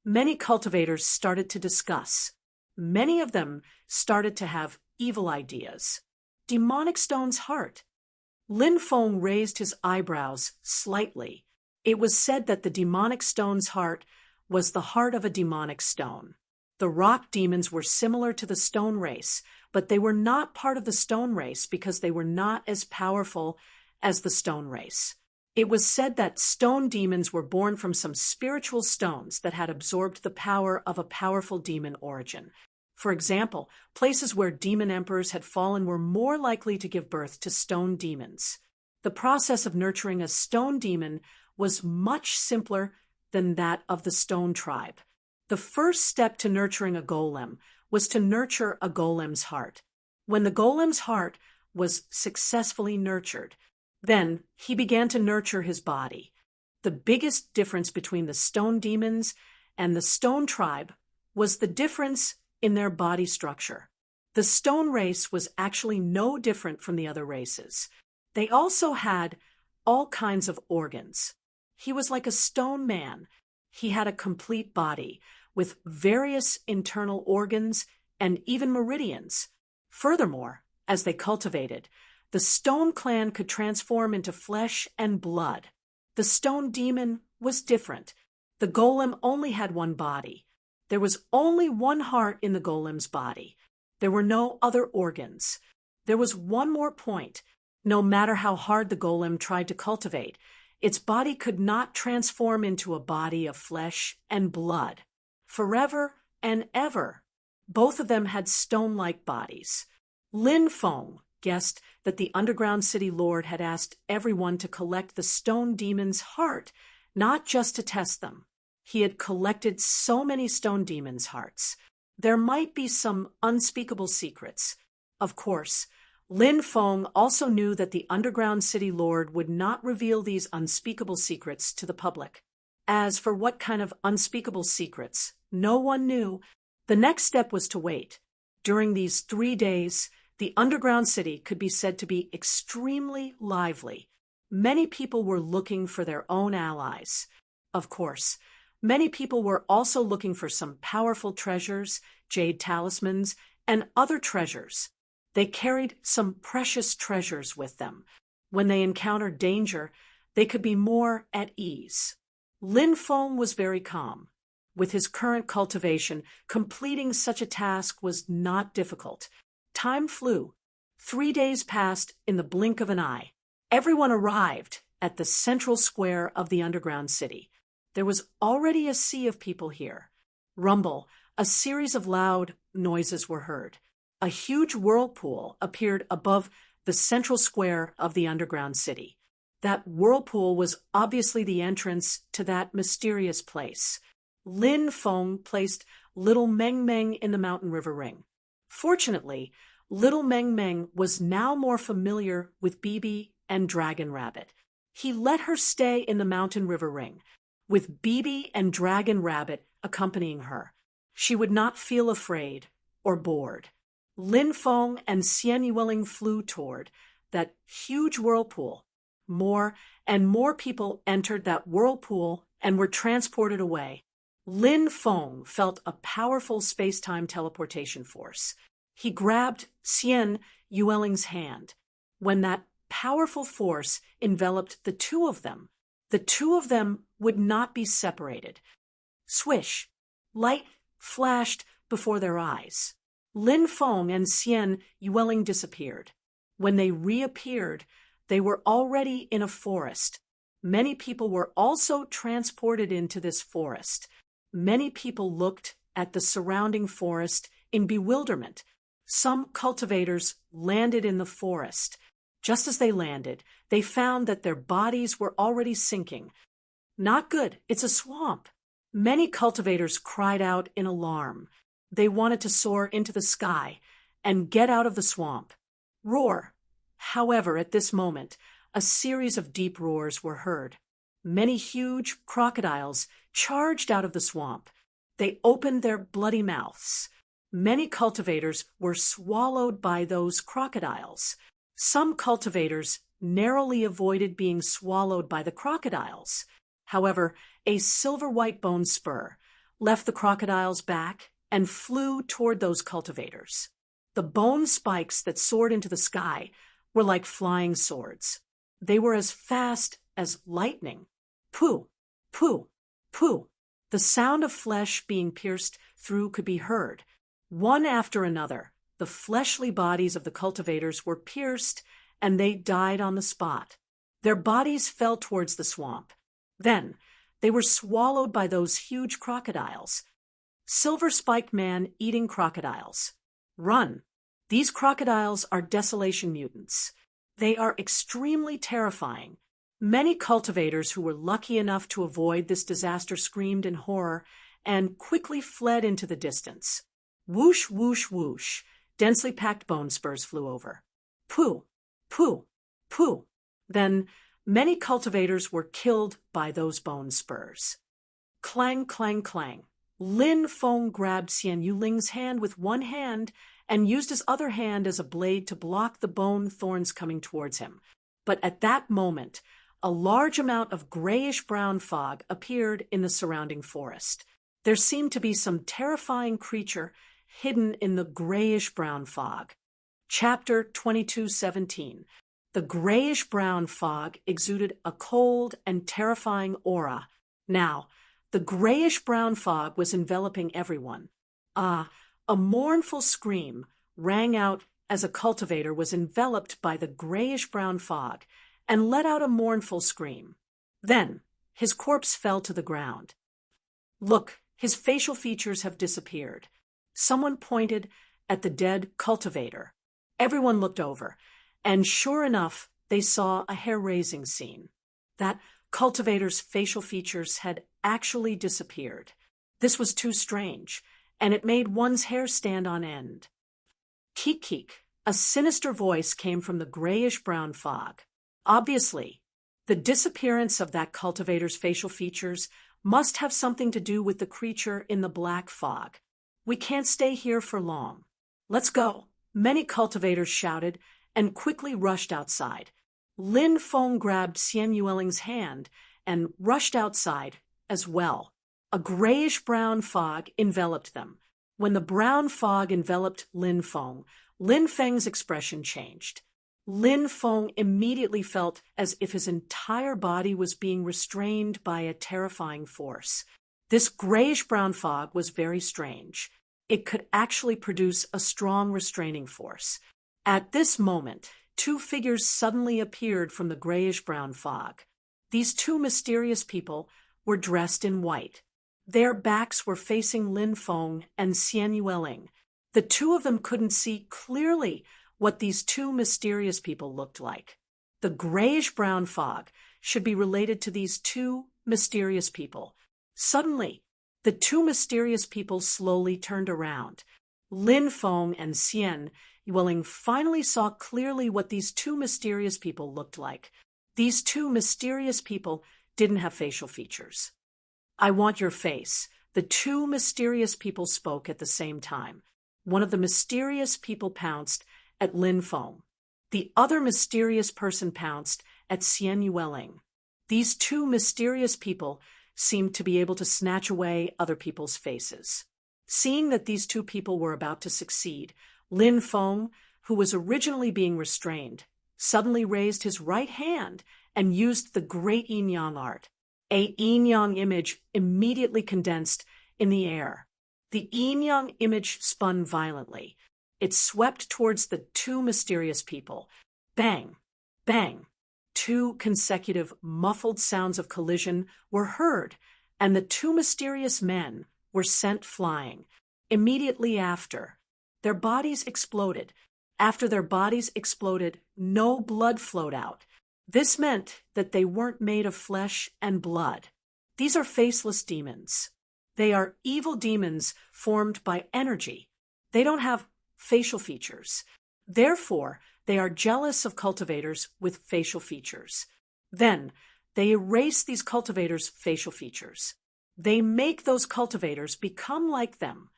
Speaker 1: Many cultivators started to discuss. Many of them started to have evil ideas. Demonic stone's heart. Lin Feng raised his eyebrows slightly. It was said that the demonic stone's heart was the heart of a demonic stone. The rock demons were similar to the stone race, but they were not part of the stone race because they were not as powerful as the stone race. It was said that stone demons were born from some spiritual stones that had absorbed the power of a powerful demon origin. For example, places where demon emperors had fallen were more likely to give birth to stone demons. The process of nurturing a stone demon was much simpler than that of the stone tribe. The first step to nurturing a golem was to nurture a golem's heart. When the golem's heart was successfully nurtured, then he began to nurture his body. The biggest difference between the stone demons and the stone tribe was the difference in their body structure. The stone race was actually no different from the other races. They also had all kinds of organs. He was like a stone man. He had a complete body with various internal organs and even meridians. Furthermore, as they cultivated, the stone clan could transform into flesh and blood. The stone demon was different. The golem only had one body. There was only one heart in the golem's body. There were no other organs. There was one more point. No matter how hard the golem tried to cultivate, its body could not transform into a body of flesh and blood. Forever and ever, both of them had stone-like bodies. Lin Feng guessed that the underground city lord had asked everyone to collect the stone demon's heart, not just to test them. He had collected so many stone demons' hearts. There might be some unspeakable secrets. Of course, Lin Feng also knew that the underground city lord would not reveal these unspeakable secrets to the public. As for what kind of unspeakable secrets, no one knew. The next step was to wait. During these 3 days, the underground city could be said to be extremely lively. Many people were looking for their own allies. Of course, many people were also looking for some powerful treasures, jade talismans, and other treasures. They carried some precious treasures with them. When they encountered danger, they could be more at ease. Lin Feng was very calm. With his current cultivation, completing such a task was not difficult. Time flew. 3 days passed in the blink of an eye. Everyone arrived at the central square of the underground city. There was already a sea of people here. Rumble, a series of loud noises were heard. A huge whirlpool appeared above the central square of the underground city. That whirlpool was obviously the entrance to that mysterious place. Lin Feng placed Little Meng Meng in the mountain river ring. Fortunately, Little Meng Meng was now more familiar with Bibi and Dragon Rabbit. He let her stay in the mountain river ring, with Bibi and Dragon Rabbit accompanying her. She would not feel afraid or bored. Lin Feng and Xian Yueling flew toward that huge whirlpool. More and more people entered that whirlpool and were transported away. Lin Feng felt a powerful space-time teleportation force. He grabbed Xian Yueling's hand. When that powerful force enveloped the two of them would not be separated. Swish! Light flashed before their eyes. Lin Feng and Xian Yueling disappeared. When they reappeared, they were already in a forest. Many people were also transported into this forest. Many people looked at the surrounding forest in bewilderment. Some cultivators landed in the forest. Just as they landed, they found that their bodies were already sinking. Not good, it's a swamp. Many cultivators cried out in alarm. They wanted to soar into the sky and get out of the swamp. Roar. However, at this moment, a series of deep roars were heard. Many huge crocodiles charged out of the swamp. They opened their bloody mouths. Many cultivators were swallowed by those crocodiles. Some cultivators narrowly avoided being swallowed by the crocodiles. However, a silver-white bone spur left the crocodile's back and flew toward those cultivators. The bone spikes that soared into the sky were like flying swords. They were as fast as lightning. Pooh, pooh, pooh. The sound of flesh being pierced through could be heard. One after another, the fleshly bodies of the cultivators were pierced, and they died on the spot. Their bodies fell towards the swamp. Then, they were swallowed by those huge crocodiles. Silver-spiked man eating crocodiles. Run! These crocodiles are desolation mutants. They are extremely terrifying. Many cultivators who were lucky enough to avoid this disaster screamed in horror and quickly fled into the distance. Whoosh, whoosh, whoosh. Densely packed bone spurs flew over. Pooh, pooh, pooh. Then many cultivators were killed by those bone spurs. Clang, clang, clang. Lin Feng grabbed Xian Yuling's hand with one hand and used his other hand as a blade to block the bone thorns coming towards him. But at that moment, a large amount of grayish-brown fog appeared in the surrounding forest. There seemed to be some terrifying creature hidden in the grayish-brown fog. Chapter 22:17. The grayish-brown fog exuded a cold and terrifying aura. Now, the grayish-brown fog was enveloping everyone. A mournful scream rang out as a cultivator was enveloped by the grayish-brown fog and let out a mournful scream. Then, his corpse fell to the ground. Look, his facial features have disappeared. Someone pointed at the dead cultivator. Everyone looked over, and sure enough, they saw a hair-raising scene. That cultivator's facial features had actually disappeared. This was too strange, and it made one's hair stand on end. Keek keek, a sinister voice came from the grayish-brown fog. Obviously, the disappearance of that cultivator's facial features must have something to do with the creature in the black fog. We can't stay here for long. Let's go. Many cultivators shouted and quickly rushed outside. Lin Feng grabbed Xian Yueling's hand and rushed outside as well. A grayish-brown fog enveloped them. When the brown fog enveloped Lin Feng's expression changed. Lin Feng immediately felt as if his entire body was being restrained by a terrifying force. This grayish-brown fog was very strange. It could actually produce a strong restraining force. At this moment, two figures suddenly appeared from the grayish-brown fog. These two mysterious people were dressed in white. Their backs were facing Lin Feng and Xian Yueling. The two of them couldn't see clearly what these two mysterious people looked like. The grayish-brown fog should be related to these two mysterious people. Suddenly, the two mysterious people slowly turned around. Lin Feng and Xian Yueling finally saw clearly what these two mysterious people looked like. These two mysterious people didn't have facial features. I want your face. The two mysterious people spoke at the same time. One of the mysterious people pounced at Lin Feng. The other mysterious person pounced at Xian Yueling. These two mysterious people seemed to be able to snatch away other people's faces. Seeing that these two people were about to succeed, Lin Feng, who was originally being restrained, suddenly raised his right hand and used the great yin-yang art. A yin-yang image immediately condensed in the air. The yin-yang image spun violently. It swept towards the two mysterious people. Bang! Bang! Two consecutive muffled sounds of collision were heard, and the two mysterious men were sent flying. Immediately after, their bodies exploded. After their bodies exploded, no blood flowed out. This meant that they weren't made of flesh and blood. These are faceless demons. They are evil demons formed by energy. They don't have facial features. Therefore, they are jealous of cultivators with facial features. Then, they erase these cultivators' facial features. They make those cultivators become like them.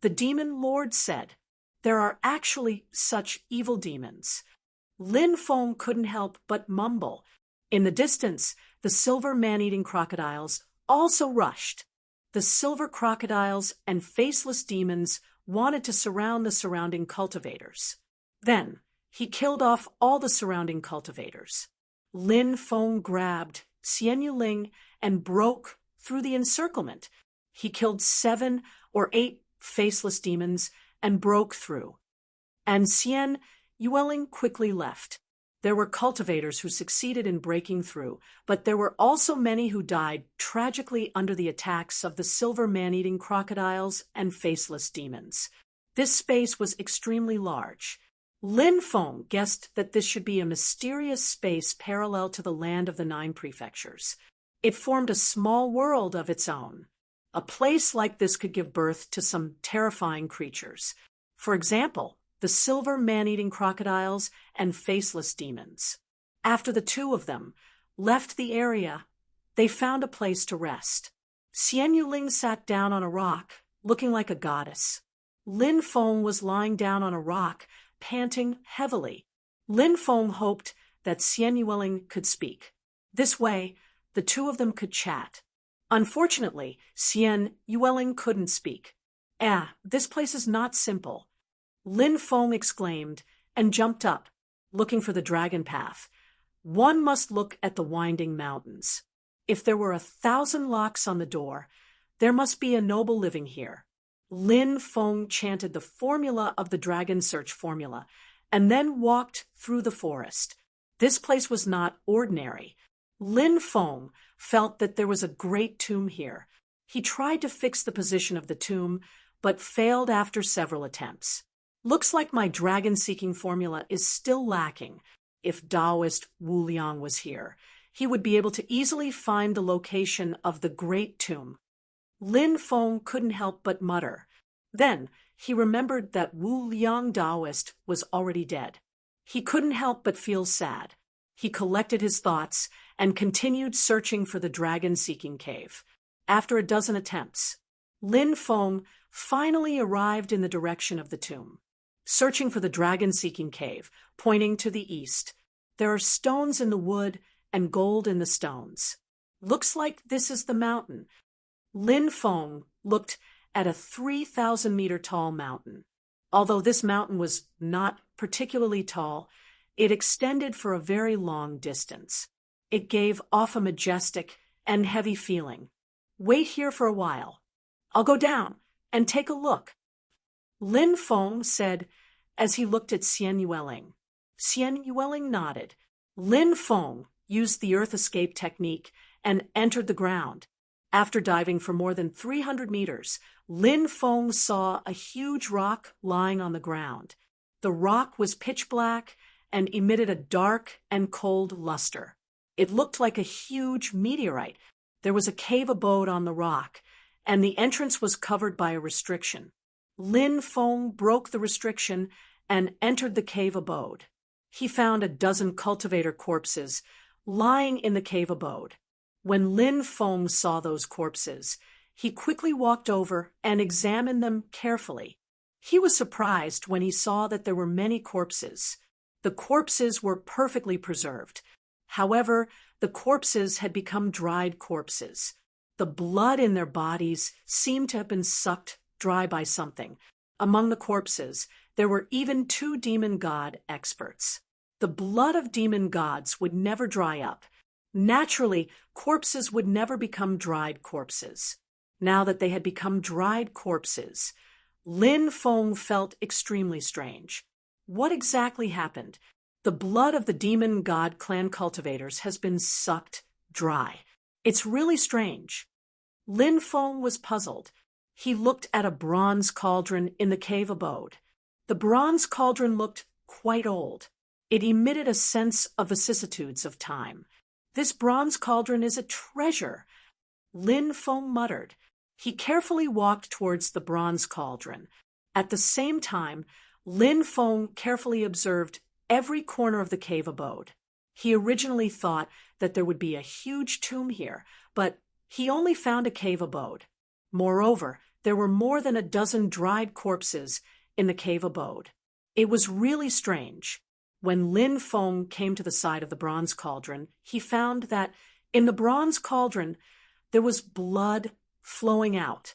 Speaker 1: The demon lord said, "There are actually such evil demons." Lin Feng couldn't help but mumble. In the distance, the silver man-eating crocodiles also rushed. The silver crocodiles and faceless demons wanted to surround the surrounding cultivators. Then, he killed off all the surrounding cultivators. Lin Feng grabbed Xian Yuling and broke through the encirclement. He killed 7 or 8 faceless demons and broke through. And Xian Yuling quickly left. There were cultivators who succeeded in breaking through, but there were also many who died tragically under the attacks of the silver man-eating crocodiles and faceless demons. This space was extremely large. Lin Feng guessed that this should be a mysterious space parallel to the land of the 9 prefectures. It formed a small world of its own. A place like this could give birth to some terrifying creatures. For example, the silver man-eating crocodiles and faceless demons. After the 2 of them left the area, they found a place to rest. Xian Yuling sat down on a rock, looking like a goddess. Lin Feng was lying down on a rock, panting heavily. Lin Feng hoped that Xian Yuling could speak. This way, the 2 of them could chat. Unfortunately, Xian Yuling couldn't speak. This place is not simple," Lin Feng exclaimed and jumped up, looking for the dragon path. One must look at the winding mountains. If there were 1,000 locks on the door, there must be a noble living here. Lin Feng chanted the formula of the dragon search formula and then walked through the forest. This place was not ordinary. Lin Feng felt that there was a great tomb here. He tried to fix the position of the tomb, but failed after several attempts. Looks like my dragon-seeking formula is still lacking. If Taoist Wu Liang was here, he would be able to easily find the location of the great tomb. Lin Feng couldn't help but mutter. Then he remembered that Wu Liang Taoist was already dead. He couldn't help but feel sad. He collected his thoughts and continued searching for the dragon-seeking cave. After a dozen attempts, Lin Feng finally arrived in the direction of the tomb. Searching for the dragon-seeking cave, pointing to the east. There are stones in the wood and gold in the stones. Looks like this is the mountain. Lin Feng looked at a 3,000-meter-tall mountain. Although this mountain was not particularly tall, it extended for a very long distance. It gave off a majestic and heavy feeling. Wait here for a while. I'll go down and take a look, Lin Feng said as he looked at Xian Yuling. Xian Yuling nodded. Lin Feng used the earth escape technique and entered the ground. After diving for more than 300 meters, Lin Feng saw a huge rock lying on the ground. The rock was pitch black and emitted a dark and cold luster. It looked like a huge meteorite. There was a cave abode on the rock, and the entrance was covered by a restriction. Lin Feng broke the restriction and entered the cave abode. He found a dozen cultivator corpses lying in the cave abode. When Lin Feng saw those corpses, he quickly walked over and examined them carefully. He was surprised when he saw that there were many corpses. The corpses were perfectly preserved. However, the corpses had become dried corpses. The blood in their bodies seemed to have been sucked dry by something. Among the corpses, there were even 2 demon god experts. The blood of demon gods would never dry up. Naturally, corpses would never become dried corpses. Now that they had become dried corpses, Lin Feng felt extremely strange. What exactly happened? The blood of the demon god clan cultivators has been sucked dry. It's really strange. Lin Feng was puzzled. He looked at a bronze cauldron in the cave abode. The bronze cauldron looked quite old. It emitted a sense of vicissitudes of time. This bronze cauldron is a treasure, Lin Feng muttered. He carefully walked towards the bronze cauldron. At the same time, Lin Feng carefully observed every corner of the cave abode. He originally thought that there would be a huge tomb here, but he only found a cave abode. Moreover, there were more than a dozen dried corpses in the cave abode. It was really strange. When Lin Feng came to the side of the bronze cauldron, he found that in the bronze cauldron there was blood flowing out.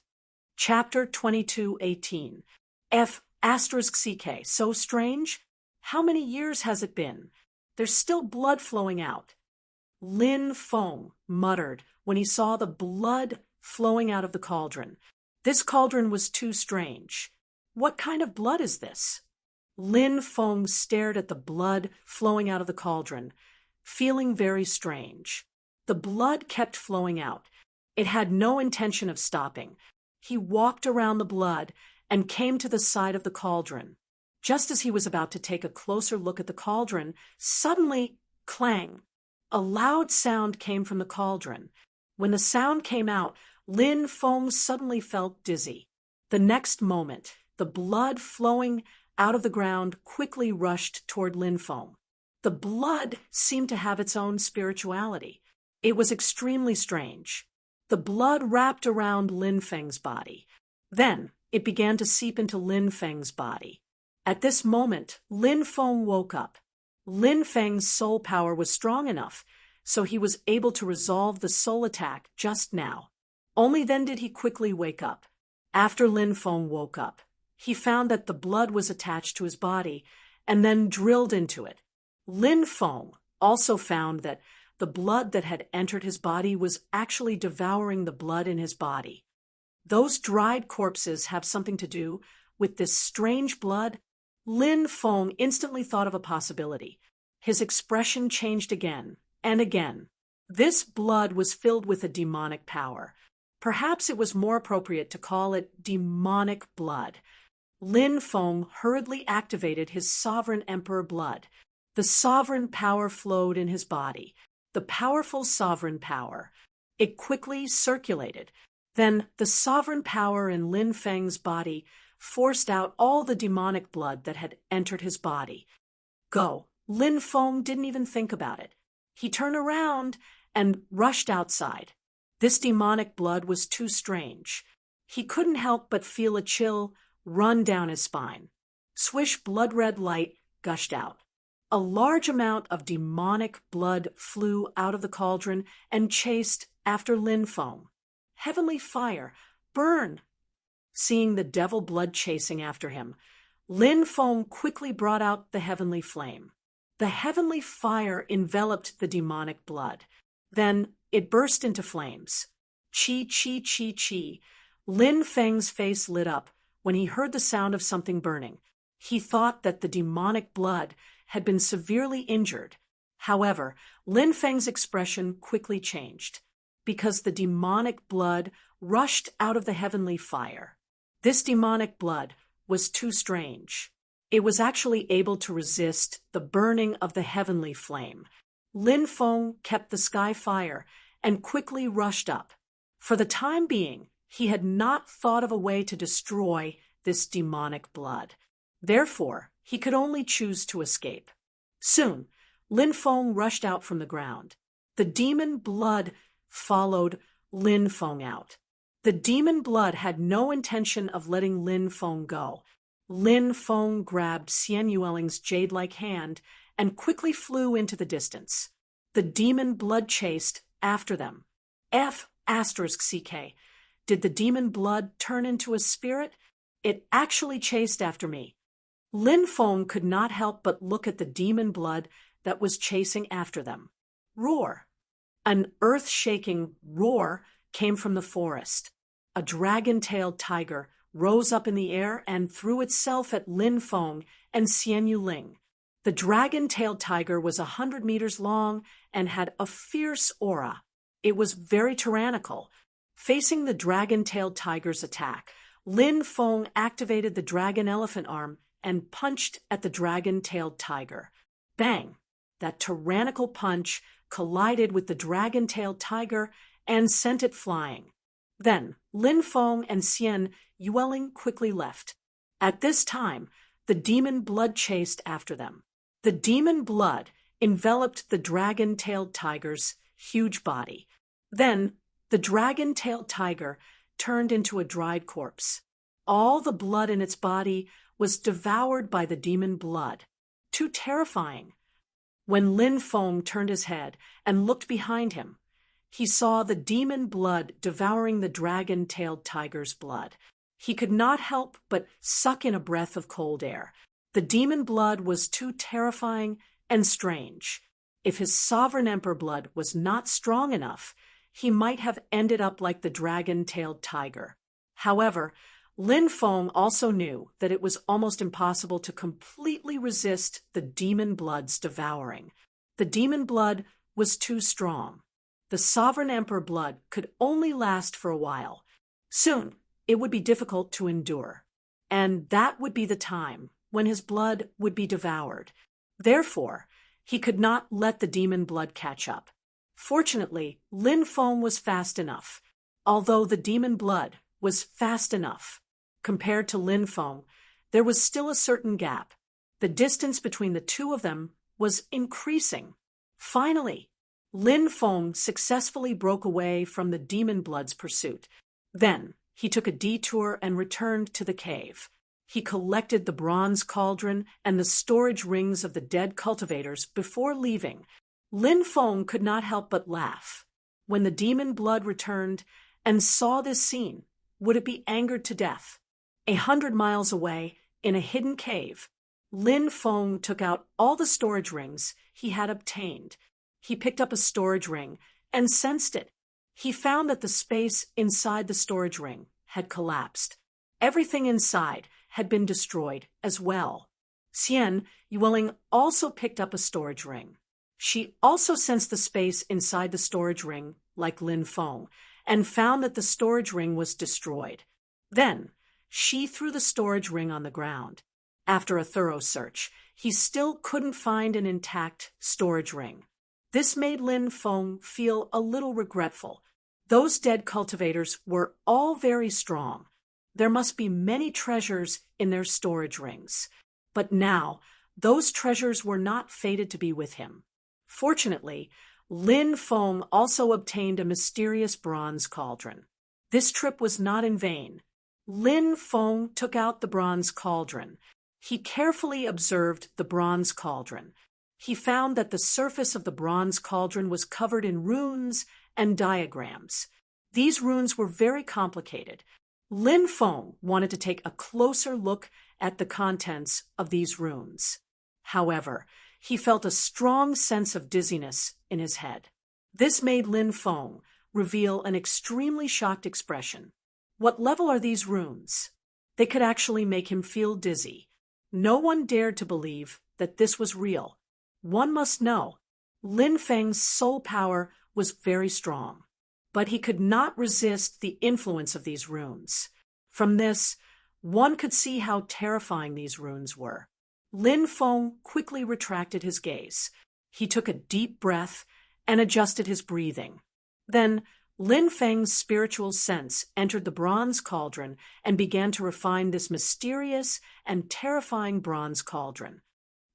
Speaker 1: Chapter 22:18. F***CK. So strange? How many years has it been? There's still blood flowing out. Lin Feng muttered when he saw the blood flowing out of the cauldron. This cauldron was too strange. What kind of blood is this? Lin Feng stared at the blood flowing out of the cauldron, feeling very strange. The blood kept flowing out. It had no intention of stopping. He walked around the blood and came to the side of the cauldron. Just as he was about to take a closer look at the cauldron, suddenly, clang! A loud sound came from the cauldron. When the sound came out, Lin Feng suddenly felt dizzy. The next moment, the blood flowing out of the ground quickly rushed toward Lin Feng. The blood seemed to have its own spirituality. It was extremely strange. The blood wrapped around Lin Feng's body. Then it began to seep into Lin Feng's body. At this moment, Lin Feng woke up. Lin Feng's soul power was strong enough, so he was able to resolve the soul attack just now. Only then did he quickly wake up. After Lin Feng woke up, he found that the blood was attached to his body and then drilled into it. Lin Feng also found that the blood that had entered his body was actually devouring the blood in his body. Those dried corpses have something to do with this strange blood. Lin Feng instantly thought of a possibility. His expression changed again and again. This blood was filled with a demonic power. Perhaps it was more appropriate to call it demonic blood. Lin Feng hurriedly activated his sovereign emperor blood. The sovereign power flowed in his body. The powerful sovereign power. It quickly circulated. Then the sovereign power in Lin Feng's body forced out all the demonic blood that had entered his body. Go! Lin Feng didn't even think about it. He turned around and rushed outside. This demonic blood was too strange. He couldn't help but feel a chill run down his spine. Swish, blood-red light gushed out. A large amount of demonic blood flew out of the cauldron and chased after Lin Feng. Heavenly fire, burn! Seeing the devil blood chasing after him, Lin Feng quickly brought out the heavenly flame. The heavenly fire enveloped the demonic blood. Then it burst into flames. Chi, chi, chi, chi. Lin Feng's face lit up when he heard the sound of something burning. He thought that the demonic blood had been severely injured. However, Lin Feng's expression quickly changed, because the demonic blood rushed out of the heavenly fire. This demonic blood was too strange. It was actually able to resist the burning of the heavenly flame. Lin Feng kept the sky fire and quickly rushed up. For the time being, he had not thought of a way to destroy this demonic blood. Therefore, he could only choose to escape. Soon, Lin Feng rushed out from the ground. The demon blood followed Lin Feng out. The demon blood had no intention of letting Lin Feng go. Lin Feng grabbed Xian Yueling's jade-like hand and quickly flew into the distance. The demon blood chased after them. F***CK. Did the demon blood turn into a spirit? It actually chased after me. Lin Feng could not help but look at the demon blood that was chasing after them. Roar! An earth-shaking roar came from the forest. A dragon-tailed tiger rose up in the air and threw itself at Lin Feng and Xian Yuling. The dragon-tailed tiger was 100 meters long and had a fierce aura. It was very tyrannical. Facing the dragon-tailed tiger's attack, Lin Feng activated the dragon elephant arm and punched at the dragon-tailed tiger. Bang! That tyrannical punch collided with the dragon-tailed tiger and sent it flying. Then, Lin Feng and Xian Yueling quickly left. At this time, the demon blood chased after them. The demon blood enveloped the dragon-tailed tiger's huge body. Then, the dragon-tailed tiger turned into a dried corpse. All the blood in its body was devoured by the demon blood. Too terrifying. When Lin Feng turned his head and looked behind him, he saw the demon blood devouring the dragon-tailed tiger's blood. He could not help but suck in a breath of cold air. The demon blood was too terrifying and strange. If his sovereign emperor blood was not strong enough, he might have ended up like the dragon-tailed tiger. However, Lin Feng also knew that it was almost impossible to completely resist the demon blood's devouring. The demon blood was too strong. The sovereign emperor blood could only last for a while. Soon, it would be difficult to endure, and that would be the time when his blood would be devoured. Therefore, he could not let the demon blood catch up. Fortunately, Lin Feng was fast enough. Although the demon blood was fast enough, compared to Lin Feng, there was still a certain gap. The distance between the two of them was increasing. Finally, Lin Feng successfully broke away from the demon blood's pursuit. Then, he took a detour and returned to the cave. He collected the bronze cauldron and the storage rings of the dead cultivators before leaving. Lin Feng could not help but laugh. When the demon blood returned and saw this scene, would it be angered to death? 100 miles away, in a hidden cave, Lin Feng took out all the storage rings he had obtained. He picked up a storage ring and sensed it. He found that the space inside the storage ring had collapsed. Everything inside had been destroyed as well. Xian Yueling also picked up a storage ring. She also sensed the space inside the storage ring, like Lin Feng, and found that the storage ring was destroyed. Then, she threw the storage ring on the ground. After a thorough search, he still couldn't find an intact storage ring. This made Lin Feng feel a little regretful. Those dead cultivators were all very strong. There must be many treasures in their storage rings. But now, those treasures were not fated to be with him. Fortunately, Lin Feng also obtained a mysterious bronze cauldron. This trip was not in vain. Lin Feng took out the bronze cauldron. He carefully observed the bronze cauldron. He found that the surface of the bronze cauldron was covered in runes and diagrams. These runes were very complicated. Lin Feng wanted to take a closer look at the contents of these runes. However, he felt a strong sense of dizziness in his head. This made Lin Feng reveal an extremely shocked expression. What level are these runes? They could actually make him feel dizzy. No one dared to believe that this was real. One must know, Lin Feng's soul power was very strong, but he could not resist the influence of these runes. From this, one could see how terrifying these runes were. Lin Feng quickly retracted his gaze. He took a deep breath and adjusted his breathing. Then, Lin Feng's spiritual sense entered the bronze cauldron and began to refine this mysterious and terrifying bronze cauldron.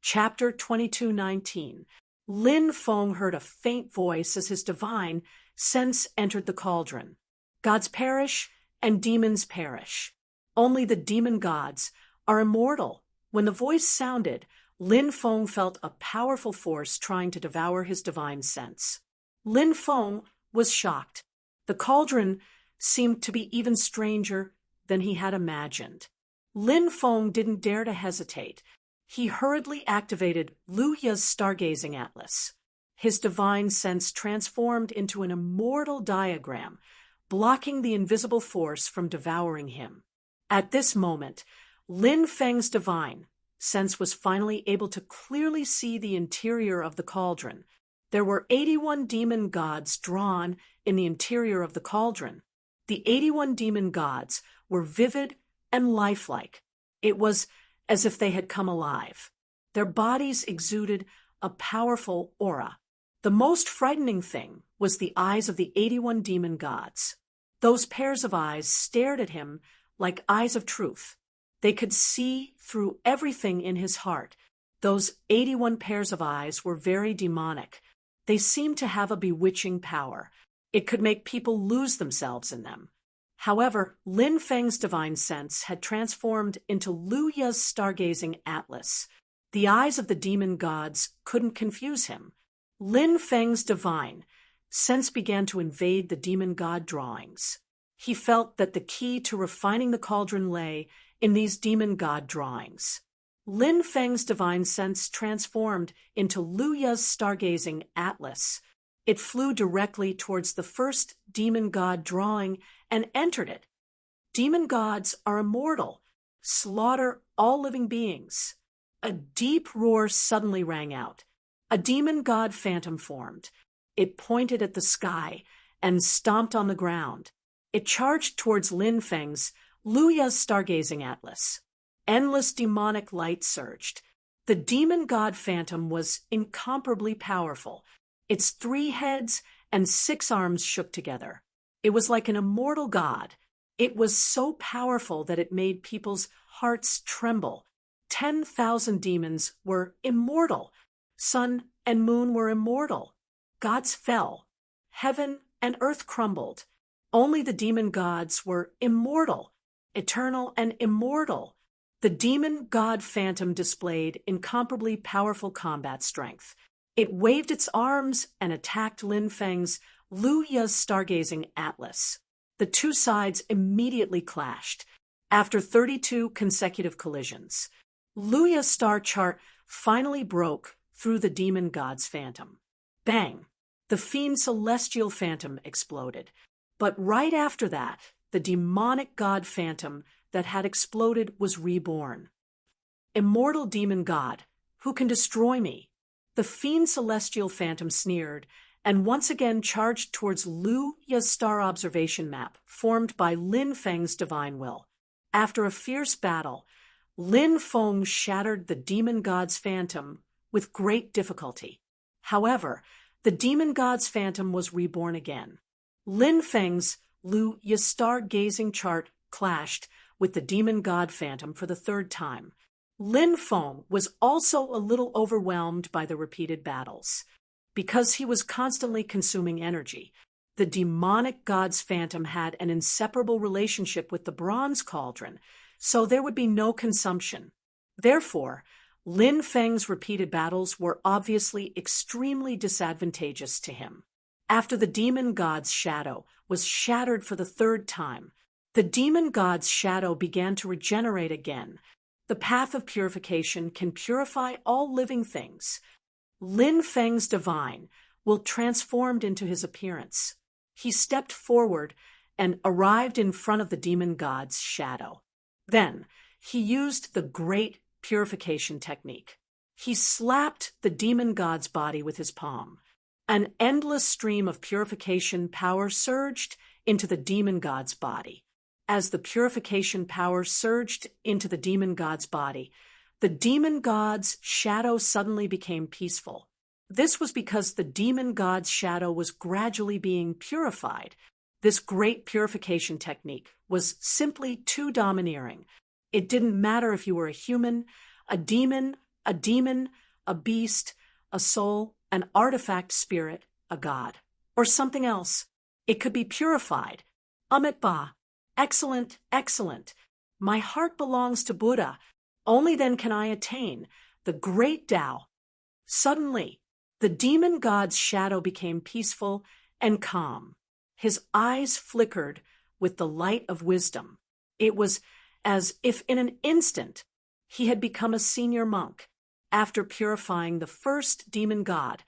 Speaker 1: Chapter 22:19. Lin Feng heard a faint voice as his divine sense entered the cauldron. Gods perish and demons perish. Only the demon gods are immortal. When the voice sounded, Lin Feng felt a powerful force trying to devour his divine sense. Lin Feng was shocked. The cauldron seemed to be even stranger than he had imagined. Lin Feng didn't dare to hesitate. He hurriedly activated Lu Ya's stargazing atlas. His divine sense transformed into an immortal diagram, blocking the invisible force from devouring him. At this moment, Lin Feng's divine sense was finally able to clearly see the interior of the cauldron. There were 81 demon gods drawn in the interior of the cauldron. The 81 demon gods were vivid and lifelike. It was as if they had come alive. Their bodies exuded a powerful aura. The most frightening thing was the eyes of the 81 demon gods. Those pairs of eyes stared at him like eyes of truth. They could see through everything in his heart. Those 81 pairs of eyes were very demonic. They seemed to have a bewitching power. It could make people lose themselves in them. However, Lin Feng's divine sense had transformed into Lu Ya's stargazing atlas. The eyes of the demon gods couldn't confuse him. Lin Feng's divine sense began to invade the demon god drawings. He felt that the key to refining the cauldron lay in these demon god drawings. Lin Feng's divine sense transformed into Lu Ya's stargazing atlas. It flew directly towards the first demon god drawing and entered it. Demon gods are immortal. Slaughter all living beings. A deep roar suddenly rang out. A demon god phantom formed. It pointed at the sky and stomped on the ground. It charged towards Lin Feng's Lu Ya's stargazing atlas. Endless demonic light surged. The demon god phantom was incomparably powerful. Its 3 heads and 6 arms shook together. It was like an immortal god. It was so powerful that it made people's hearts tremble. 10,000 demons were immortal. Sun and moon were immortal. Gods fell. Heaven and earth crumbled. Only the demon gods were immortal, eternal and immortal. The demon god phantom displayed incomparably powerful combat strength. It waved its arms and attacked Lin Feng's Lu Ya's stargazing atlas. The two sides immediately clashed. After 32 consecutive collisions, Lu Ya's star chart finally broke through the demon god's phantom. Bang! The fiend celestial phantom exploded. But right after that, the demonic god phantom that had exploded was reborn. Immortal demon god, who can destroy me? The fiend celestial phantom sneered and once again charged towards Lu Ya's star observation map, formed by Lin Feng's divine will. After a fierce battle, Lin Feng shattered the demon god's phantom with great difficulty. However, the demon god's phantom was reborn again. Lin Feng's Lu Ya's star-gazing chart clashed with the demon god phantom for the 3rd time. Lin Feng was also a little overwhelmed by the repeated battles. Because he was constantly consuming energy, the demonic god's phantom had an inseparable relationship with the bronze cauldron, so there would be no consumption. Therefore, Lin Feng's repeated battles were obviously extremely disadvantageous to him. After the demon god's shadow was shattered for the 3rd time, the demon god's shadow began to regenerate again. The path of purification can purify all living things. Lin Feng's divine will transformed into his appearance. He stepped forward and arrived in front of the demon god's shadow. Then he used the great purification technique. He slapped the demon god's body with his palm. An endless stream of purification power surged into the demon god's body. As the purification power surged into the demon god's body, the demon god's shadow suddenly became peaceful. This was because the demon god's shadow was gradually being purified. This great purification technique was simply too domineering. It didn't matter if you were a human, a demon, a beast, a soul, an artifact spirit, a god, or something else. It could be purified. Amit Ba. Excellent, excellent. My heart belongs to Buddha. Only then can I attain the great Tao. Suddenly, the demon god's shadow became peaceful and calm. His eyes flickered with the light of wisdom. It was as if in an instant he had become a senior monk. After purifying the first demon god,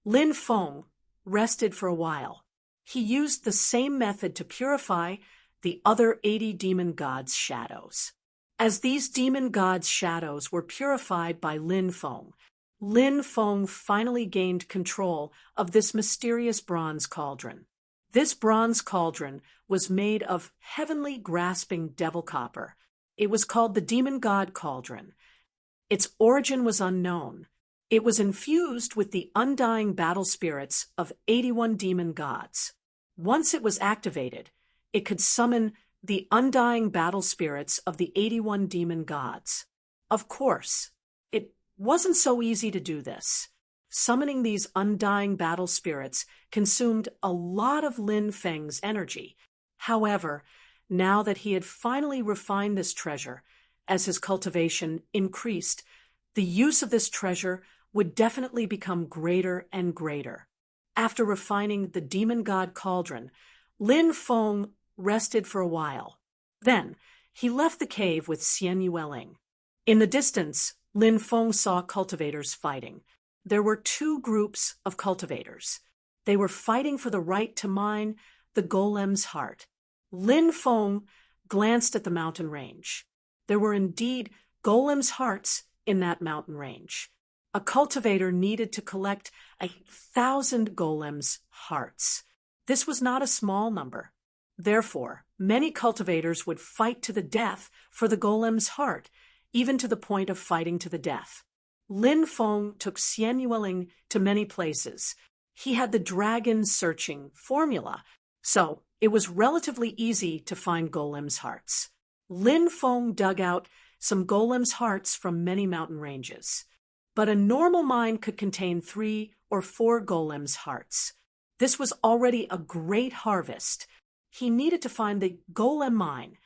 Speaker 1: Lin Feng rested for a while. He used the same method to purify the other 80 demon gods' shadows. As these demon gods' shadows were purified by Lin Feng finally gained control of this mysterious bronze cauldron. This bronze cauldron was made of heavenly grasping devil copper. It was called the Demon God Cauldron. Its origin was unknown. It was infused with the undying battle spirits of 81 demon gods. Once it was activated, it could summon the undying battle spirits of the 81 demon gods. Of course, it wasn't so easy to do this. Summoning these undying battle spirits consumed a lot of Lin Feng's energy. However, now that he had finally refined this treasure, as his cultivation increased, the use of this treasure would definitely become greater and greater. After refining the demon god cauldron, Lin Feng rested for a while. Then, he left the cave with Xian Yueling. In the distance, Lin Feng saw cultivators fighting. There were two groups of cultivators. They were fighting for the right to mine the golem's heart. Lin Feng glanced at the mountain range. There were indeed golem's hearts in that mountain range. A cultivator needed to collect 1,000 golem's hearts. This was not a small number. Therefore, many cultivators would fight to the death for the golem's heart, even to the point of fighting to the death. Lin Feng took Xian Yueling to many places. He had the dragon-searching formula, so it was relatively easy to find golem's hearts. Lin Feng dug out some golem's hearts from many mountain ranges. But a normal mine could contain 3 or 4 golem's hearts. This was already a great harvest. He needed to find the golem mine.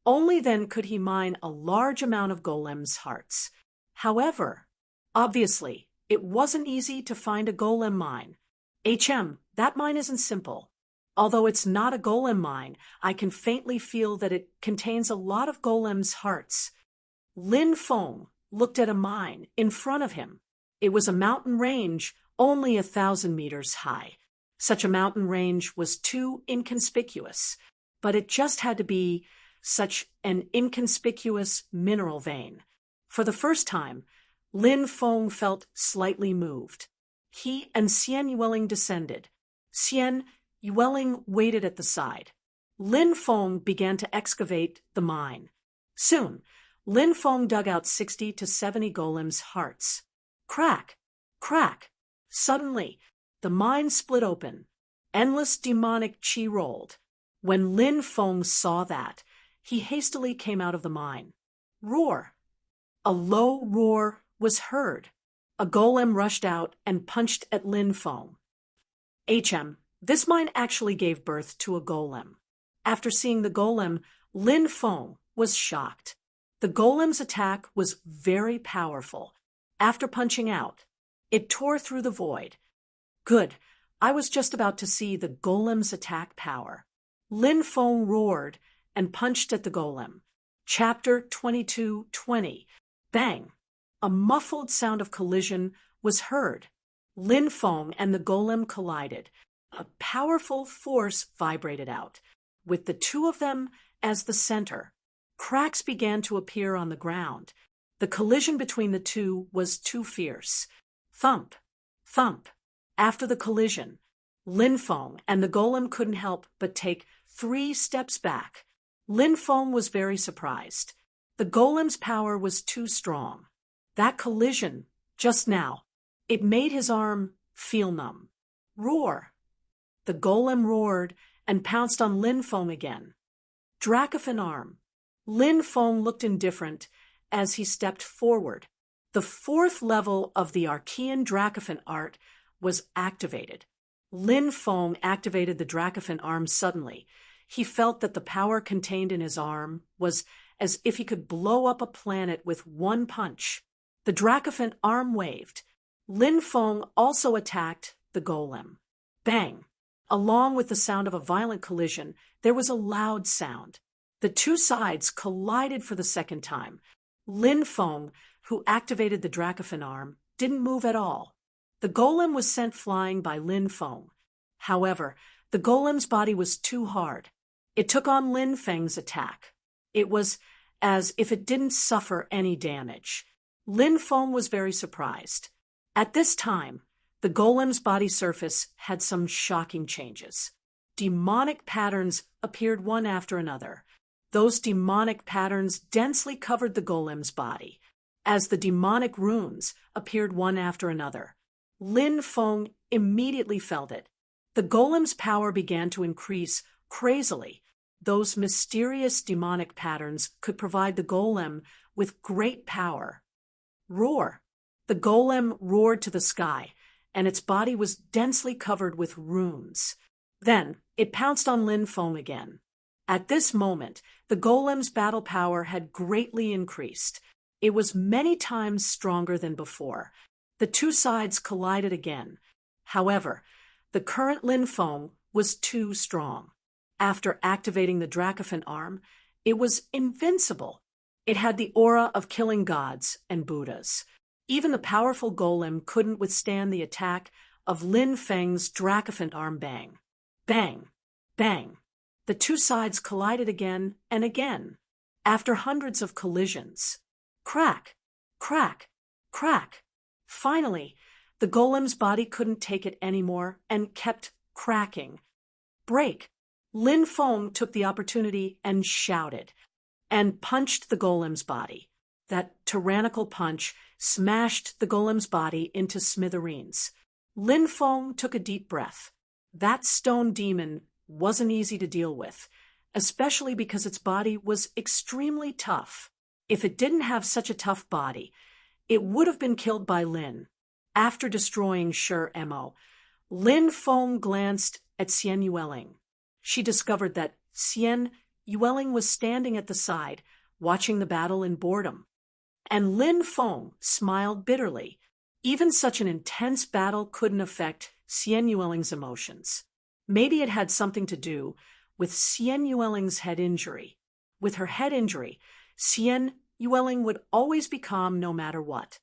Speaker 1: Only then could he mine a large amount of golem's hearts. However, obviously, it wasn't easy to find a golem mine. That mine isn't simple. Although it's not a golem mine, I can faintly feel that it contains a lot of golem's hearts. Lin Feng looked at a mine in front of him. It was a mountain range only 1,000 meters high. Such a mountain range was too inconspicuous, but it just had to be such an inconspicuous mineral vein. For the first time, Lin Feng felt slightly moved. He and Xian Yueling descended. Xian Yueling waited at the side. Lin Feng began to excavate the mine. Soon, Lin Feng dug out 60 to 70 golem's hearts. Crack! Crack! Suddenly, the mine split open. Endless demonic qi rolled. When Lin Feng saw that, he hastily came out of the mine. Roar! A low roar was heard. A golem rushed out and punched at Lin Feng. This mine actually gave birth to a golem. After seeing the golem, Lin Feng was shocked. The golem's attack was very powerful. After punching out, it tore through the void. Good, I was just about to see the golem's attack power. Lin Feng roared and punched at the golem. Chapter 22:20. Bang! A muffled sound of collision was heard. Lin Feng and the golem collided. A powerful force vibrated out, with the two of them as the center. Cracks began to appear on the ground. The collision between the two was too fierce. Thump! Thump! After the collision, Lin Feng and the golem couldn't help but take 3 steps back. Lin Feng was very surprised. The golem's power was too strong. That collision, just now, it made his arm feel numb. Roar! The golem roared and pounced on Lin Feng again. Dracophon arm. Lin Feng looked indifferent as he stepped forward. The 4th level of the Archean Dracophon art was activated. Lin Feng activated the Dracophon arm suddenly. He felt that the power contained in his arm was as if he could blow up a planet with one punch. The Dracophon arm waved. Lin Feng also attacked the golem. Bang! Along with the sound of a violent collision, there was a loud sound. The two sides collided for the second time. Lin Feng, who activated the Dracophon arm, didn't move at all. The golem was sent flying by Lin Feng. However, the golem's body was too hard. It took on Lin Feng's attack. It was as if it didn't suffer any damage. Lin Feng was very surprised. At this time, the golem's body surface had some shocking changes. Demonic patterns appeared one after another. Those demonic patterns densely covered the golem's body, as the demonic runes appeared one after another. Lin Feng immediately felt it. The golem's power began to increase crazily. Those mysterious demonic patterns could provide the golem with great power. Roar! The golem roared to the sky, and its body was densely covered with runes. Then it pounced on Lin Feng again. At this moment, the golem's battle power had greatly increased. It was many times stronger than before. The two sides collided again. However, the current Lin Feng was too strong. After activating the Dracophant arm, it was invincible. It had the aura of killing gods and Buddhas. Even the powerful golem couldn't withstand the attack of Lin Feng's Dracophant arm. Bang! Bang! Bang! The two sides collided again and again. After hundreds of collisions. Crack! Crack! Crack! Finally, the golem's body couldn't take it anymore and kept cracking. Break! Lin Feng took the opportunity and shouted, and punched the golem's body. That tyrannical punch smashed the golem's body into smithereens. Lin Feng took a deep breath. That stone demon wasn't easy to deal with, especially because its body was extremely tough. If it didn't have such a tough body, it would have been killed by Lin. After destroying Shi Mo, Lin Feng glanced at Xian Yueling. She discovered that Xian Yueling was standing at the side, watching the battle in boredom. And Lin Feng smiled bitterly. Even such an intense battle couldn't affect Xian Yueling's emotions. Maybe it had something to do with Xian Yueling's head injury. With her head injury, Xian Yueling would always be calm no matter what.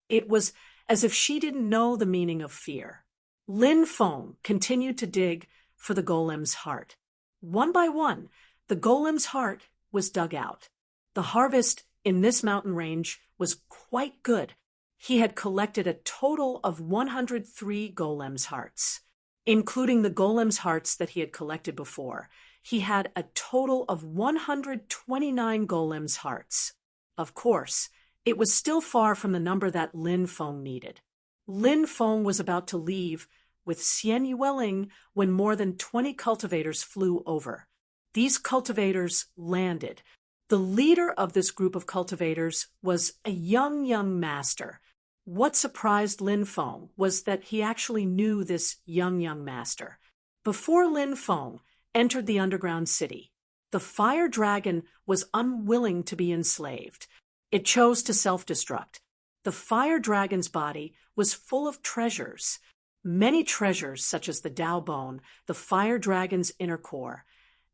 Speaker 1: It was as if she didn't know the meaning of fear. Lin Feng continued to dig for the golem's heart. One by one, the golem's heart was dug out. The harvest in this mountain range was quite good. He had collected a total of 103 golem's hearts. Including the golem's hearts that he had collected before, he had a total of 129 golem's hearts. Of course, it was still far from the number that Lin Feng needed. Lin Feng was about to leave with Xian Yueling when more than 20 cultivators flew over. These cultivators landed. The leader of this group of cultivators was a young master. What surprised Lin Feng was that he actually knew this young master. Before Lin Feng entered the underground city, the fire dragon was unwilling to be enslaved. It chose to self-destruct. The fire dragon's body was full of treasures. Many treasures such as the Dao Bone, the fire dragon's inner core,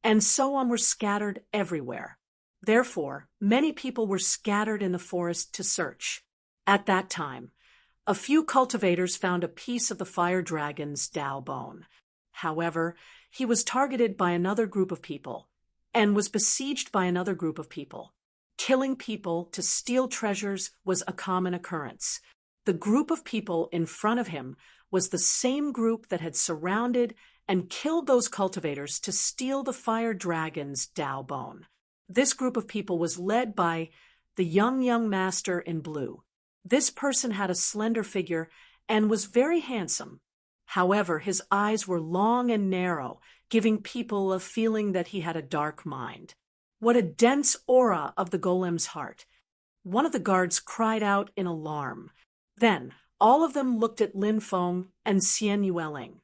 Speaker 1: and so on were scattered everywhere. Therefore, many people were scattered in the forest to search. At that time, a few cultivators found a piece of the fire dragon's Dao Bone. However, he was targeted by another group of people and was besieged by another group of people. Killing people to steal treasures was a common occurrence. The group of people in front of him was the same group that had surrounded and killed those cultivators to steal the fire dragon's Dao Bone. This group of people was led by the young master in blue. This person had a slender figure and was very handsome. However, his eyes were long and narrow, giving people a feeling that he had a dark mind. What a dense aura of the golem's heart. One of the guards cried out in alarm. Then, all of them looked at Lin Feng and Xian Yueling.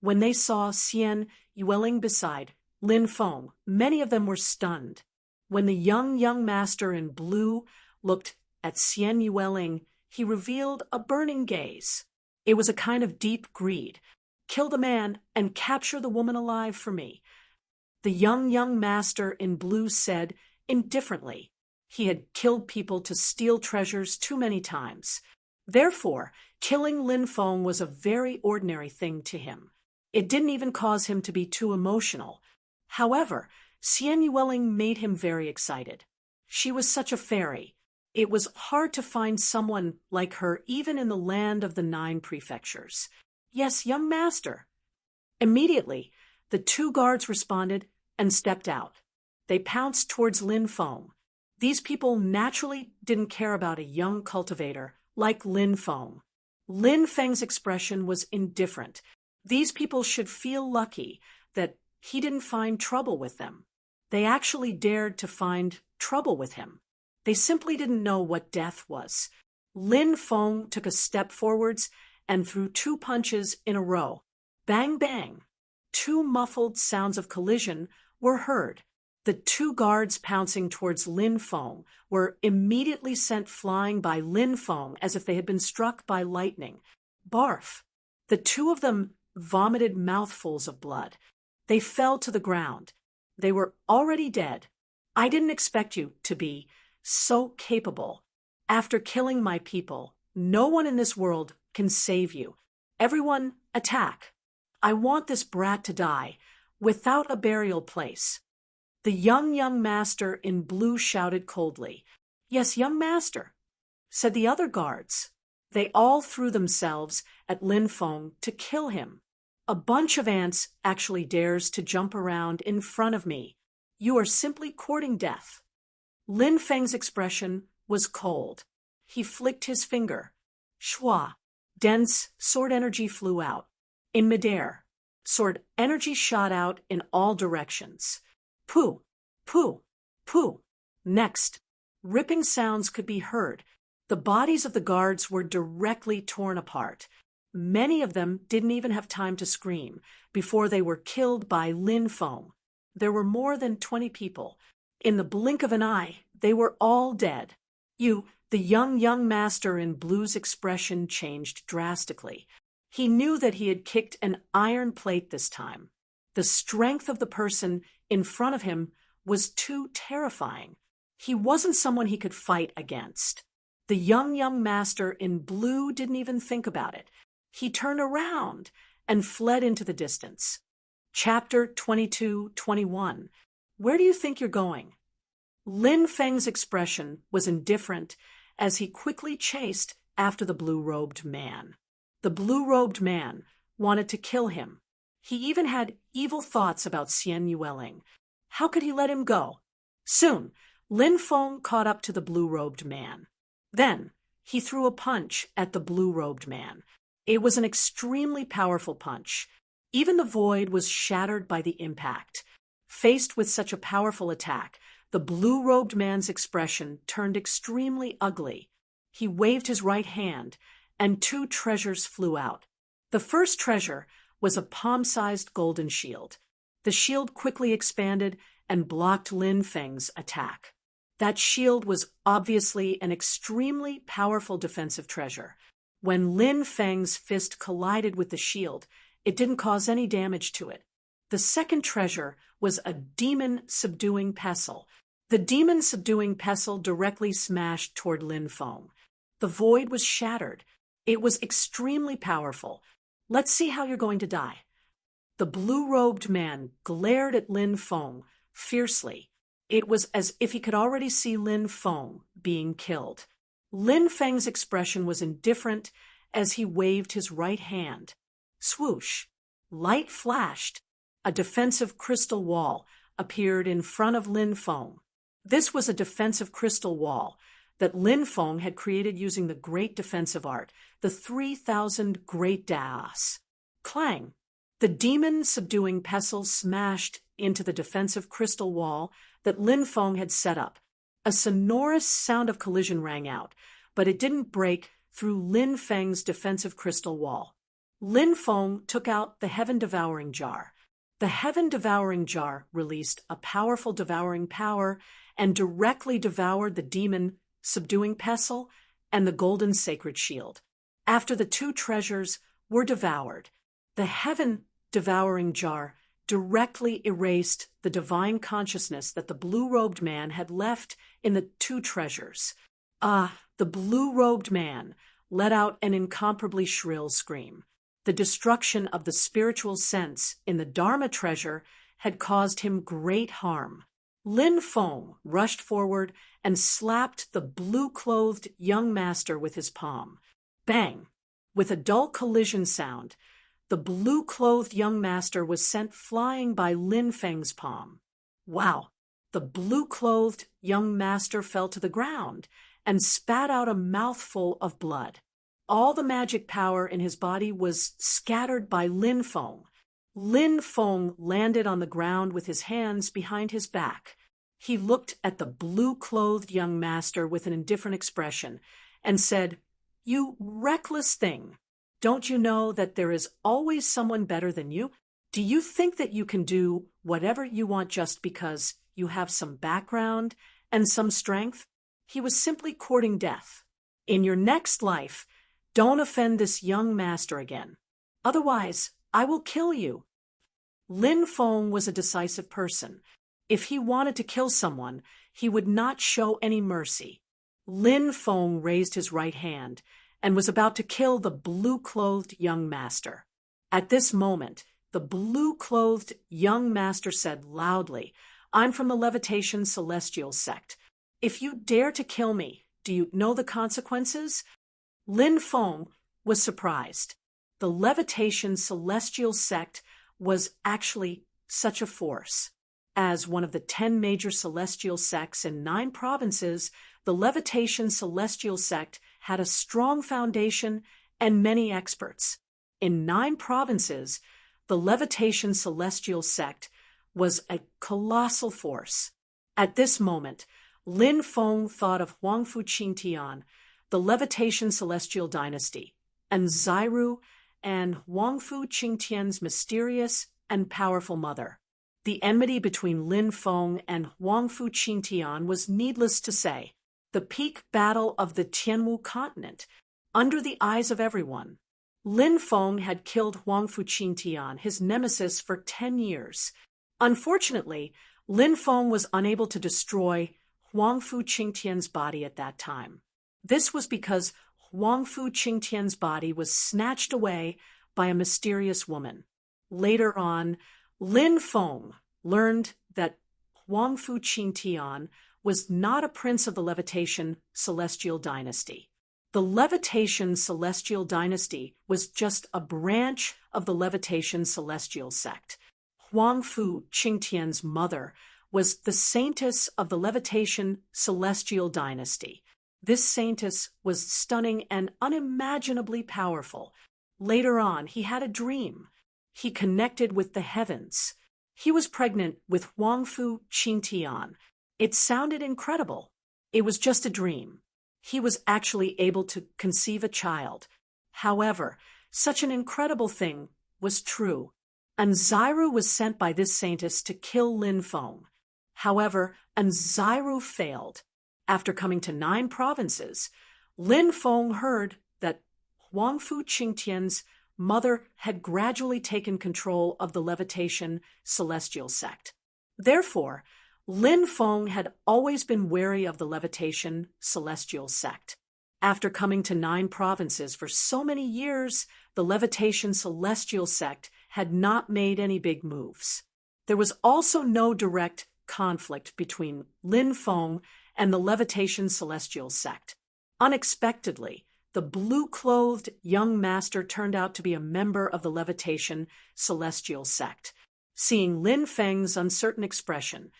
Speaker 1: When they saw Xian Yueling beside Lin Feng, many of them were stunned. When the young master in blue looked at Xian Yueling, he revealed a burning gaze. It was a kind of deep greed. Kill the man and capture the woman alive for me. The young master in blue said indifferently. He had killed people to steal treasures too many times. Therefore, killing Lin Feng was a very ordinary thing to him. It didn't even cause him to be too emotional. However, Xian Yueling made him very excited. She was such a fairy. It was hard to find someone like her even in the land of the 9 prefectures. Yes, young master. Immediately, the 2 guards responded and stepped out. They pounced towards Lin Feng. These people naturally didn't care about a young cultivator like Lin Feng. Lin Feng's expression was indifferent. These people should feel lucky that he didn't find trouble with them. They actually dared to find trouble with him. They simply didn't know what death was. Lin Feng took a step forwards and threw 2 punches in a row. Bang, bang. 2 muffled sounds of collision were heard. The 2 guards pouncing towards Lin Feng were immediately sent flying by Lin Feng as if they had been struck by lightning. Barf! The 2 of them vomited mouthfuls of blood. They fell to the ground. They were already dead. I didn't expect you to be so capable. After killing my people, no one in this world can save you. Everyone, attack. I want this brat to die, without a burial place. The young master in blue shouted coldly. Yes, young master, said the other guards. They all threw themselves at Lin Feng to kill him. A bunch of ants actually dares to jump around in front of me. You are simply courting death. Lin Feng's expression was cold. He flicked his finger. Shua. Dense sword energy flew out. In midair, sword energy shot out in all directions. Pooh, pooh, pooh. Next, ripping sounds could be heard. The bodies of the guards were directly torn apart. Many of them didn't even have time to scream before they were killed by Lin Feng. There were more than 20 people. In the blink of an eye, they were all dead. The young master in blue's expression changed drastically. He knew that he had kicked an iron plate this time. The strength of the person in front of him was too terrifying. He wasn't someone he could fight against. The young master in blue didn't even think about it. He turned around and fled into the distance. Chapter 22-21. Where do you think you're going? Lin Feng's expression was indifferent as he quickly chased after the blue-robed man. The blue-robed man wanted to kill him. He even had evil thoughts about Xian Yueling. How could he let him go? Soon, Lin Feng caught up to the blue-robed man. Then, he threw a punch at the blue-robed man. It was an extremely powerful punch. Even the void was shattered by the impact. Faced with such a powerful attack, the blue-robed man's expression turned extremely ugly. He waved his right hand, and 2 treasures flew out. The first treasure was a palm-sized golden shield. The shield quickly expanded and blocked Lin Feng's attack. That shield was obviously an extremely powerful defensive treasure. When Lin Feng's fist collided with the shield, it didn't cause any damage to it. The second treasure was a demon-subduing pestle. The demon-subduing pestle directly smashed toward Lin Feng. The void was shattered. It was extremely powerful. Let's see how you're going to die. The blue-robed man glared at Lin Feng fiercely. It was as if he could already see Lin Feng being killed. Lin Feng's expression was indifferent as he waved his right hand. Swoosh! Light flashed. A defensive crystal wall appeared in front of Lin Feng. This was a defensive crystal wall that Lin Feng had created using the great defensive art, the 3,000 Great Das. Clang! The demon-subduing pestle smashed into the defensive crystal wall that Lin Feng had set up. A sonorous sound of collision rang out, but it didn't break through Lin Feng's defensive crystal wall. Lin Feng took out the heaven-devouring jar. The heaven-devouring jar released a powerful devouring power and directly devoured the demon-subduing pestle and the golden sacred shield. After the 2 treasures were devoured, the heaven-devouring jar directly erased the divine consciousness that the blue-robed man had left in the 2 treasures. The blue-robed man let out an incomparably shrill scream. The destruction of the spiritual sense in the Dharma treasure had caused him great harm. Lin Feng rushed forward and slapped the blue-clothed young master with his palm. Bang! With a dull collision sound, the blue-clothed young master was sent flying by Lin Feng's palm. Wow! The blue-clothed young master fell to the ground and spat out a mouthful of blood. All the magic power in his body was scattered by Lin Feng. Lin Feng landed on the ground with his hands behind his back. He looked at the blue-clothed young master with an indifferent expression and said, "You reckless thing! Don't you know that there is always someone better than you? Do you think that you can do whatever you want just because you have some background and some strength?" He was simply courting death. In your next life, don't offend this young master again. Otherwise, I will kill you. Lin Feng was a decisive person. If he wanted to kill someone, he would not show any mercy. Lin Feng raised his right hand and was about to kill the blue-clothed young master. At this moment, the blue-clothed young master said loudly, "I'm from the Levitation Celestial Sect. If you dare to kill me, do you know the consequences?" Lin Feng was surprised. The Levitation Celestial Sect was actually such a force. As one of the 10 major celestial sects in 9 provinces, the Levitation Celestial Sect had a strong foundation and many experts. In 9 provinces, the Levitation Celestial Sect was a colossal force. At this moment, Lin Feng thought of Huangfu Qingtian, the Levitation Celestial Dynasty, and Xiru and Huangfu Qingtian's mysterious and powerful mother. The enmity between Lin Feng and Huangfu Qingtian was needless to say, the peak battle of the Tianwu continent, under the eyes of everyone. Lin Feng had killed Huangfu Qingtian, his nemesis, for 10 years. Unfortunately, Lin Feng was unable to destroy Huangfu Qingtian's body at that time. This was because Huangfu Qingtian's body was snatched away by a mysterious woman. Later on, Lin Feng learned that Huangfu Qingtian was not a prince of the Levitation Celestial Dynasty. The Levitation Celestial Dynasty was just a branch of the Levitation Celestial Sect. Huangfu Qingtian's mother was the saintess of the Levitation Celestial Dynasty. This saintess was stunning and unimaginably powerful. Later on, he had a dream. He connected with the heavens. He was pregnant with Huangfu Qingtian. It sounded incredible. It was just a dream. He was actually able to conceive a child. However, such an incredible thing was true. Anxiru was sent by this saintess to kill Lin Feng. However, Anxiru failed. After coming to 9 provinces, Lin Feng heard that Huangfu Qingtian's mother had gradually taken control of the Levitation Celestial Sect. Therefore, Lin Feng had always been wary of the Levitation Celestial Sect. After coming to 9 provinces for so many years, the Levitation Celestial Sect had not made any big moves. There was also no direct conflict between Lin Feng and the Levitation Celestial Sect. Unexpectedly, the blue-clothed young master turned out to be a member of the Levitation Celestial Sect. Seeing Lin Feng's uncertain expression,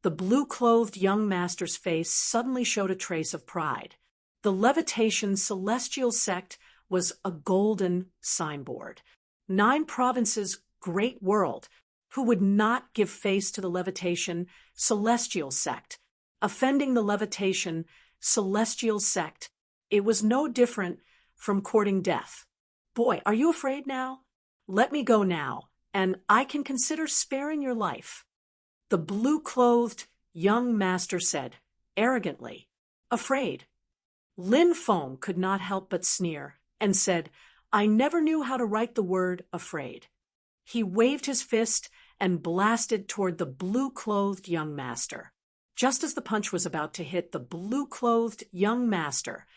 Speaker 1: the blue-clothed young master's face suddenly showed a trace of pride. The Levitation Celestial Sect was a golden signboard. 9 provinces' great world, who would not give face to the Levitation Celestial Sect, offending the Levitation Celestial Sect. It was no different from courting death. Boy, are you afraid now? Let me go now, and I can consider sparing your life. The blue-clothed young master said, arrogantly. Afraid? Lin Feng could not help but sneer, and said, I never knew how to write the word afraid. He waved his fist and blasted toward the blue-clothed young master. Just as the punch was about to hit the blue-clothed young master,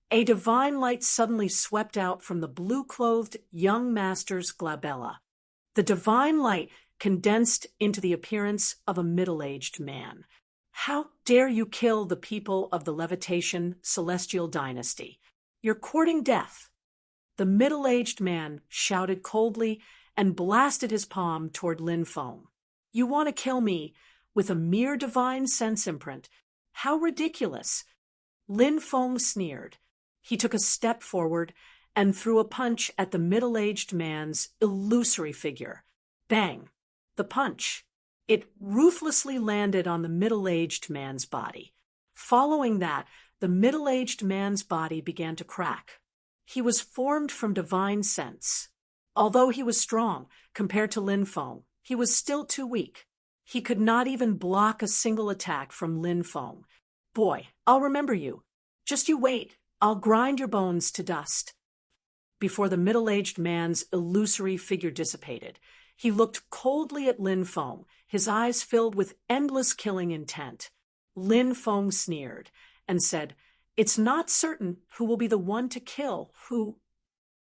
Speaker 1: a divine light suddenly swept out from the blue-clothed young master's glabella. The divine light condensed into the appearance of a middle-aged man. How dare you kill the people of the Levitation Celestial Dynasty? You're courting death. The middle-aged man shouted coldly and blasted his palm toward Lin Feng. You want to kill me with a mere divine sense imprint? How ridiculous! Lin Feng sneered. He took a step forward and threw a punch at the middle-aged man's illusory figure. Bang! The punch. It ruthlessly landed on the middle-aged man's body. Following that, the middle-aged man's body began to crack. He was formed from divine sense. Although he was strong, compared to Lin Feng, he was still too weak. He could not even block a single attack from Lin Feng. Boy, I'll remember you. Just you wait. I'll grind your bones to dust. Before the middle-aged man's illusory figure dissipated, he looked coldly at Lin Feng, his eyes filled with endless killing intent. Lin Feng sneered and said, "It's not certain who will be the one to kill who—"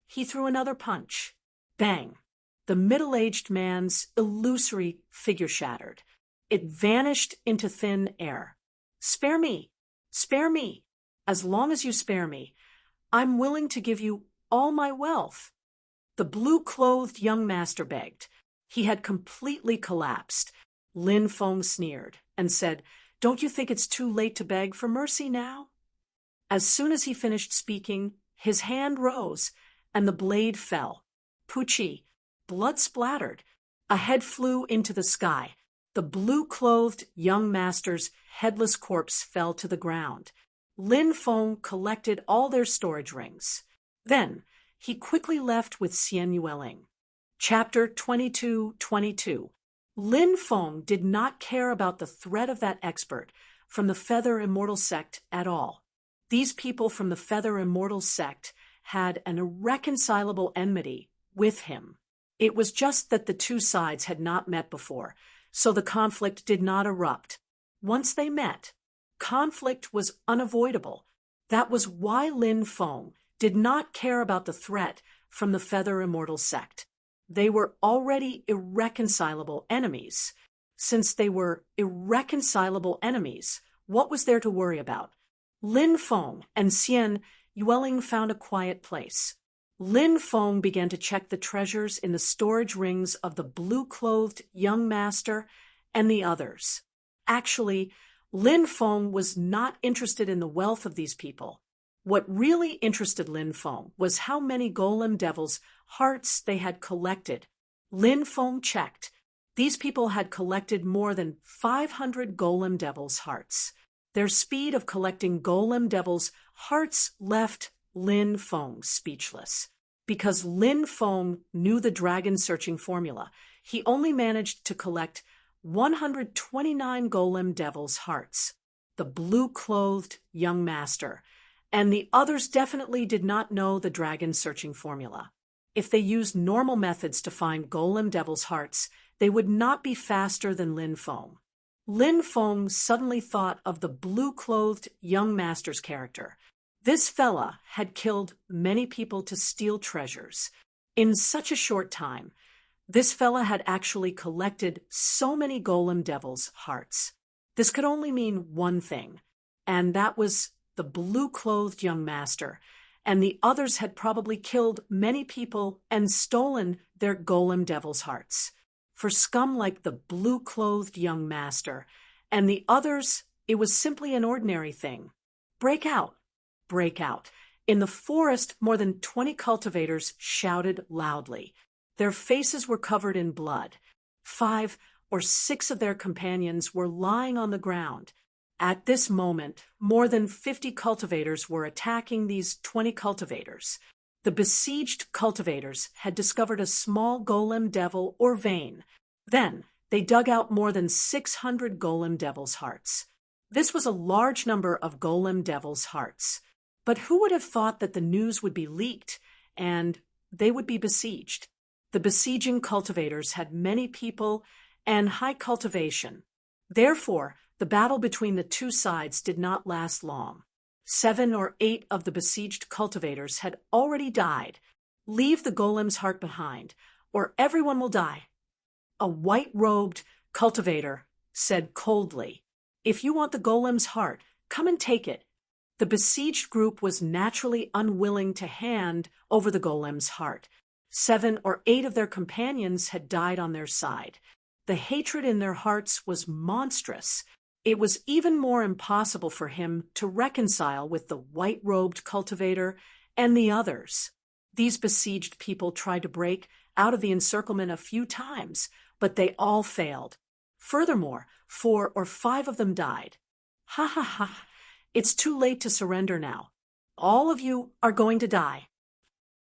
Speaker 1: He threw another punch. Bang! The middle-aged man's illusory figure shattered. It vanished into thin air. "Spare me! Spare me! As long as you spare me, I'm willing to give you all my wealth." The blue-clothed young master begged. He had completely collapsed. Lin Feng sneered and said, "Don't you think it's too late to beg for mercy now?" As soon as he finished speaking, his hand rose, and the blade fell. Pucci, blood splattered. A head flew into the sky. The blue-clothed young master's headless corpse fell to the ground. Lin Feng collected all their storage rings. Then, he quickly left with Xian Yueling. Chapter 22:22. Lin Feng did not care about the threat of that expert from the Feather Immortal sect at all. These people from the Feather Immortal sect had an irreconcilable enmity with him. It was just that the two sides had not met before, so the conflict did not erupt. Once they met, conflict was unavoidable. That was why Lin Feng did not care about the threat from the Feather Immortal sect. They were already irreconcilable enemies. Since they were irreconcilable enemies, what was there to worry about? Lin Feng and Xian Yueling found a quiet place. Lin Feng began to check the treasures in the storage rings of the blue-clothed young master and the others. Actually, Lin Feng was not interested in the wealth of these people. What really interested Lin Feng was how many golem devils' hearts they had collected. Lin Feng checked. These people had collected more than 500 golem devils' hearts. Their speed of collecting golem devils' hearts left Lin Feng speechless. Because Lin Feng knew the dragon-searching formula, he only managed to collect 129 golem devils' hearts. The blue-clothed young master and the others definitely did not know the dragon-searching formula. If they used normal methods to find golem devils' hearts, they would not be faster than Lin Feng. Lin Feng suddenly thought of the blue-clothed young master's character. This fella had killed many people to steal treasures. In such a short time, this fella had actually collected so many golem devils' hearts. This could only mean one thing, and that was the blue-clothed young master, and the others had probably killed many people and stolen their golem devils' hearts. For scum like the blue-clothed young master and the others, it was simply an ordinary thing. Break out! Break out! In the forest, more than 20 cultivators shouted loudly. Their faces were covered in blood. 5 or 6 of their companions were lying on the ground. At this moment, more than 50 cultivators were attacking these 20 cultivators. The besieged cultivators had discovered a small golem devil or vein. Then, they dug out more than 600 golem devils' hearts. This was a large number of golem devils' hearts. But who would have thought that the news would be leaked and they would be besieged? The besieging cultivators had many people and high cultivation. Therefore, the battle between the two sides did not last long. 7 or 8 of the besieged cultivators had already died. Leave the golem's heart behind, or everyone will die. A white-robed cultivator said coldly, "If you want the golem's heart, come and take it." The besieged group was naturally unwilling to hand over the golem's heart. 7 or 8 of their companions had died on their side. The hatred in their hearts was monstrous. It was even more impossible for him to reconcile with the white-robed cultivator and the others. These besieged people tried to break out of the encirclement a few times, but they all failed. Furthermore, 4 or 5 of them died. Ha ha ha! It's too late to surrender now. All of you are going to die.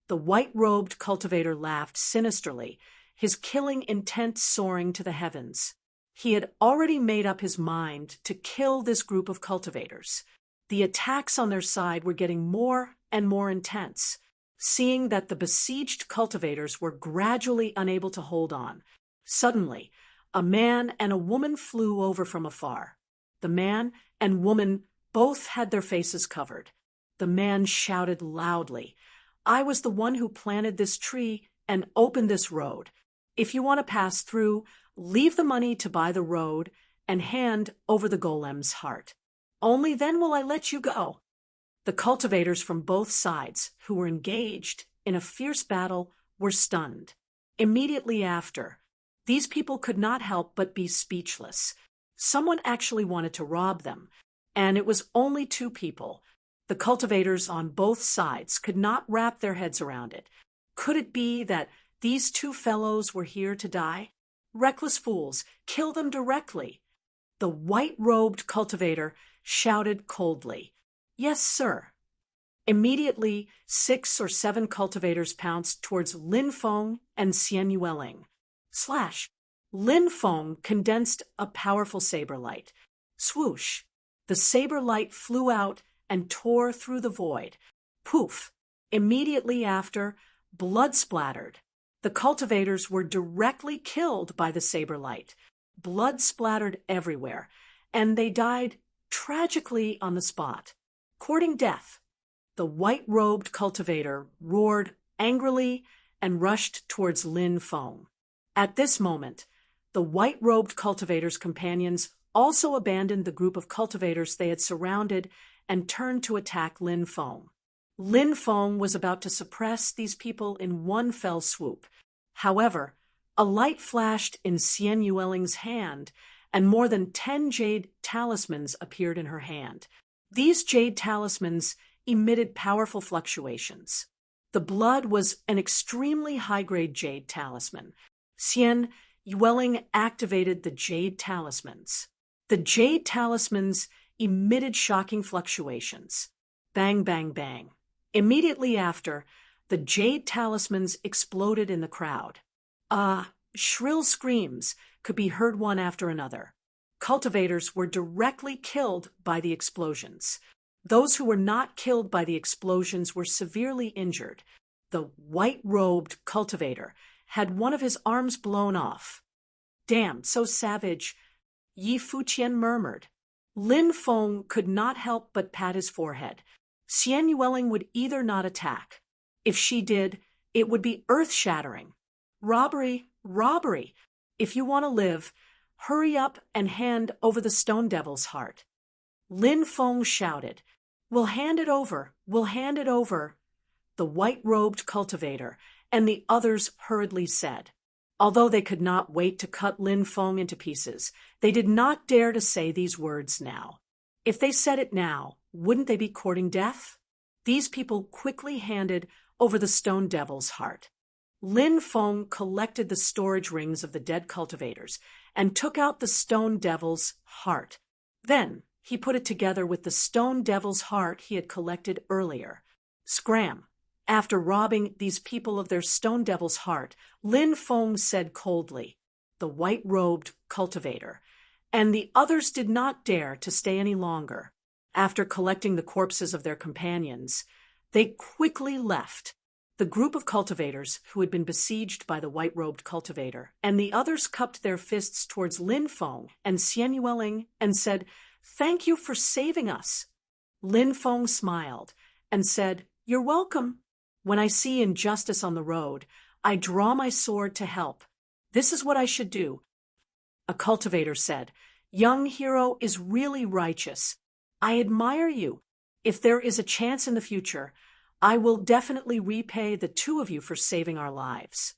Speaker 1: The white-robed cultivator laughed sinisterly, his killing intent soaring to the heavens. He had already made up his mind to kill this group of cultivators. The attacks on their side were getting more and more intense. Seeing that the besieged cultivators were gradually unable to hold on, suddenly, a man and a woman flew over from afar. The man and woman both had their faces covered. The man shouted loudly, "I was the one who planted this tree and opened this road. If you want to pass through, leave the money to buy the road and hand over the golem's heart. Only then will I let you go." The cultivators from both sides, who were engaged in a fierce battle, were stunned. Immediately after, these people could not help but be speechless. Someone actually wanted to rob them, and it was only 2 people. The cultivators on both sides could not wrap their heads around it. Could it be that these 2 fellows were here to die? Reckless fools, kill them directly. The white-robed cultivator shouted coldly, "Yes, sir." Immediately, 6 or 7 cultivators pounced towards Lin Feng and Xian Yueling. Slash! Lin Feng condensed a powerful saber light. Swoosh! The saber light flew out and tore through the void. Poof! Immediately after, blood splattered. The cultivators were directly killed by the saber light. Blood splattered everywhere, and they died tragically on the spot. Courting death, the white-robed cultivator roared angrily and rushed towards Lin Feng. At this moment, the white-robed cultivator's companions also abandoned the group of cultivators they had surrounded and turned to attack Lin Feng. Lin Feng was about to suppress these people in one fell swoop. However, a light flashed in Xian Yueling's hand, and more than 10 jade talismans appeared in her hand. These jade talismans emitted powerful fluctuations. The blood was an extremely high-grade jade talisman. Xian Yueling activated the jade talismans. The jade talismans emitted shocking fluctuations. Bang, bang, bang. Immediately after, the jade talismans exploded in the crowd. Shrill screams could be heard one after another. Cultivators were directly killed by the explosions. Those who were not killed by the explosions were severely injured. The white-robed cultivator had one of his arms blown off. "Damn, so savage," Yi Fuqian murmured. Lin Feng could not help but pat his forehead. Xian Yueling would either not attack. If she did, it would be earth-shattering. Robbery, robbery. If you want to live, hurry up and hand over the Stone Devil's heart. Lin Feng shouted, "We'll hand it over, we'll hand it over." The white-robed cultivator and the others hurriedly said. Although they could not wait to cut Lin Feng into pieces, they did not dare to say these words now. If they said it now, wouldn't they be courting death? These people quickly handed over the Stone Devil's heart. Lin Feng collected the storage rings of the dead cultivators and took out the Stone Devil's heart. Then he put it together with the Stone Devil's heart he had collected earlier. Scram! After robbing these people of their Stone Devil's heart, Lin Feng said coldly, the white-robed cultivator, and the others did not dare to stay any longer. After collecting the corpses of their companions, they quickly left. The group of cultivators who had been besieged by the white-robed cultivator and the others cupped their fists towards Lin Feng and Xian Yueling and said, "Thank you for saving us." Lin Feng smiled and said, "You're welcome. When I see injustice on the road, I draw my sword to help. This is what I should do." A cultivator said, "Young hero is really righteous. I admire you. If there is a chance in the future, I will definitely repay the 2 of you for saving our lives."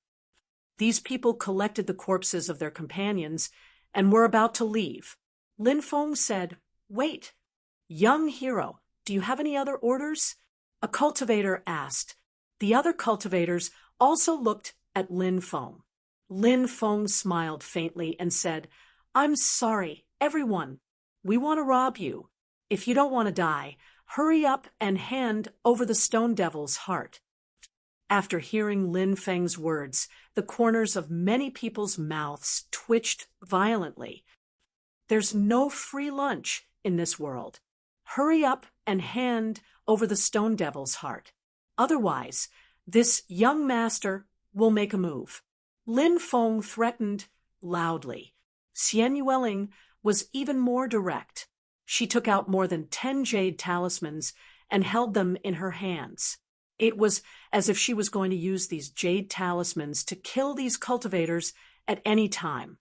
Speaker 1: These people collected the corpses of their companions and were about to leave. Lin Feng said, "Wait. Young hero, do you have any other orders?" A cultivator asked. The other cultivators also looked at Lin Feng. Lin Feng smiled faintly and said, "I'm sorry, everyone. We want to rob you. If you don't want to die, hurry up and hand over the stone devil's heart." After hearing Lin Feng's words, the corners of many people's mouths twitched violently. "There's no free lunch in this world. Hurry up and hand over the stone devil's heart. Otherwise, this young master will make a move." Lin Feng threatened loudly. Xian Yueling was even more direct. She took out more than 10 jade talismans and held them in her hands. It was as if she was going to use these jade talismans to kill these cultivators at any time.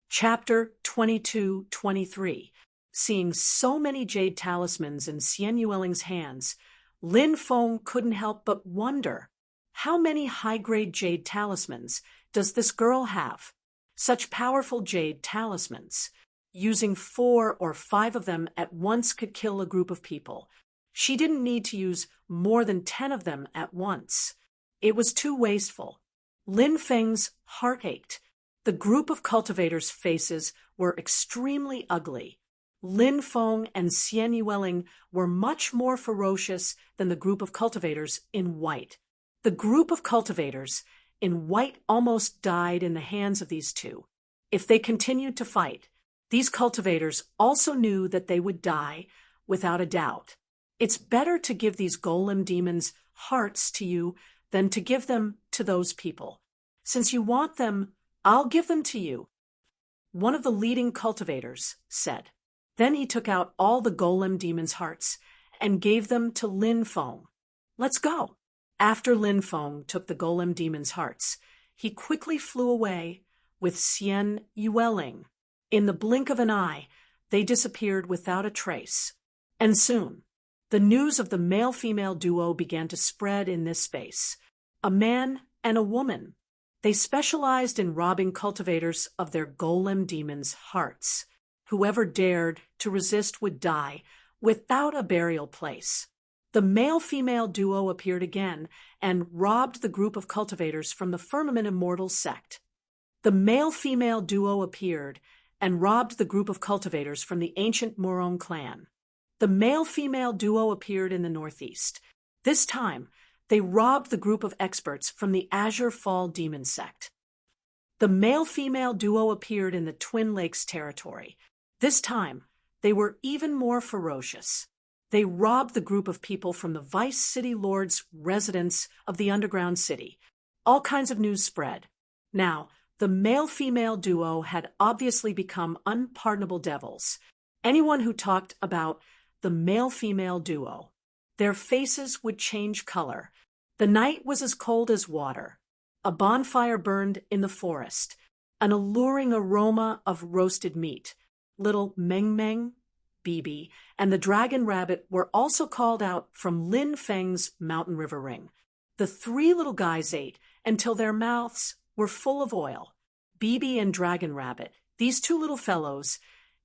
Speaker 1: Chapter 22-23. Seeing so many jade talismans in Xian Yueling's hands, Lin Feng couldn't help but wonder, how many high-grade jade talismans does this girl have? Such powerful jade talismans. Using 4 or 5 of them at once could kill a group of people. She didn't need to use more than 10 of them at once. It was too wasteful. Lin Feng's heart ached. The group of cultivators' faces were extremely ugly. Lin Feng and Xian Yueling were much more ferocious than the group of cultivators in white. The group of cultivators in white almost died in the hands of these two. If they continued to fight, these cultivators also knew that they would die without a doubt. It's better to give these golem demons hearts to you than to give them to those people. Since you want them, I'll give them to you, one of the leading cultivators said. Then he took out all the golem demons' hearts and gave them to Lin Feng. "Let's go." After Lin Feng took the golem demons' hearts, he quickly flew away with Xian Yueling. In the blink of an eye, they disappeared without a trace. And soon, the news of the male-female duo began to spread in this space. A man and a woman. They specialized in robbing cultivators of their golem demons' hearts. Whoever dared to resist would die without a burial place. The male-female duo appeared again and robbed the group of cultivators from the Firmament Immortal sect. The male-female duo appeared and robbed the group of cultivators from the ancient Morong clan. The male-female duo appeared in the northeast. This time, they robbed the group of experts from the Azure Fall demon sect. The male-female duo appeared in the Twin Lakes territory. This time, they were even more ferocious. They robbed the group of people from the Vice City Lord's residence of the underground city. All kinds of news spread. Now, the male-female duo had obviously become unpardonable devils. Anyone who talked about the male-female duo, their faces would change color. The night was as cold as water. A bonfire burned in the forest. An alluring aroma of roasted meat. Little Meng Meng, Bibi, and the dragon rabbit were also called out from Lin Feng's mountain river ring. The 3 little guys ate until their mouths were full of oil. Bibi and dragon rabbit, these 2 little fellows,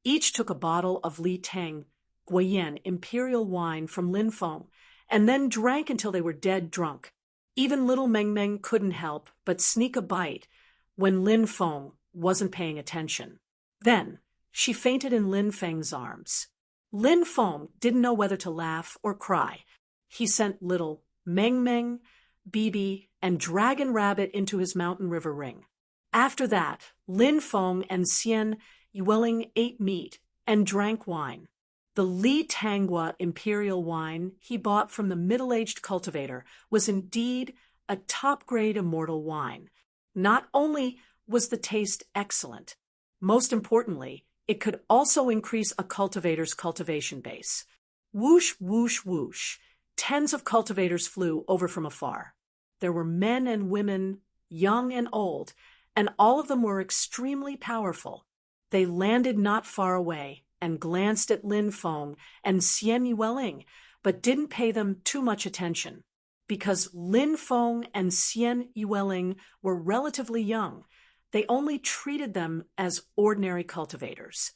Speaker 1: each took a bottle of Li Tang Guiyan imperial wine from Lin Feng and then drank until they were dead drunk. Even little Meng Meng couldn't help but sneak a bite when Lin Feng wasn't paying attention. Then she fainted in Lin Feng's arms. Lin Feng didn't know whether to laugh or cry. He sent little Meng Meng, Bibi, and Dragon Rabbit into his mountain river ring. After that, Lin Feng and Xian Yueling ate meat and drank wine. The Li Tangua imperial wine he bought from the middle-aged cultivator was indeed a top-grade immortal wine. Not only was the taste excellent, most importantly, it could also increase a cultivator's cultivation base. Whoosh, whoosh, whoosh. Tens of cultivators flew over from afar. There were men and women, young and old, and all of them were extremely powerful. They landed not far away and glanced at Lin Feng and Xian Yueling, but didn't pay them too much attention. Because Lin Feng and Xian Yueling were relatively young, they only treated them as ordinary cultivators.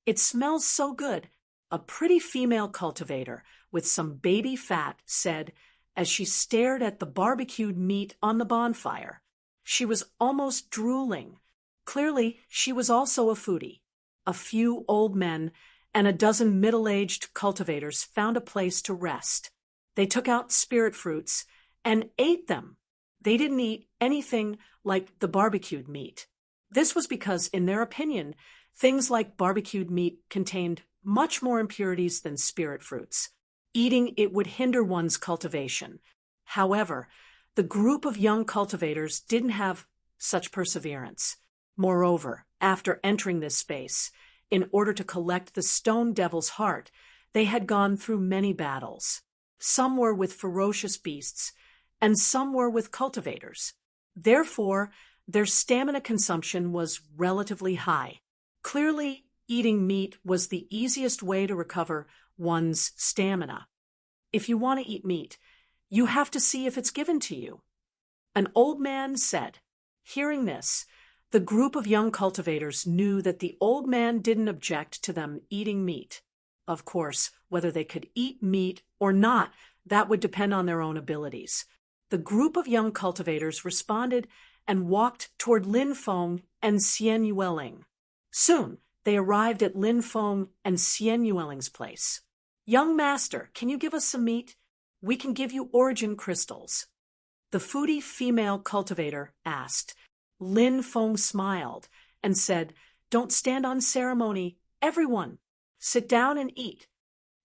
Speaker 1: "It smells so good," a pretty female cultivator with some baby fat said as she stared at the barbecued meat on the bonfire. She was almost drooling. Clearly, she was also a foodie. A few old men and a dozen middle-aged cultivators found a place to rest. They took out spirit fruits and ate them. They didn't eat anything like the barbecued meat. This was because, in their opinion, things like barbecued meat contained much more impurities than spirit fruits. Eating it would hinder one's cultivation. However, the group of young cultivators didn't have such perseverance. Moreover, after entering this space, in order to collect the stone devil's heart, they had gone through many battles. Some were with ferocious beasts, and some were with cultivators. Therefore, their stamina consumption was relatively high. Clearly, eating meat was the easiest way to recover one's stamina. If you want to eat meat, you have to see if it's given to you. An old man said. Hearing this, the group of young cultivators knew that the old man didn't object to them eating meat. Of course, whether they could eat meat or not, that would depend on their own abilities. The group of young cultivators responded and walked toward Lin Feng and Xian Yueling. Soon, they arrived at Lin Feng and Xian Yueling's place. "Young master, can you give us some meat? We can give you origin crystals." The foodie female cultivator asked. Lin Feng smiled and said, "Don't stand on ceremony. Everyone, sit down and eat."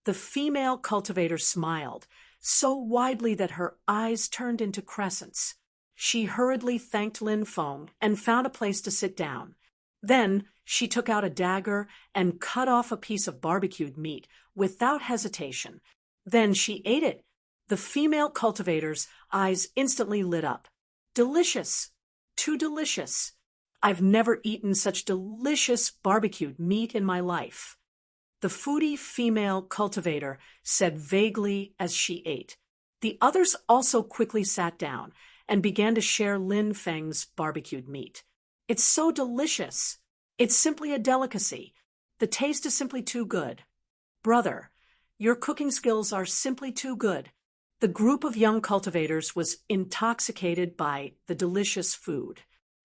Speaker 1: The female cultivator smiled, so widely that her eyes turned into crescents. She hurriedly thanked Lin Feng and found a place to sit down. Then she took out a dagger and cut off a piece of barbecued meat without hesitation. Then she ate it. The female cultivator's eyes instantly lit up. "Delicious! Too delicious! I've never eaten such delicious barbecued meat in my life." The foodie female cultivator said vaguely as she ate. The others also quickly sat down and began to share Lin Feng's barbecued meat. "It's so delicious. It's simply a delicacy. The taste is simply too good. Brother, your cooking skills are simply too good." The group of young cultivators was intoxicated by the delicious food.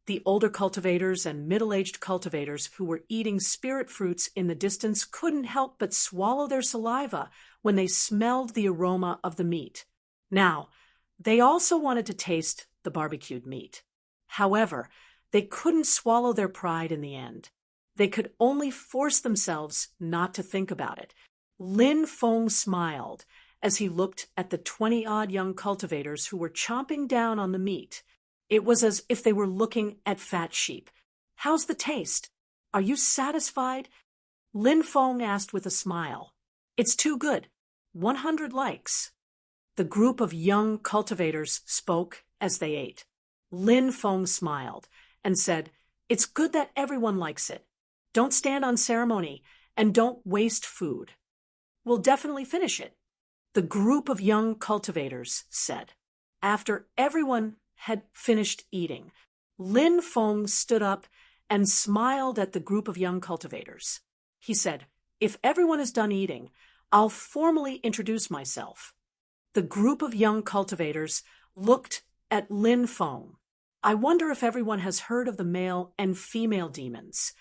Speaker 1: The older cultivators and middle-aged cultivators who were eating spirit fruits in the distance couldn't help but swallow their saliva when they smelled the aroma of the meat. Now, they also wanted to taste the barbecued meat. However, they couldn't swallow their pride in the end. They could only force themselves not to think about it. Lin Feng smiled as he looked at the 20-odd young cultivators who were chomping down on the meat. It was as if they were looking at fat sheep. "How's the taste? Are you satisfied?" Lin Feng asked with a smile. "It's too good. 100 likes." The group of young cultivators spoke as they ate. Lin Feng smiled and said, "It's good that everyone likes it. Don't stand on ceremony and don't waste food. We'll definitely finish it." The group of young cultivators said. After everyone had finished eating, Lin Feng stood up and smiled at the group of young cultivators. He said, "If everyone is done eating, I'll formally introduce myself." The group of young cultivators looked at Lin Feng. "I wonder if everyone has heard of the male and female demons."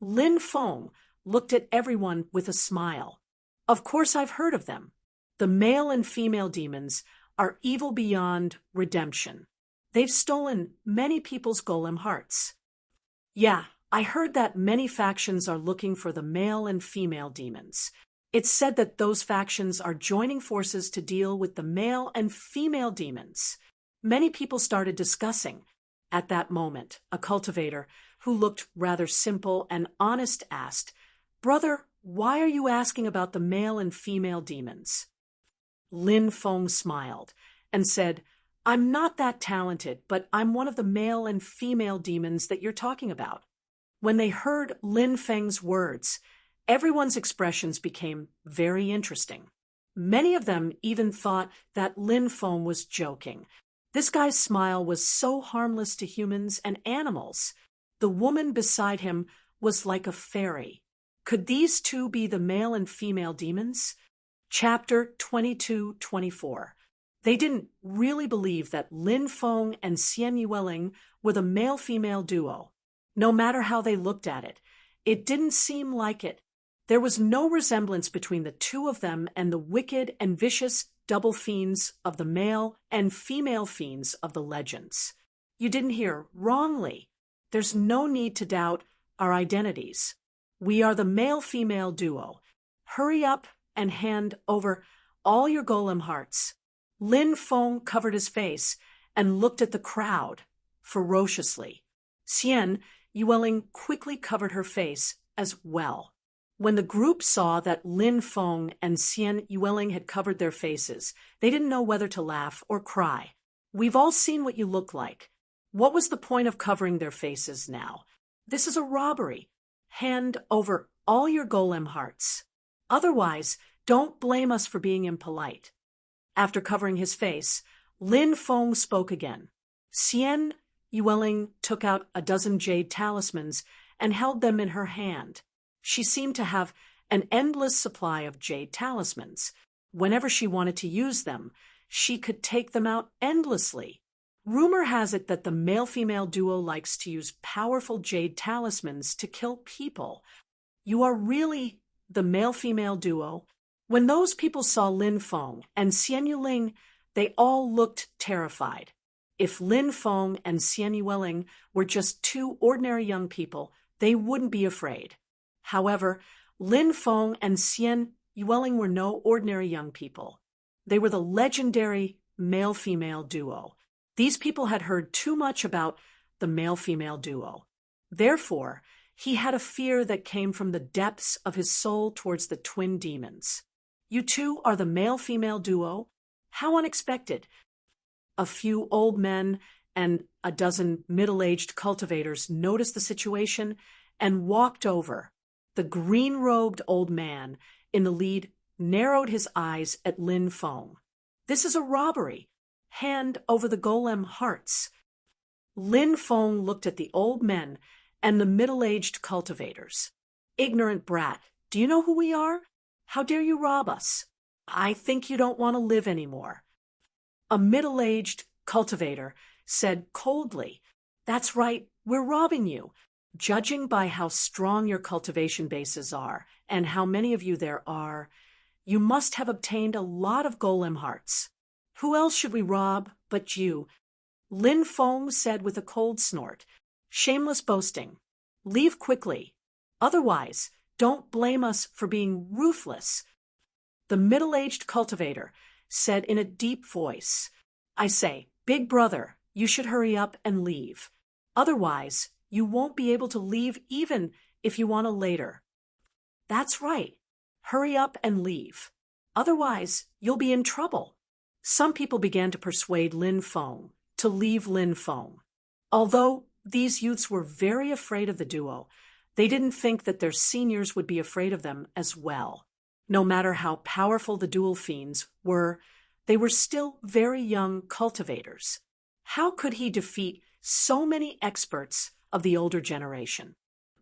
Speaker 1: Lin Feng looked at everyone with a smile. "Of course I've heard of them. The male and female demons are evil beyond redemption. They've stolen many people's golem hearts." "Yeah, I heard that many factions are looking for the male and female demons. It's said that those factions are joining forces to deal with the male and female demons." Many people started discussing. At that moment, a cultivator, who looked rather simple and honest, asked, "Brother, why are you asking about the male and female demons?" Lin Feng smiled and said, "I'm not that talented, but I'm one of the male and female demons that you're talking about." When they heard Lin Feng's words, everyone's expressions became very interesting. Many of them even thought that Lin Feng was joking. This guy's smile was so harmless to humans and animals. The woman beside him was like a fairy. Could these two be the male and female demons? Chapter 22-24. They didn't really believe that Lin Feng and Xian Yueling were the male-female duo. No matter how they looked at it, it didn't seem like it. There was no resemblance between the two of them and the wicked and vicious double fiends of the male and female fiends of the legends. You didn't hear wrongly. There's no need to doubt our identities. We are the male-female duo. Hurry up and hand over all your golem hearts. Lin Feng covered his face and looked at the crowd ferociously. Xian Yueling quickly covered her face as well. When the group saw that Lin Feng and Xian Yueling had covered their faces, they didn't know whether to laugh or cry. We've all seen what you look like. What was the point of covering their faces now? This is a robbery. Hand over all your golem hearts. Otherwise, don't blame us for being impolite. After covering his face, Lin Feng spoke again. Xian Yueling took out a dozen jade talismans and held them in her hand. She seemed to have an endless supply of jade talismans. Whenever she wanted to use them, she could take them out endlessly. Rumor has it that the male-female duo likes to use powerful jade talismans to kill people. You are really the male-female duo? When those people saw Lin Feng and Xian Yueling, they all looked terrified. If Lin Feng and Xian Yueling were just two ordinary young people, they wouldn't be afraid. However, Lin Feng and Xian Yueling were no ordinary young people. They were the legendary male-female duo. These people had heard too much about the male-female duo. Therefore, he had a fear that came from the depths of his soul towards the twin demons. You two are the male-female duo? How unexpected. A few old men and a dozen middle-aged cultivators noticed the situation and walked over. The green-robed old man in the lead narrowed his eyes at Lin Feng. This is a robbery. Hand over the golem hearts. Lin Feng looked at the old men and the middle-aged cultivators. Ignorant brat, do you know who we are? How dare you rob us? I think you don't want to live anymore. A middle-aged cultivator said coldly, That's right, we're robbing you. Judging by how strong your cultivation bases are and how many of you there are, you must have obtained a lot of golem hearts. Who else should we rob but you? Lin Feng said with a cold snort. Shameless boasting. Leave quickly. Otherwise, don't blame us for being ruthless. The middle-aged cultivator said in a deep voice, I say, big brother, you should hurry up and leave. Otherwise, you won't be able to leave even if you want to later. That's right. Hurry up and leave. Otherwise, you'll be in trouble. Some people began to persuade Lin Feng to leave Lin Feng. Although these youths were very afraid of the duo, they didn't think that their seniors would be afraid of them as well. No matter how powerful the dual fiends were, they were still very young cultivators. How could he defeat so many experts of the older generation?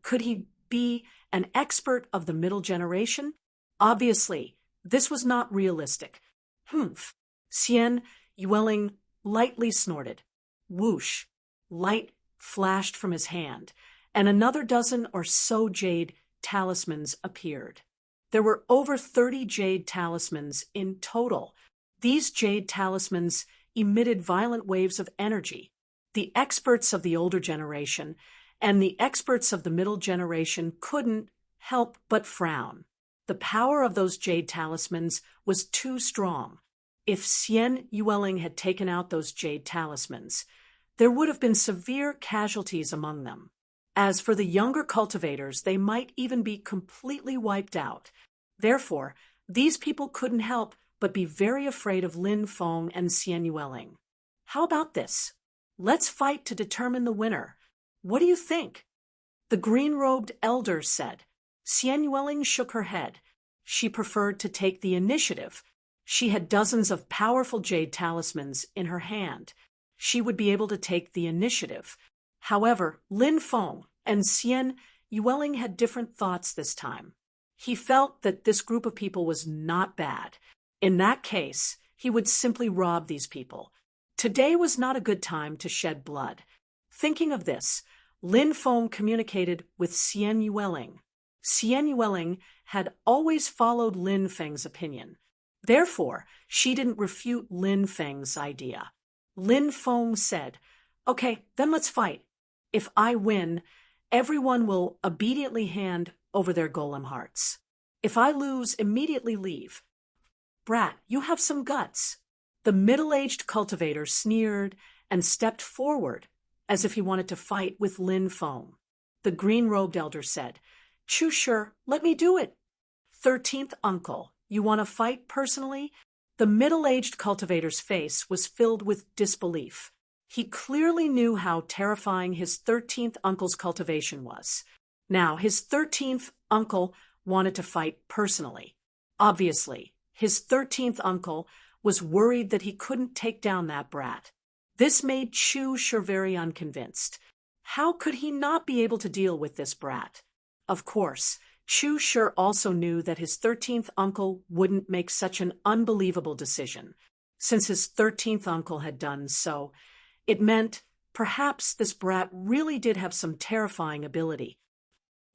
Speaker 1: Could he be an expert of the middle generation? Obviously, this was not realistic. Humph. Xian Yueling lightly snorted. Whoosh. Light flashed from his hand, and another dozen or so jade talismans appeared. There were over 30 jade talismans in total. These jade talismans emitted violent waves of energy. The experts of the older generation and the experts of the middle generation couldn't help but frown. The power of those jade talismans was too strong. If Xian Yueling had taken out those jade talismans, there would have been severe casualties among them. As for the younger cultivators, they might even be completely wiped out. Therefore, these people couldn't help but be very afraid of Lin Feng and Xian Yueling. How about this? Let's fight to determine the winner. What do you think? The green-robed elder said. Xian Yueling shook her head. She preferred to take the initiative. She had dozens of powerful jade talismans in her hand. She would be able to take the initiative. However, Lin Feng and Xian Yueling had different thoughts this time. He felt that this group of people was not bad. In that case, he would simply rob these people. Today was not a good time to shed blood. Thinking of this, Lin Feng communicated with Xian Yueling. Xian Yueling had always followed Lin Feng's opinion. Therefore, she didn't refute Lin Feng's idea. Lin Feng said, "Okay, then let's fight. If I win, everyone will obediently hand over their golem hearts. If I lose, immediately leave." "Brat, you have some guts." The middle-aged cultivator sneered and stepped forward as if he wanted to fight with Lin Feng. The green-robed elder said, "Chu Shi, let me do it." 13th uncle, you want to fight personally? The middle-aged cultivator's face was filled with disbelief. He clearly knew how terrifying his 13th uncle's cultivation was. Now, his 13th uncle wanted to fight personally. Obviously, his 13th uncle was worried that he couldn't take down that brat. This made Chu Shi very unconvinced. How could he not be able to deal with this brat? Of course, Chu Shi also knew that his 13th uncle wouldn't make such an unbelievable decision. Since his 13th uncle had done so, it meant perhaps this brat really did have some terrifying ability.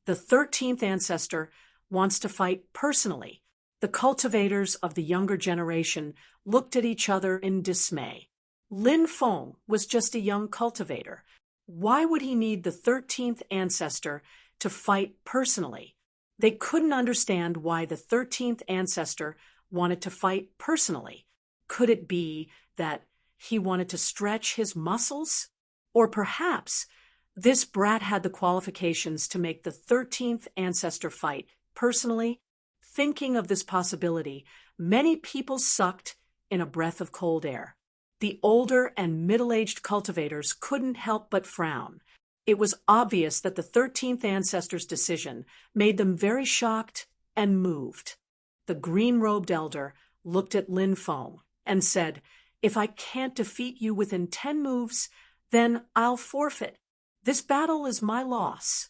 Speaker 1: The 13th ancestor wants to fight personally. The cultivators of the younger generation looked at each other in dismay. Lin Feng was just a young cultivator. Why would he need the 13th ancestor to fight personally? They couldn't understand why the 13th ancestor wanted to fight personally. Could it be that he wanted to stretch his muscles? Or perhaps this brat had the qualifications to make the 13th ancestor fight personally? Thinking of this possibility, many people sucked in a breath of cold air. The older and middle-aged cultivators couldn't help but frown. It was obvious that the 13th ancestor's decision made them very shocked and moved. The green-robed elder looked at Lin Feng and said, "If I can't defeat you within 10 moves, then I'll forfeit. This battle is my loss."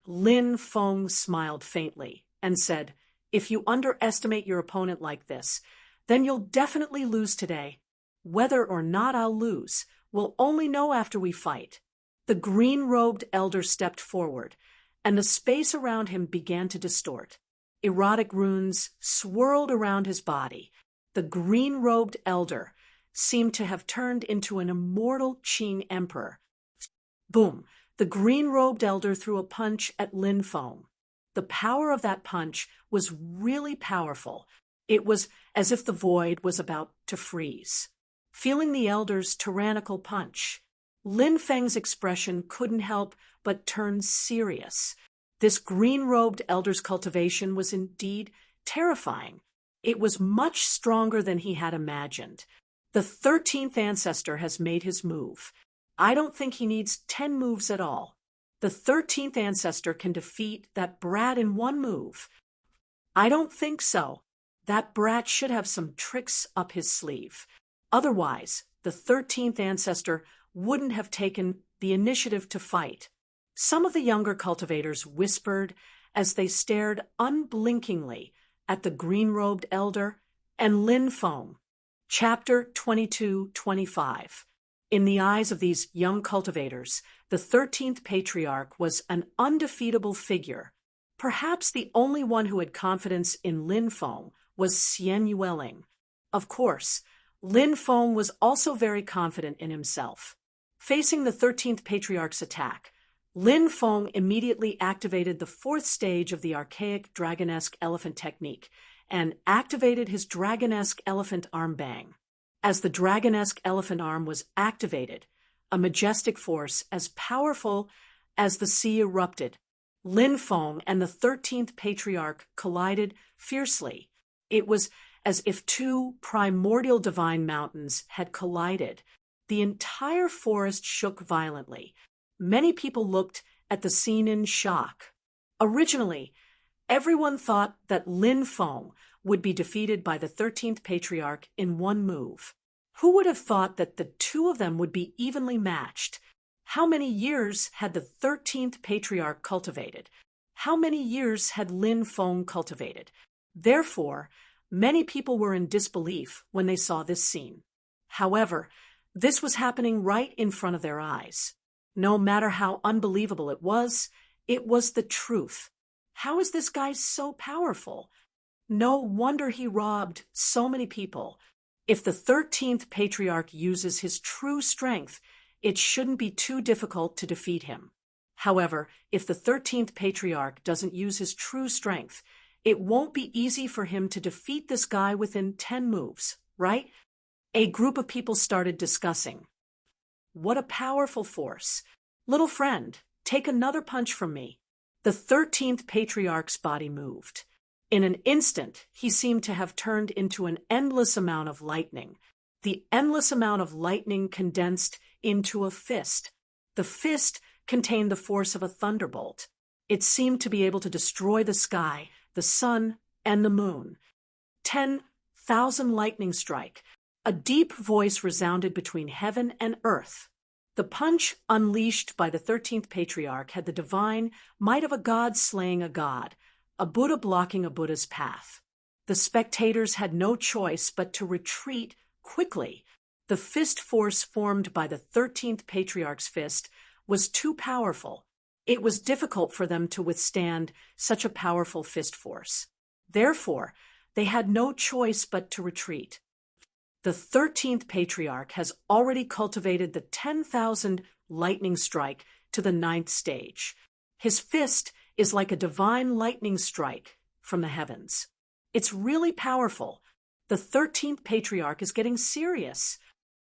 Speaker 1: Lin Feng smiled faintly and said, "If you underestimate your opponent like this, then you'll definitely lose today. Whether or not I'll lose, we'll only know after we fight." The green-robed elder stepped forward, and the space around him began to distort. Erotic runes swirled around his body. The green-robed elder seemed to have turned into an immortal Qing emperor. Boom! The green-robed elder threw a punch at Lin Feng. The power of that punch was really powerful. It was as if the void was about to freeze. Feeling the elder's tyrannical punch, Lin Feng's expression couldn't help but turn serious. This green-robed elder's cultivation was indeed terrifying. It was much stronger than he had imagined. The 13th ancestor has made his move. I don't think he needs 10 moves at all. The 13th ancestor can defeat that brat in 1 move. I don't think so. That brat should have some tricks up his sleeve. Otherwise, the 13th ancestor wouldn't have taken the initiative to fight. Some of the younger cultivators whispered as they stared unblinkingly at the green-robed elder and Lin Feng. Chapter 22-25. In the eyes of these young cultivators, the 13th patriarch was an undefeatable figure. Perhaps the only one who had confidence in Lin Feng was Xian Yueling. Of course, Lin Feng was also very confident in himself. Facing the 13th patriarch's attack, Lin Feng immediately activated the 4th stage of the archaic dragonesque elephant technique and activated his dragonesque elephant arm bang. As the dragonesque elephant arm was activated, a majestic force as powerful as the sea erupted. Lin Feng and the 13th patriarch collided fiercely. It was as if 2 primordial divine mountains had collided. The entire forest shook violently. Many people looked at the scene in shock. Originally, everyone thought that Lin Feng would be defeated by the 13th patriarch in 1 move. Who would have thought that the 2 of them would be evenly matched? How many years had the 13th patriarch cultivated? How many years had Lin Feng cultivated? Therefore, Many people were in disbelief when they saw this scene. However, this was happening right in front of their eyes. No matter how unbelievable it was the truth. How is this guy so powerful? No wonder he robbed so many people. If the 13th patriarch uses his true strength, it shouldn't be too difficult to defeat him. However, if the 13th patriarch doesn't use his true strength, it won't be easy for him to defeat this guy within 10 moves, right? A group of people started discussing. What a powerful force. Little friend, take another punch from me. The 13th patriarch's body moved. In an instant, he seemed to have turned into an endless amount of lightning. The endless amount of lightning condensed into a fist. The fist contained the force of a thunderbolt. It seemed to be able to destroy the sky, the sun, and the moon. 10,000 lightning strike. A deep voice resounded between heaven and earth. The punch unleashed by the 13th patriarch had the divine might of a god slaying a god, a Buddha blocking a Buddha's path. The spectators had no choice but to retreat quickly. The fist force formed by the 13th patriarch's fist was too powerful. It was difficult for them to withstand such a powerful fist force. Therefore, they had no choice but to retreat. The 13th patriarch has already cultivated the 10,000 lightning strike to the 9th stage. His fist is like a divine lightning strike from the heavens. It's really powerful. The 13th patriarch is getting serious.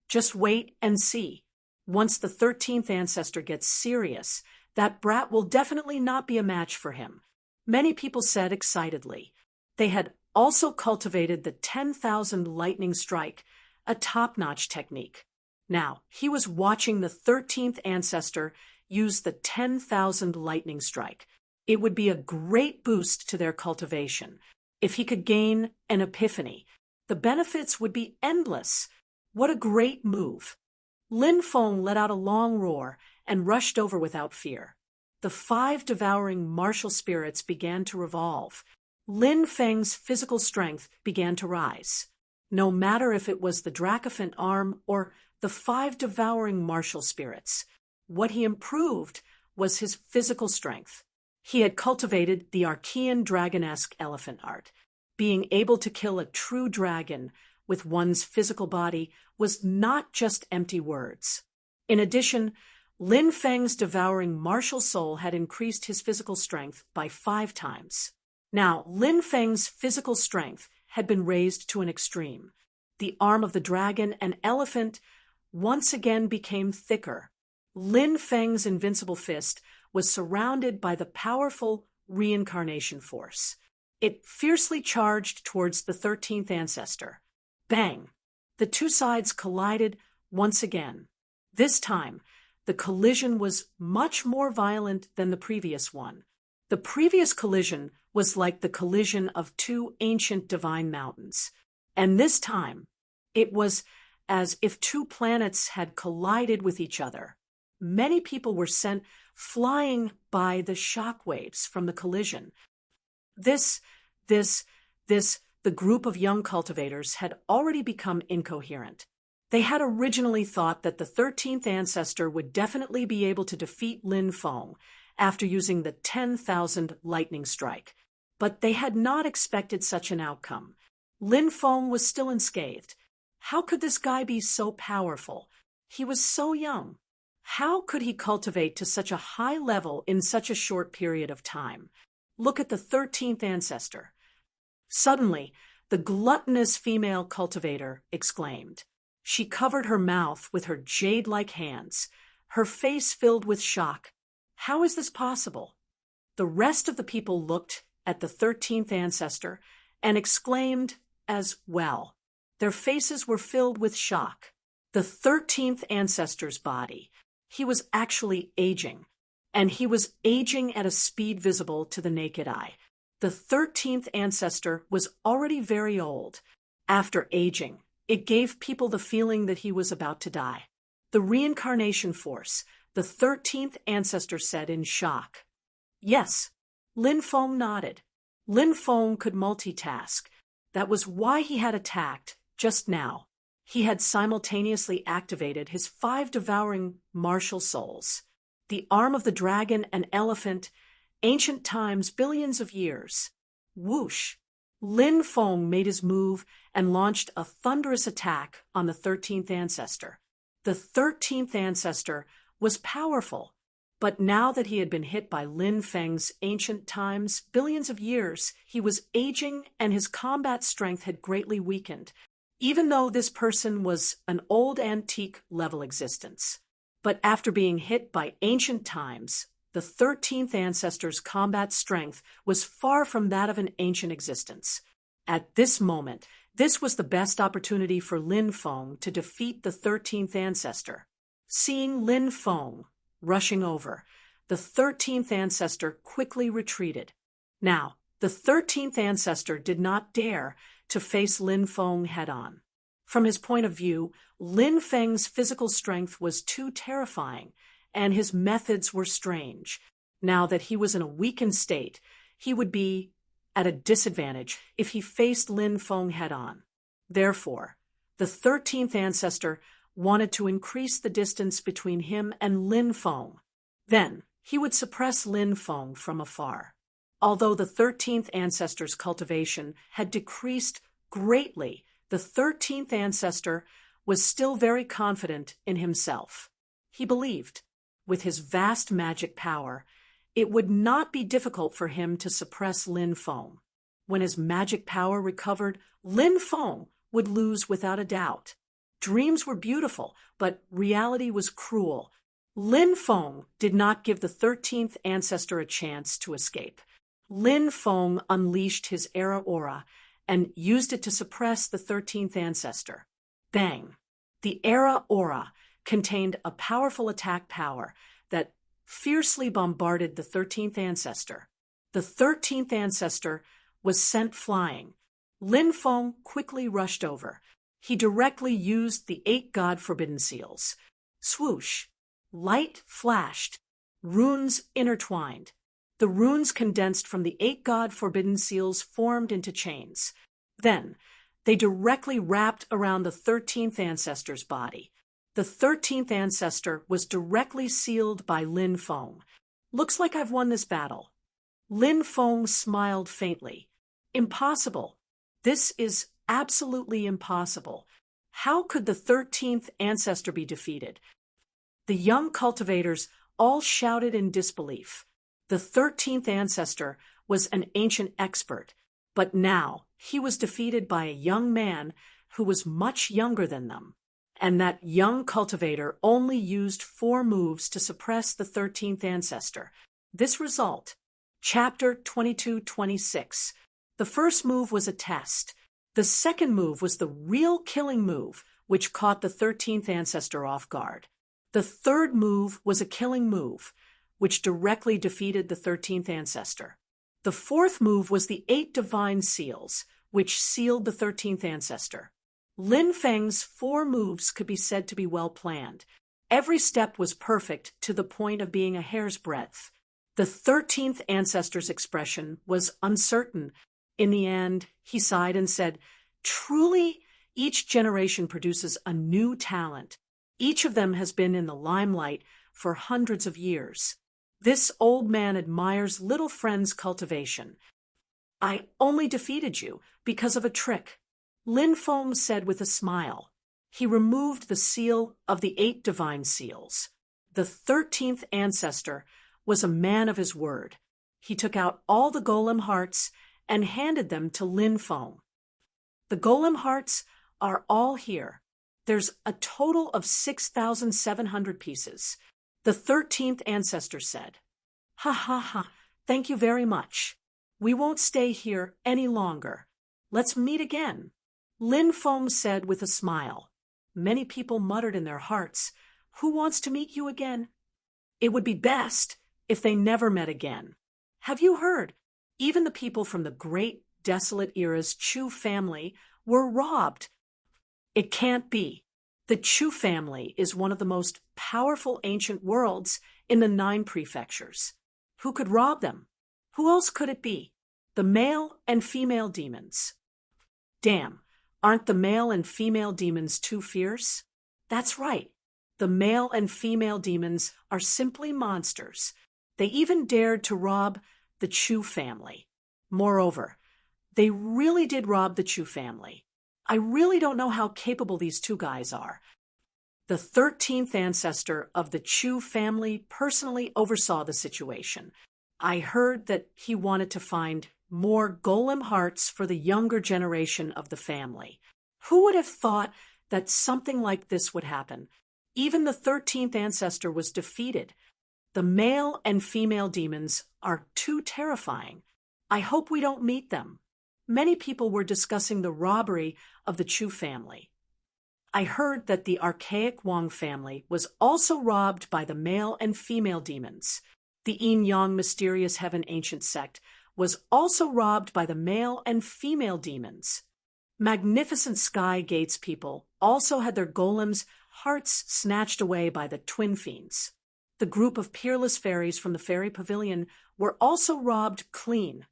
Speaker 1: Just wait and see. Once the 13th ancestor gets serious, that brat will definitely not be a match for him. Many people said excitedly. They had also cultivated the 10,000 lightning strike, a top-notch technique. Now, he was watching the 13th ancestor use the 10,000 lightning strike. It would be a great boost to their cultivation. If he could gain an epiphany, the benefits would be endless. What a great move. Lin Feng let out a long roar and rushed over without fear. The 5 devouring martial spirits began to revolve. Lin Feng's physical strength began to rise. No matter if it was the Dracophant arm or the 5 devouring martial spirits, what he improved was his physical strength. He had cultivated the Archean dragon-esque elephant art. Being able to kill a true dragon with one's physical body was not just empty words. In addition, Lin Feng's devouring martial soul had increased his physical strength by 5 times. Now, Lin Feng's physical strength had been raised to an extreme. The arm of the dragon and elephant once again became thicker. Lin Feng's invincible fist was surrounded by the powerful reincarnation force. It fiercely charged towards the 13th ancestor. Bang! The two sides collided once again. This time, the collision was much more violent than the previous one. The previous collision was like the collision of 2 ancient divine mountains. And this time, it was as if 2 planets had collided with each other. Many people were sent flying by the shock waves from the collision. The group of young cultivators had already become incoherent. They had originally thought that the 13th ancestor would definitely be able to defeat Lin Feng after using the 10,000 lightning strike. But they had not expected such an outcome. Lin Feng was still unscathed. How could this guy be so powerful? He was so young. How could he cultivate to such a high level in such a short period of time? Look at the 13th ancestor. Suddenly, the gluttonous female cultivator exclaimed. She covered her mouth with her jade-like hands, her face filled with shock. How is this possible? The rest of the people looked at the 13th ancestor and exclaimed as well. Their faces were filled with shock. The 13th ancestor's body. He was actually aging, and he was aging at a speed visible to the naked eye. The 13th ancestor was already very old. After aging, it gave people the feeling that he was about to die. The reincarnation force, the 13th ancestor said in shock. Yes, Lin Feng nodded. Lin Feng could multitask. That was why he had attacked, just now. He had simultaneously activated his 5 devouring martial souls. The arm of the dragon and elephant, ancient times, billions of years. Whoosh! Lin Feng made his move and launched a thunderous attack on the 13th ancestor. The 13th ancestor was powerful, but now that he had been hit by Lin Feng's ancient times, billions of years, he was aging and his combat strength had greatly weakened, even though this person was an old antique level existence. But after being hit by ancient times, the 13th ancestor's combat strength was far from that of an ancient existence. At this moment, this was the best opportunity for Lin Feng to defeat the 13th ancestor. Seeing Lin Feng rushing over, the 13th ancestor quickly retreated. Now, the 13th ancestor did not dare to face Lin Feng head-on. From his point of view, Lin Feng's physical strength was too terrifying, and his methods were strange. Now that he was in a weakened state, he would be at a disadvantage if he faced Lin Feng head-on. Therefore, the 13th ancestor wanted to increase the distance between him and Lin Feng. Then, he would suppress Lin Feng from afar. Although the 13th ancestor's cultivation had decreased greatly, the 13th ancestor was still very confident in himself. He believed, with his vast magic power, it would not be difficult for him to suppress Lin Feng. When his magic power recovered, Lin Feng would lose without a doubt. Dreams were beautiful, but reality was cruel. Lin Feng did not give the 13th ancestor a chance to escape. Lin Feng unleashed his era aura and used it to suppress the 13th ancestor. Bang! The era aura contained a powerful attack power that fiercely bombarded the 13th ancestor. The 13th ancestor was sent flying. Lin Feng quickly rushed over. He directly used the 8 God Forbidden Seals. Swoosh! Light flashed. Runes intertwined. The runes condensed from the 8 God Forbidden Seals formed into chains. Then, they directly wrapped around the 13th ancestor's body. The 13th ancestor was directly sealed by Lin Feng. Looks like I've won this battle. Lin Feng smiled faintly. Impossible. This is absolutely impossible. How could the 13th ancestor be defeated? The young cultivators all shouted in disbelief. The 13th ancestor was an ancient expert, but now he was defeated by a young man who was much younger than them. And that young cultivator only used 4 moves to suppress the 13th ancestor. This result, Chapter 22-26. The first move was a test. The second move was the real killing move, which caught the 13th ancestor off guard. The third move was a killing move, which directly defeated the 13th ancestor. The fourth move was the 8 divine seals, which sealed the 13th ancestor. Lin Feng's 4 moves could be said to be well planned. Every step was perfect to the point of being a hair's breadth. The 13th ancestor's expression was uncertain. In the end, he sighed and said, "Truly, each generation produces a new talent. Each of them has been in the limelight for hundreds of years. This old man admires little friend's cultivation. I only defeated you because of a trick," Lin Feng said with a smile. He removed the seal of the 8 divine seals. The 13th ancestor was a man of his word. He took out all the golem hearts and handed them to Lin Feng. "The golem hearts are all here. There's a total of 6,700 pieces," the 13th ancestor said. "Ha ha ha, thank you very much. We won't stay here any longer. Let's meet again," Lin Feng said with a smile. Many people muttered in their hearts, "Who wants to meet you again?" It would be best if they never met again. Have you heard? Even the people from the great desolate era's Chu family were robbed. It can't be. The Chu family is one of the most powerful ancient worlds in the 9 prefectures. Who could rob them? Who else could it be? The male and female demons. Damn, aren't the male and female demons too fierce? That's right. The male and female demons are simply monsters. They even dared to rob the Chu family. Moreover, they really did rob the Chu family. I really don't know how capable these two guys are. The 13th ancestor of the Chu family personally oversaw the situation. I heard that he wanted to find more golem hearts for the younger generation of the family. Who would have thought that something like this would happen? Even the 13th ancestor was defeated. The male and female demons are too terrifying. I hope we don't meet them. Many people were discussing the robbery of the Chu family. I heard that the archaic Wang family was also robbed by the male and female demons. The Yin-Yang mysterious heaven ancient sect was also robbed by the male and female demons. Magnificent Sky Gates people also had their golems' hearts snatched away by the twin fiends. The group of peerless fairies from the fairy pavilion were also robbed clean.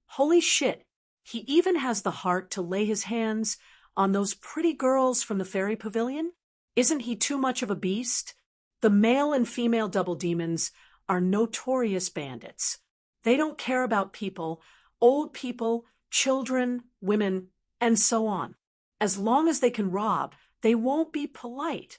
Speaker 1: Holy shit, he even has the heart to lay his hands on those pretty girls from the fairy pavilion? Isn't he too much of a beast? The male and female double demons are notorious bandits. They don't care about people, old people, children, women, and so on. As long as they can rob, they won't be polite.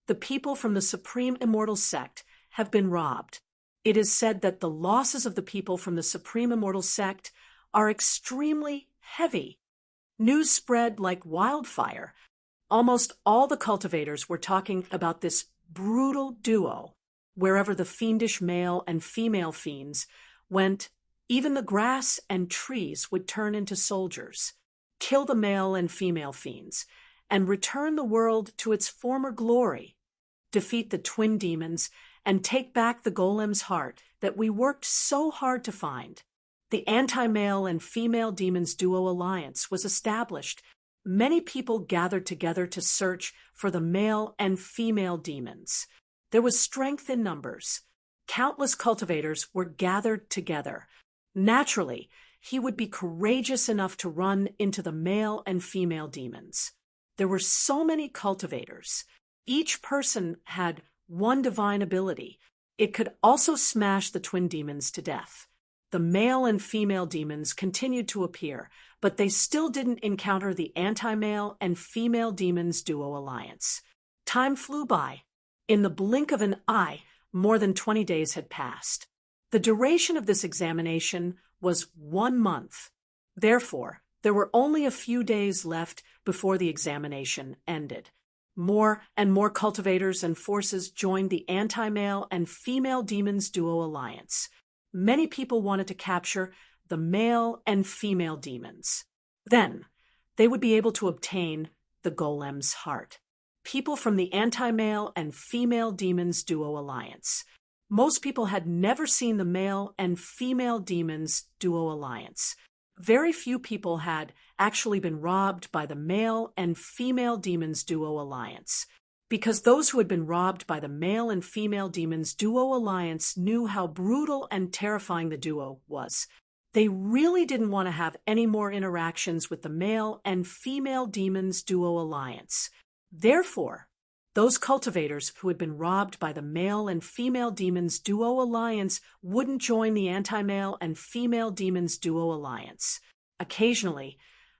Speaker 1: The people from the Supreme Immortal Sect have been robbed. It is said that the losses of the people from the Supreme Immortal Sect are extremely heavy. News spread like wildfire. Almost all the cultivators were talking about this brutal duo. Wherever the fiendish male and female fiends went, even the grass and trees would turn into soldiers, kill the male and female fiends, and return the world to its former glory, defeat the twin demons, and take back the golem's heart that we worked so hard to find. The anti-male and female demons duo alliance was established. Many people gathered together to search for the male and female demons. There was strength in numbers. Countless cultivators were gathered together. Naturally, he would be courageous enough to run into the male and female demons. There were so many cultivators. Each person had one divine ability. It could also smash the twin demons to death. The male and female demons continued to appear, but they still didn't encounter the anti-male and female demons duo alliance. Time flew by. In the blink of an eye, more than 20 days had passed. The duration of this examination was 1 month. Therefore, there were only a few days left before the examination ended. More and more cultivators and forces joined the anti-male and female demons duo alliance. Many people wanted to capture the male and female demons. Then, they would be able to obtain the golem's heart. People from the anti-male and female demons duo alliance. Most people had never seen the male and female demons duo alliance. Very few people had actually been robbed by the male and female demons duo alliance, because those who had been robbed by the male and female demons duo alliance knew how brutal and terrifying the duo was. They really didn't want to have any more interactions with the male and female demons duo alliance. Therefore, those cultivators who had been robbed by the male and female demons duo alliance wouldn't join the anti-male and female demons duo alliance. Occasionally,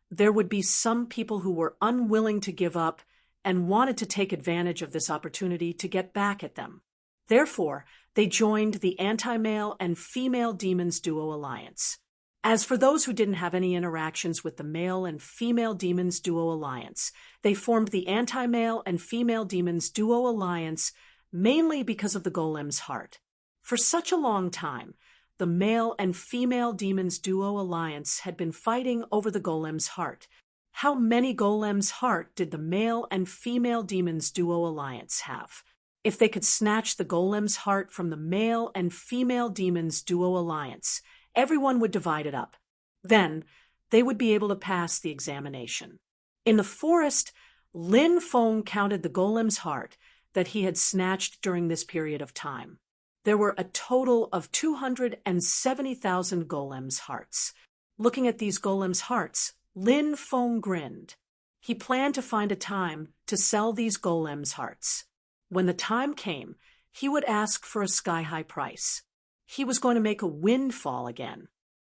Speaker 1: there would be some people who were unwilling to give up and wanted to take advantage of this opportunity to get back at them. Therefore, they joined the anti-male and female demons duo alliance. As for those who didn't have any interactions with the male and female demons duo alliance, they formed the anti-male and female demons duo alliance mainly because of the golem's heart. For such a long time, the male and female demons duo alliance had been fighting over the golem's heart. How many golems' heart did the male and female demons duo alliance have? If they could snatch the golem's heart from the male and female demons duo alliance, everyone would divide it up. Then, they would be able to pass the examination. In the forest, Lin Feng counted the golem's heart that he had snatched during this period of time. There were a total of 270,000 golems' hearts. Looking at these golems' hearts, Lin Feng grinned. He planned to find a time to sell these golems' hearts. When the time came, he would ask for a sky-high price. He was going to make a windfall again.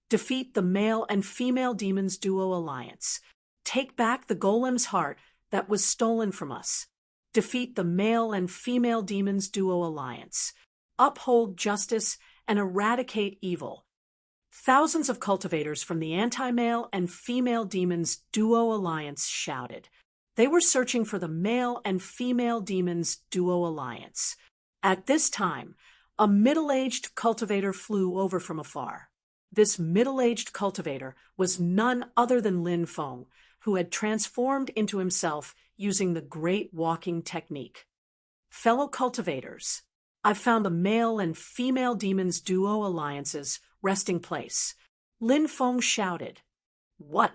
Speaker 1: Defeat the male and female demons duo alliance. Take back the golem's heart that was stolen from us. Defeat the male and female demons duo alliance. Uphold justice and eradicate evil. Thousands of cultivators from the anti-male and female demons duo alliance shouted. They were searching for the male and female demons duo alliance. At this time, a middle-aged cultivator flew over from afar. This middle-aged cultivator was none other than Lin Feng, who had transformed into himself using the great walking technique. Fellow cultivators, I've found the male and female demons duo alliance's resting place. Lin Feng shouted. What?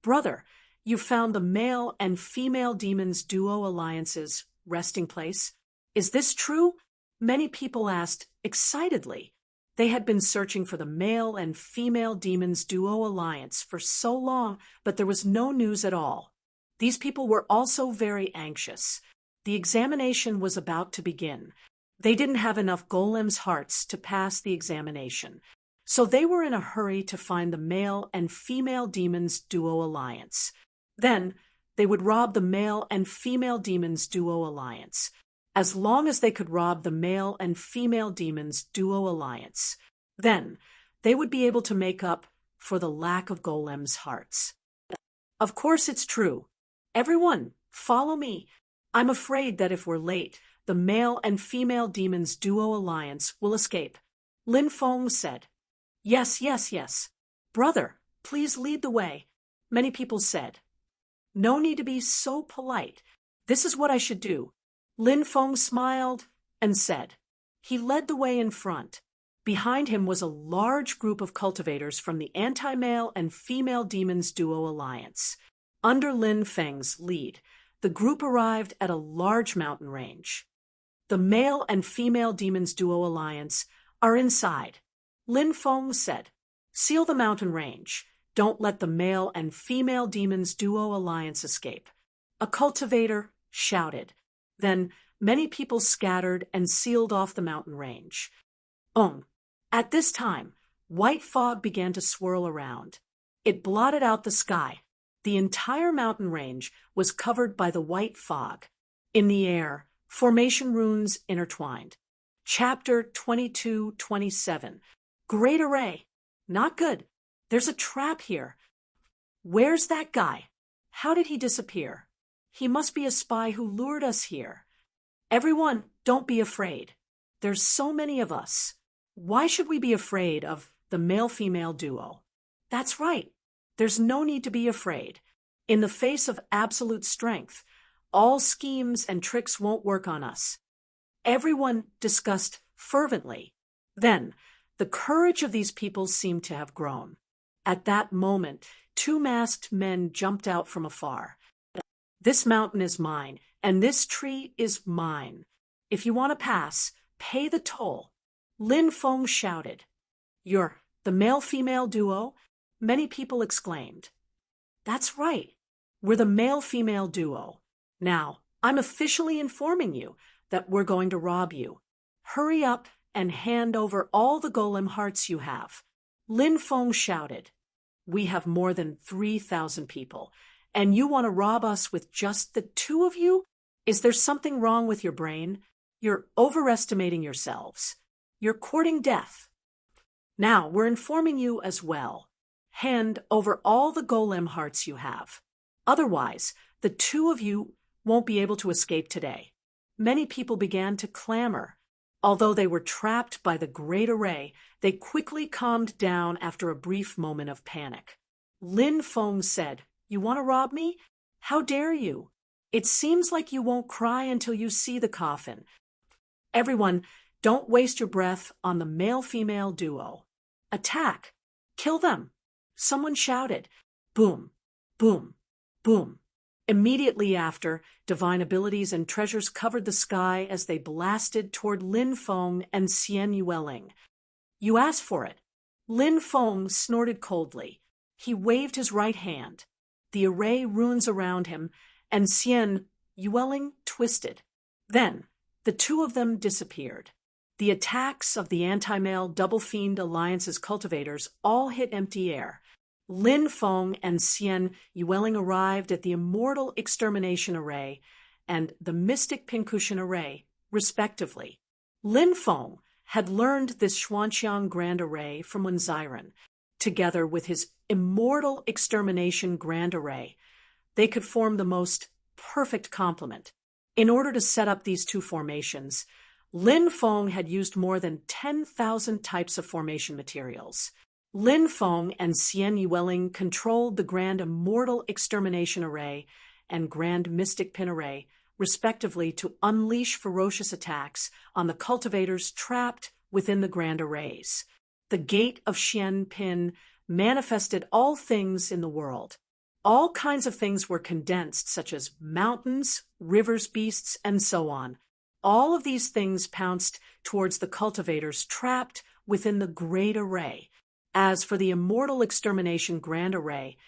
Speaker 1: Brother, you found the male and female demons duo alliance's resting place? Is this true? Many people asked excitedly. They had been searching for the male and female demons duo alliance for so long, but there was no news at all. These people were also very anxious. The examination was about to begin. They didn't have enough golems' hearts to pass the examination, so they were in a hurry to find the male and female demons duo alliance. Then, they would rob the male and female demons duo alliance. As long as they could rob the male and female demons duo alliance, then they would be able to make up for the lack of golems' hearts. Of course it's true. Everyone, follow me. I'm afraid that if we're late, the male and female demons duo alliance will escape. Lin Feng said. Yes, yes, yes. Brother, please lead the way. Many people said. No need to be so polite. This is what I should do. Lin Feng smiled and said. He led the way in front. Behind him was a large group of cultivators from the anti-male and female demons duo alliance. Under Lin Feng's lead, the group arrived at a large mountain range. The male and female demons duo alliance are inside. Lin Feng said, seal the mountain range. Don't let the male and female demons duo alliance escape. A cultivator shouted. Then many people scattered and sealed off the mountain range. At this time, white fog began to swirl around. It blotted out the sky. The entire mountain range was covered by the white fog. In the air, formation runes intertwined. Chapter 22-27. Great array. Not good. There's a trap here. Where's that guy? How did he disappear? He must be a spy who lured us here. Everyone, don't be afraid. There's so many of us. Why should we be afraid of the male-female duo? That's right. There's no need to be afraid. In the face of absolute strength, all schemes and tricks won't work on us. Everyone discussed fervently. Then, the courage of these people seemed to have grown. At that moment, two masked men jumped out from afar. This mountain is mine, and this tree is mine. If you want to pass, pay the toll. Lin Feng shouted. You're the male-female duo? Many people exclaimed. That's right. We're the male-female duo. Now, I'm officially informing you that we're going to rob you. Hurry up and hand over all the golem hearts you have. Lin Feng shouted. We have more than 3,000 people, and you want to rob us with just the two of you? Is there something wrong with your brain? You're overestimating yourselves. You're courting death. Now, we're informing you as well. Hand over all the golem hearts you have. Otherwise, the two of you won't be able to escape today. Many people began to clamor. Although they were trapped by the great array, they quickly calmed down after a brief moment of panic. Lin Feng said, You want to rob me? How dare you? It seems like you won't cry until you see the coffin. Everyone, don't waste your breath on the male-female duo. Attack! Kill them! Someone shouted. Boom, boom, boom. Immediately after, divine abilities and treasures covered the sky as they blasted toward Lin Feng and Xian Yueling. You asked for it. Lin Feng snorted coldly. He waved his right hand. the array runes around him, and Xian Yueling twisted. Then, the two of them disappeared. The attacks of the anti-male Double Fiend Alliance's cultivators all hit empty air. Lin Feng and Xian Yueling arrived at the Immortal Extermination Array and the Mystic Pincushion Array, respectively. Lin Feng had learned this Xuanqiang Grand Array from Wenziren. Together with his Immortal Extermination Grand Array, they could form the most perfect complement. In order to set up these two formations, Lin Feng had used more than 10,000 types of formation materials. Lin Feng and Xian Yueling controlled the Grand Immortal Extermination Array and Grand Mystic Pin Array, respectively, to unleash ferocious attacks on the cultivators trapped within the Grand Arrays. The Gate of Xian Pin manifested all things in the world. All kinds of things were condensed, such as mountains, rivers, beasts, and so on. All of these things pounced towards the cultivators trapped within the Great Array. As for the Immortal Extermination Grand Array,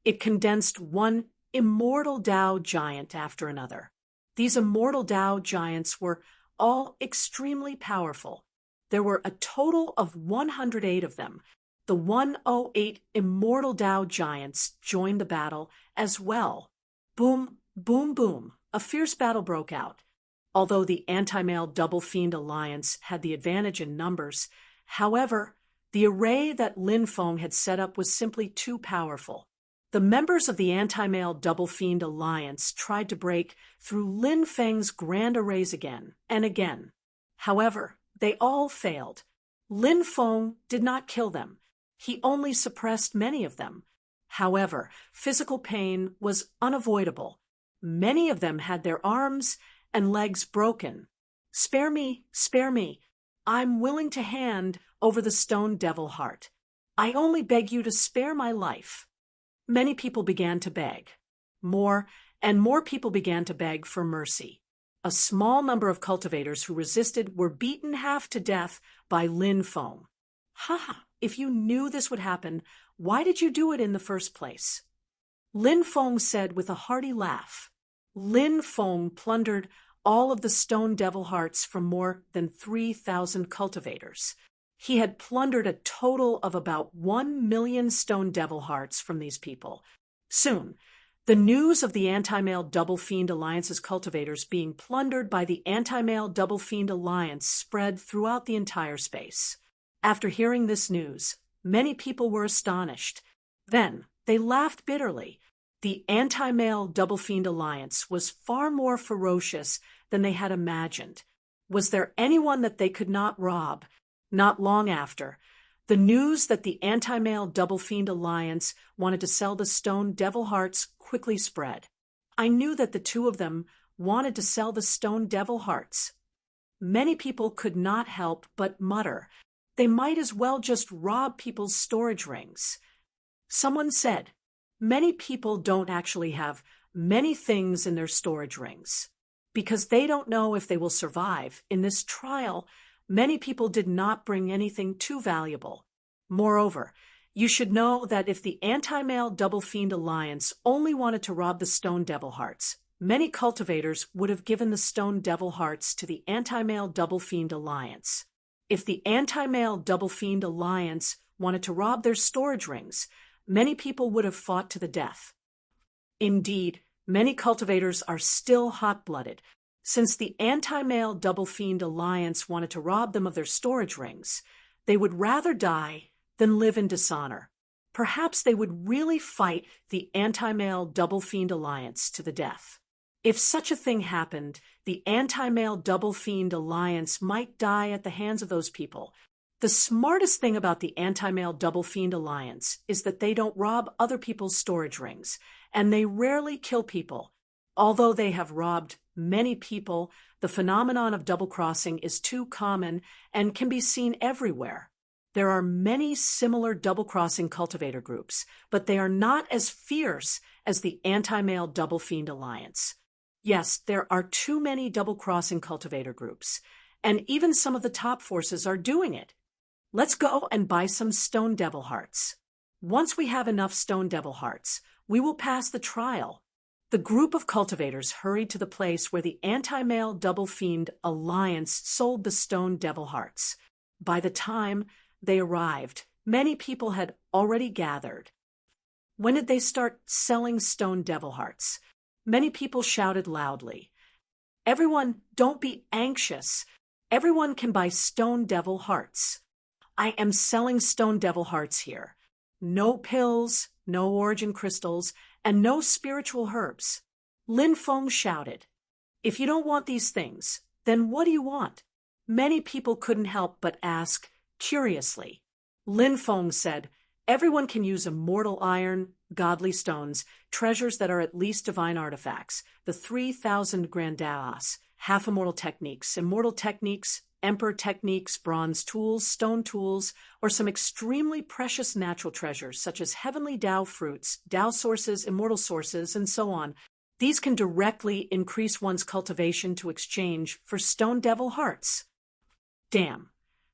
Speaker 1: it condensed one immortal Dao giant after another. These immortal Dao giants were all extremely powerful. There were a total of 108 of them. The 108 immortal Dao giants joined the battle as well. Boom, boom, boom, a fierce battle broke out. Although the anti-male Double Fiend Alliance had the advantage in numbers, however, the array that Lin Feng had set up was simply too powerful. The members of the anti-male Double Fiend Alliance tried to break through Lin Feng's grand arrays again and again. However, they all failed. Lin Feng did not kill them. He only suppressed many of them. However, physical pain was unavoidable. Many of them had their arms and legs broken. Spare me, spare me. I'm willing to hand over the stone devil heart. I only beg you to spare my life. Many people began to beg. More and more people began to beg for mercy. A small number of cultivators who resisted were beaten half to death by Lin Feng. Ha! If you knew this would happen, why did you do it in the first place? Lin Feng said with a hearty laugh. Lin Feng plundered all of the stone devil hearts from more than 3,000 cultivators. He had plundered a total of about 1 million stone devil hearts from these people. Soon, the news of the anti-male Double Fiend Alliance's cultivators being plundered by the anti-male Double Fiend Alliance spread throughout the entire space. After hearing this news, many people were astonished. Then, they laughed bitterly. The anti-male Double Fiend Alliance was far more ferocious than they had imagined. Was there anyone that they could not rob? Not long after, the news that the anti-male Double Fiend Alliance wanted to sell the stone devil hearts quickly spread. I knew that the two of them wanted to sell the stone devil hearts. Many people could not help but mutter, they might as well just rob people's storage rings. Someone said, many people don't actually have many things in their storage rings. Because they don't know if they will survive in this trial, many people did not bring anything too valuable. Moreover, you should know that if the anti-male Double Fiend Alliance only wanted to rob the stone devil hearts, many cultivators would have given the stone devil hearts to the anti-male Double Fiend Alliance. If the anti-male Double Fiend Alliance wanted to rob their storage rings, many people would have fought to the death. Indeed, many cultivators are still hot-blooded. Since the anti-male Double Fiend Alliance wanted to rob them of their storage rings, they would rather die than live in dishonor. Perhaps they would really fight the anti-male Double Fiend Alliance to the death. If such a thing happened, the anti-male Double Fiend Alliance might die at the hands of those people. The smartest thing about the anti-male Double Fiend Alliance is that they don't rob other people's storage rings, and they rarely kill people. Although they have robbed many people, the phenomenon of double-crossing is too common and can be seen everywhere. There are many similar double-crossing cultivator groups, but they are not as fierce as the anti-male Double Fiend Alliance. Yes, there are too many double-crossing cultivator groups, and even some of the top forces are doing it. Let's go and buy some stone devil hearts. Once we have enough stone devil hearts, We will pass the trial. The group of cultivators hurried to the place where the anti-male double fiend alliance sold the stone devil hearts. By the time they arrived, many people had already gathered. When did they start selling stone devil hearts? Many people shouted loudly. Everyone, don't be anxious. Everyone can buy stone devil hearts. I am selling stone devil hearts here. No pills, no origin crystals, and no spiritual herbs. Lin Feng shouted. If you don't want these things, then what do you want? Many people couldn't help but ask, curiously. Lin Feng said, everyone can use immortal iron, godly stones, treasures that are at least divine artifacts, the 3,000 grandaos, half-immortal techniques, immortal techniques, emperor techniques, bronze tools, stone tools, or some extremely precious natural treasures such as heavenly Tao fruits, Tao sources, immortal sources, and so on. These can directly increase one's cultivation to exchange for stone devil hearts. Damn.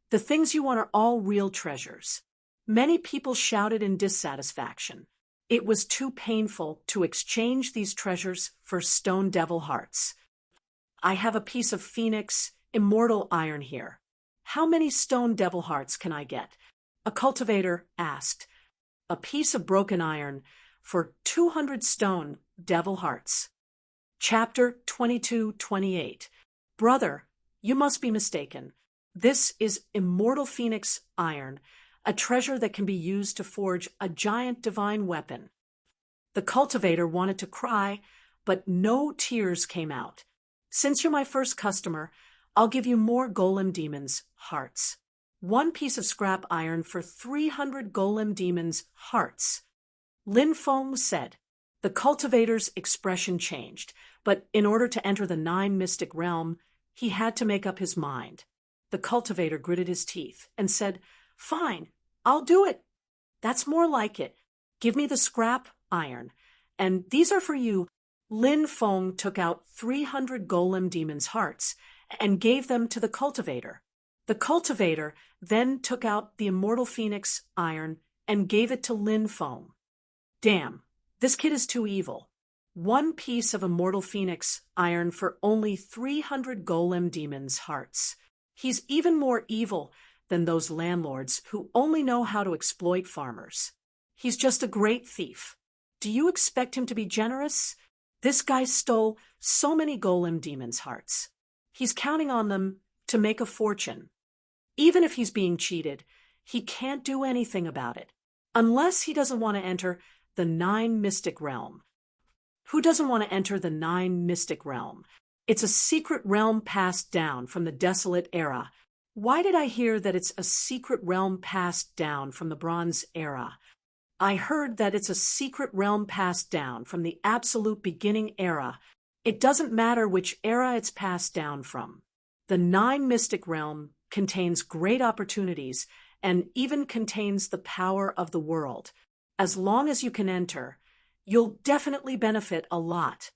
Speaker 1: The things you want are all real treasures. Many people shouted in dissatisfaction. It was too painful to exchange these treasures for stone devil hearts. I have a piece of phoenix, immortal iron here. How many stone devil hearts can I get? A cultivator asked. A piece of broken iron for 200 stone devil hearts. Chapter 22-28. Brother, you must be mistaken. This is immortal phoenix iron, a treasure that can be used to forge a giant divine weapon. The cultivator wanted to cry, but no tears came out. Since you're my first customer, I'll give you more golem demons' hearts. One piece of scrap iron for 300 golem demons' hearts. Lin Feng said. The cultivator's expression changed, but in order to enter the 9 mystic realm, he had to make up his mind. The cultivator gritted his teeth and said, Fine, I'll do it. That's more like it. Give me the scrap iron. And these are for you. Lin Feng took out 300 golem demons' hearts and gave them to the cultivator. The cultivator then took out the immortal phoenix iron and gave it to Lin Feng. Damn, this kid is too evil. One piece of immortal phoenix iron for only 300 golem demons' hearts. He's even more evil than those landlords who only know how to exploit farmers. He's just a great thief. Do you expect him to be generous? This guy stole so many golem demons' hearts. He's counting on them to make a fortune. Even if he's being cheated, he can't do anything about it. Unless he doesn't want to enter the 9 mystic realm. Who doesn't want to enter the 9 mystic realm? It's a secret realm passed down from the desolate era. Why did I hear that it's a secret realm passed down from the Bronze Era? I heard that it's a secret realm passed down from the absolute beginning era. It doesn't matter which era it's passed down from. The 9 mystic realm contains great opportunities and even contains the power of the world. As long as you can enter, you'll definitely benefit a lot.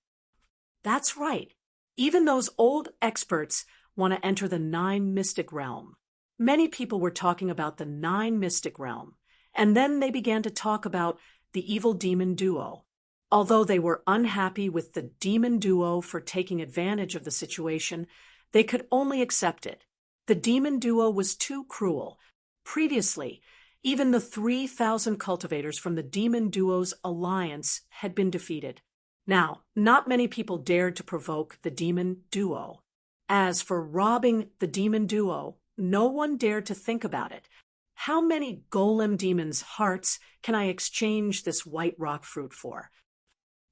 Speaker 1: That's right. Even those old experts want to enter the 9 mystic realm. Many people were talking about the 9 mystic realm, and then they began to talk about the evil demon duo. Although they were unhappy with the demon duo for taking advantage of the situation, they could only accept it. The demon duo was too cruel. Previously, even the 3,000 cultivators from the demon duo's alliance had been defeated. Now, not many people dared to provoke the demon duo. As for robbing the demon duo, no one dared to think about it. How many golem demons' hearts can I exchange this white rock fruit for?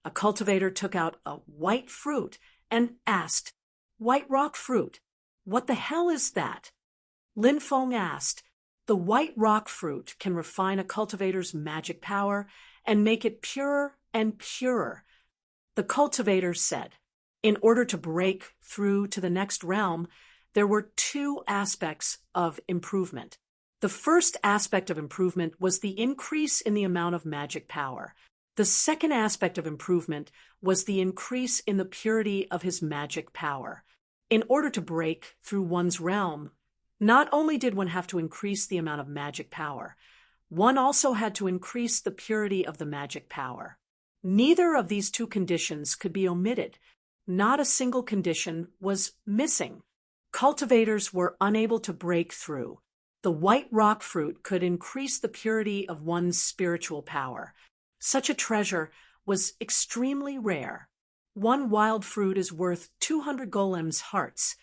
Speaker 1: A cultivator took out a white fruit and asked, White rock fruit, what the hell is that? Lin Feng asked, The white rock fruit can refine a cultivator's magic power and make it purer and purer. The cultivator said, in order to break through to the next realm, there were 2 aspects of improvement. The first aspect of improvement was the increase in the amount of magic power. The second aspect of improvement was the increase in the purity of his magic power. In order to break through one's realm, not only did one have to increase the amount of magic power, one also had to increase the purity of the magic power. Neither of these two conditions could be omitted. Not a single condition was missing. Cultivators were unable to break through. The white rock fruit could increase the purity of one's spiritual power. Such a treasure was extremely rare. One wild fruit is worth 200 golems' hearts.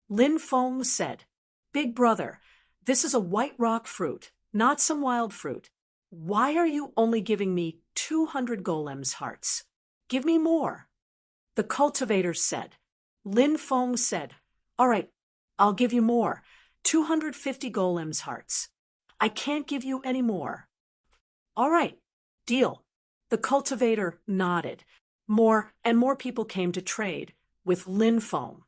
Speaker 1: Lin Feng said, "Big brother, this is a white rock fruit, not some wild fruit. Why are you only giving me 200 golems' hearts? Give me more." The cultivator said. Lin Feng said, "All right, I'll give you more, 250 golems' hearts. I can't give you any more." "All right, deal." The cultivator nodded. More and more people came to trade with Lin Feng.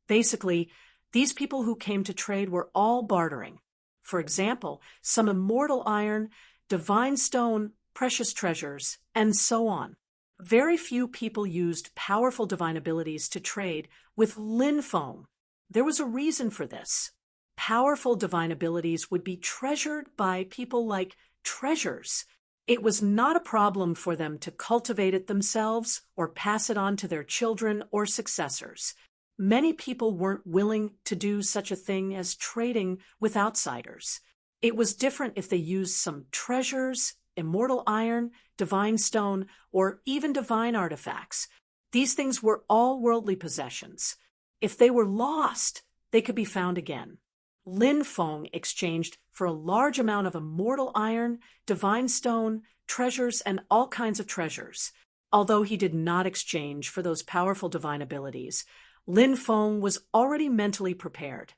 Speaker 1: Basically, these people who came to trade were all bartering. For example, some immortal iron, divine stone, precious treasures, and so on. Very few people used powerful divine abilities to trade with Lin Feng. There was a reason for this. Powerful divine abilities would be treasured by people like treasures. It was not a problem for them to cultivate it themselves or pass it on to their children or successors. Many people weren't willing to do such a thing as trading with outsiders. It was different if they used some treasures, immortal iron, divine stone, or even divine artifacts. These things were all worldly possessions. If they were lost, they could be found again. Lin Feng exchanged for a large amount of immortal iron, divine stone, treasures, and all kinds of treasures. Although he did not exchange for those powerful divine abilities, Lin Feng was already mentally prepared.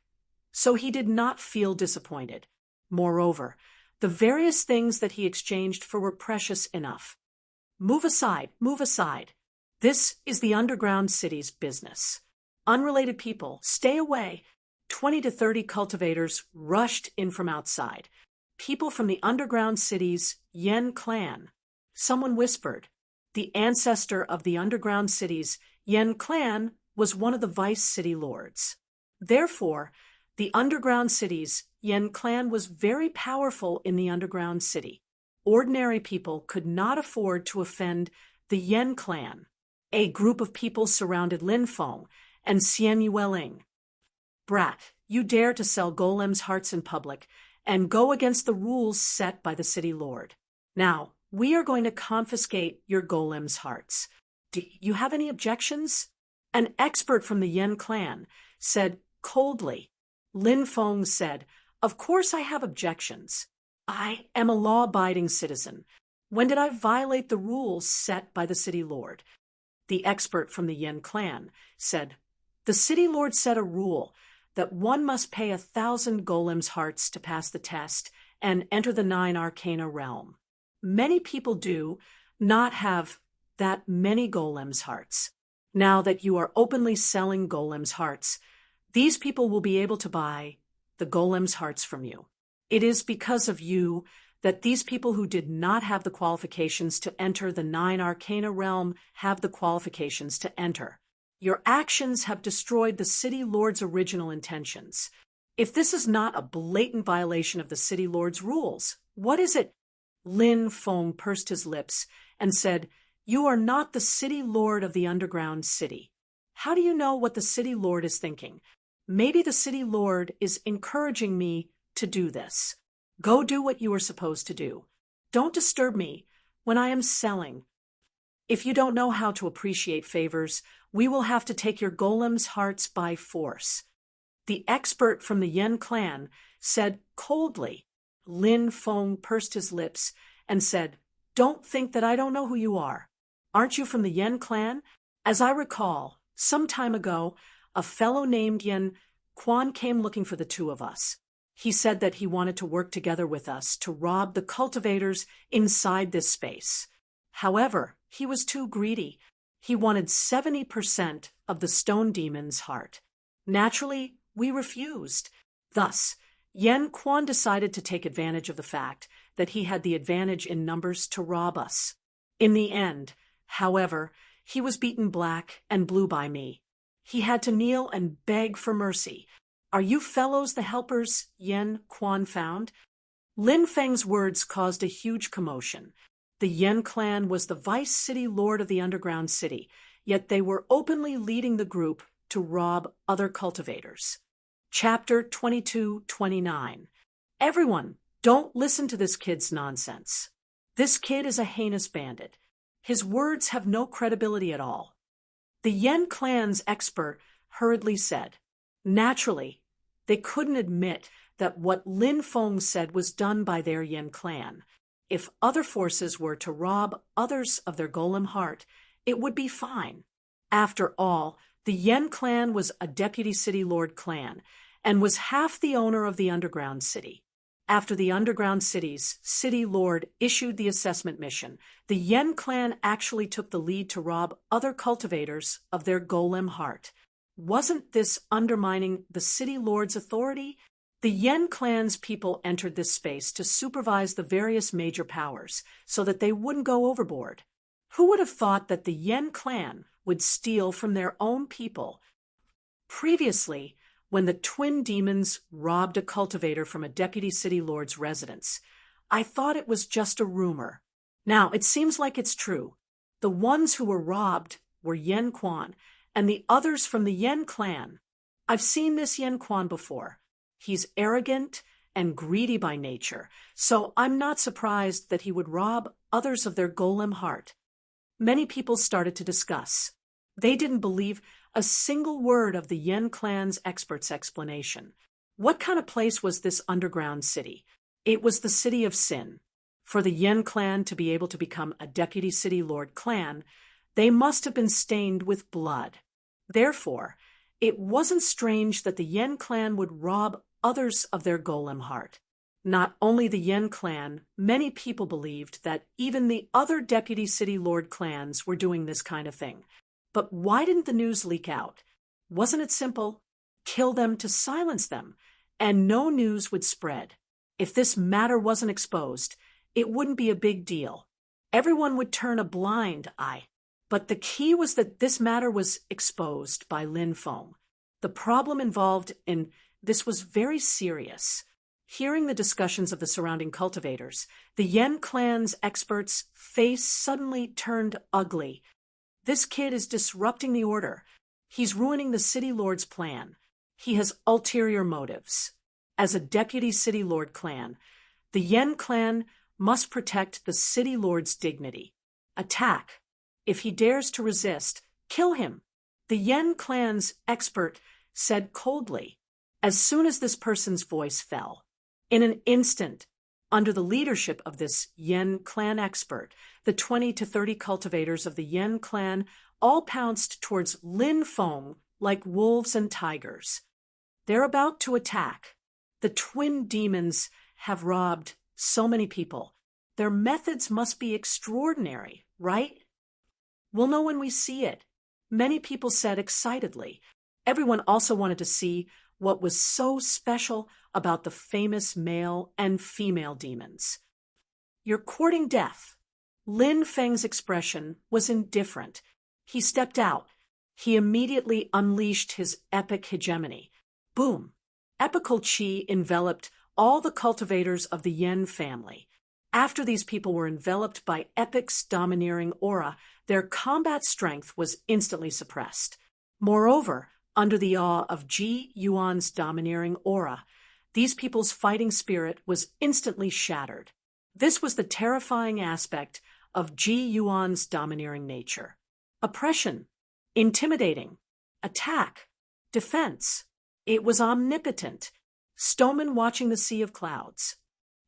Speaker 1: So he did not feel disappointed. Moreover, the various things that he exchanged for were precious enough. Move aside, move aside. This is the underground city's business. Unrelated people, stay away. 20 to 30 cultivators rushed in from outside. People from the underground city's Yen clan. Someone whispered. The ancestor of the underground city's Yen clan was one of the vice city lords. Therefore, the underground city's Yen clan was very powerful in the underground city. Ordinary people could not afford to offend the Yen clan. A group of people surrounded Lin Feng and Xian Yueling. "Brat, you dare to sell golems' hearts in public and go against the rules set by the city lord. Now, we are going to confiscate your golems' hearts. Do you have any objections?" An expert from the Yen clan said coldly. Lin Feng said, "Of course I have objections. I am a law-abiding citizen. When did I violate the rules set by the city lord?" The expert from the Yen clan said, "The city lord set a rule that one must pay 1,000 golems' hearts to pass the test and enter the 9 arcana realm. Many people do not have that many golems' hearts. Now that you are openly selling golems' hearts, these people will be able to buy the golems' hearts from you. It is because of you that these people who did not have the qualifications to enter the 9 arcana realm have the qualifications to enter. Your actions have destroyed the city lord's original intentions. If this is not a blatant violation of the city lord's rules, what is it?" Lin Feng pursed his lips and said, "You are not the city lord of the underground city. How do you know what the city lord is thinking? Maybe the city lord is encouraging me to do this. Go do what you are supposed to do. Don't disturb me when I am selling. If you don't know how to appreciate favors, we will have to take your golems' hearts by force." The expert from the Yen clan said coldly. Lin Feng pursed his lips and said, "Don't think that I don't know who you are. Aren't you from the Yen clan? As I recall, some time ago, a fellow named Yen Quan came looking for the two of us. He said that he wanted to work together with us to rob the cultivators inside this space. However, he was too greedy. He wanted 70% of the stone demon's heart. Naturally, we refused. Thus, Yen Quan decided to take advantage of the fact that he had the advantage in numbers to rob us. In the end, however, he was beaten black and blue by me. He had to kneel and beg for mercy. Are you fellows the helpers Yen Quan found?" Lin Feng's words caused a huge commotion. The Yen clan was the vice city lord of the underground city, yet they were openly leading the group to rob other cultivators. Chapter 22-29. Everyone, don't listen to this kid's nonsense. This kid is a heinous bandit. His words have no credibility at all. The Yen clan's expert hurriedly said. Naturally, they couldn't admit that what Lin Feng said was done by their Yen clan. If other forces were to rob others of their golem heart, it would be fine. After all, the Yen clan was a deputy city lord clan and was half the owner of the underground city. After the underground city's city lord issued the assessment mission, the Yen clan actually took the lead to rob other cultivators of their golem heart. Wasn't this undermining the city lord's authority? The Yen clan's people entered this space to supervise the various major powers so that they wouldn't go overboard. Who would have thought that the Yen clan would steal from their own people? Previously, when the twin demons robbed a cultivator from a deputy city lord's residence, I thought it was just a rumor. Now it seems like it's true. The ones who were robbed were Yen Quan, and the others from the Yen clan. I've seen this Yen Quan before. He's arrogant and greedy by nature, so I'm not surprised that he would rob others of their golem heart. Many people started to discuss. They didn't believe a single word of the Yen clan's expert's explanation. What kind of place was this underground city? It was the city of sin. For the Yen clan to be able to become a deputy city lord clan, they must have been stained with blood. Therefore, it wasn't strange that the Yen clan would rob others of their golem heart. Not only the Yen clan, many people believed that even the other deputy city lord clans were doing this kind of thing. But why didn't the news leak out? Wasn't it simple? Kill them to silence them, and no news would spread. If this matter wasn't exposed, it wouldn't be a big deal. Everyone would turn a blind eye. But the key was that this matter was exposed by Lin Feng. The problem involved in this was very serious. Hearing the discussions of the surrounding cultivators, the Yen clan's expert's face suddenly turned ugly. This kid is disrupting the order. He's ruining the city lord's plan. He has ulterior motives. As a deputy city lord clan, the Yen clan must protect the city lord's dignity. Attack. If he dares to resist, kill him. The Yen clan's expert said coldly, as soon as this person's voice fell. In an instant, under the leadership of this Yen clan expert, the 20 to 30 cultivators of the Yen clan all pounced towards Lin Feng like wolves and tigers. They're about to attack. The twin demons have robbed so many people. Their methods must be extraordinary, right? We'll know when we see it. Many people said excitedly. Everyone also wanted to see what was so special about the famous male and female demons. You're courting death. Lin Feng's expression was indifferent. He stepped out. He immediately unleashed his epic hegemony. Boom! Epical chi enveloped all the cultivators of the Yen family. After these people were enveloped by epic's domineering aura, their combat strength was instantly suppressed. Moreover, under the awe of Ji Yuan's domineering aura, these people's fighting spirit was instantly shattered. This was the terrifying aspect of Ji Yuan's domineering nature. Oppression, intimidating, attack, defense. It was omnipotent. Stoneman watching the sea of clouds.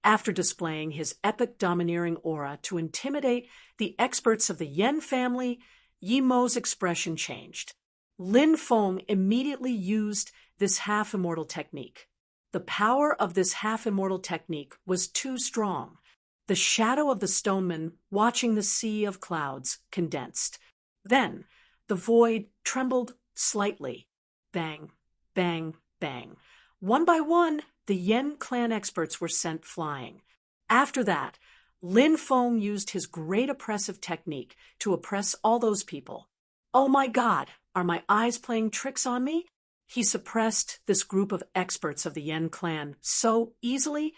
Speaker 1: After displaying his epic domineering aura to intimidate the experts of the Yen family, Yi Mo's expression changed. Lin Feng immediately used this half-immortal technique. The power of this half-immortal technique was too strong. The shadow of the stoneman watching the sea of clouds condensed. Then, the void trembled slightly. Bang, bang, bang. One by one, the Yen clan experts were sent flying. After that, Lin Feng used his great oppressive technique to oppress all those people. Oh my God, are my eyes playing tricks on me? He suppressed this group of experts of the Yen clan so easily.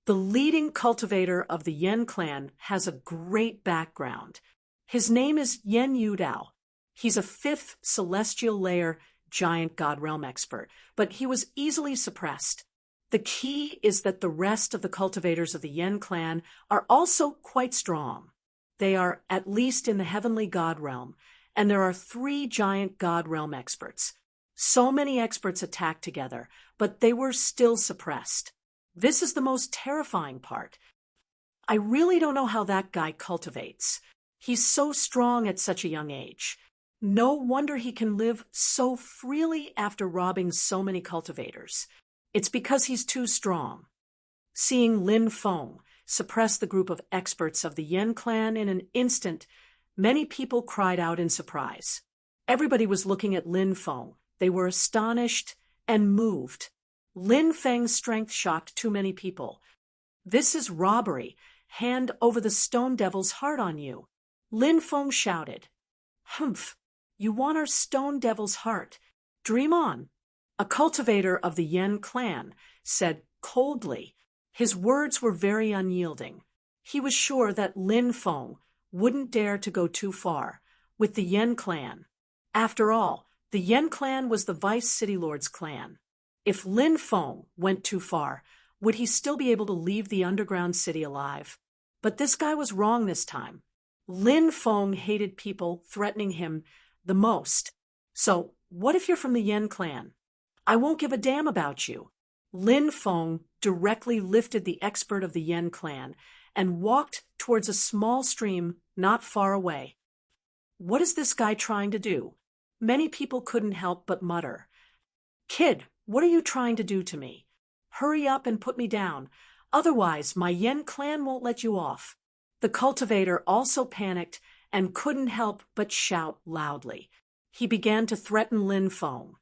Speaker 1: The leading cultivator of the Yen clan has a great background. His name is Yen Yudao. He's a 5th celestial layer giant god realm expert, but he was easily suppressed. The key is that the rest of the cultivators of the Yen clan are also quite strong. They are at least in the heavenly god realm, and there are 3 giant god realm experts. So many experts attacked together, but they were still suppressed. This is the most terrifying part. I really don't know how that guy cultivates. He's so strong at such a young age. No wonder he can live so freely after robbing so many cultivators. It's because he's too strong. Seeing Lin Feng suppress the group of experts of the Yen clan in an instant, many people cried out in surprise. Everybody was looking at Lin Feng. They were astonished and moved. Lin Feng's strength shocked too many people. "This is robbery. Hand over the stone devil's heart on you." Lin Feng shouted. "Humph! You want our stone devil's heart? Dream on." A cultivator of the Yen clan said coldly. His words were very unyielding. He was sure that Lin Feng wouldn't dare to go too far with the Yen clan. After all, the Yen clan was the Vice City Lord's clan. If Lin Feng went too far, would he still be able to leave the underground city alive? But this guy was wrong this time. Lin Feng hated people threatening him the most. So, what if you're from the Yen clan? I won't give a damn about you. Lin Feng directly lifted the expert of the Yen clan and walked towards a small stream not far away. What is this guy trying to do? Many people couldn't help but mutter. "Kid, what are you trying to do to me? Hurry up and put me down. Otherwise, my Yen clan won't let you off." The cultivator also panicked and couldn't help but shout loudly. He began to threaten Lin Feng.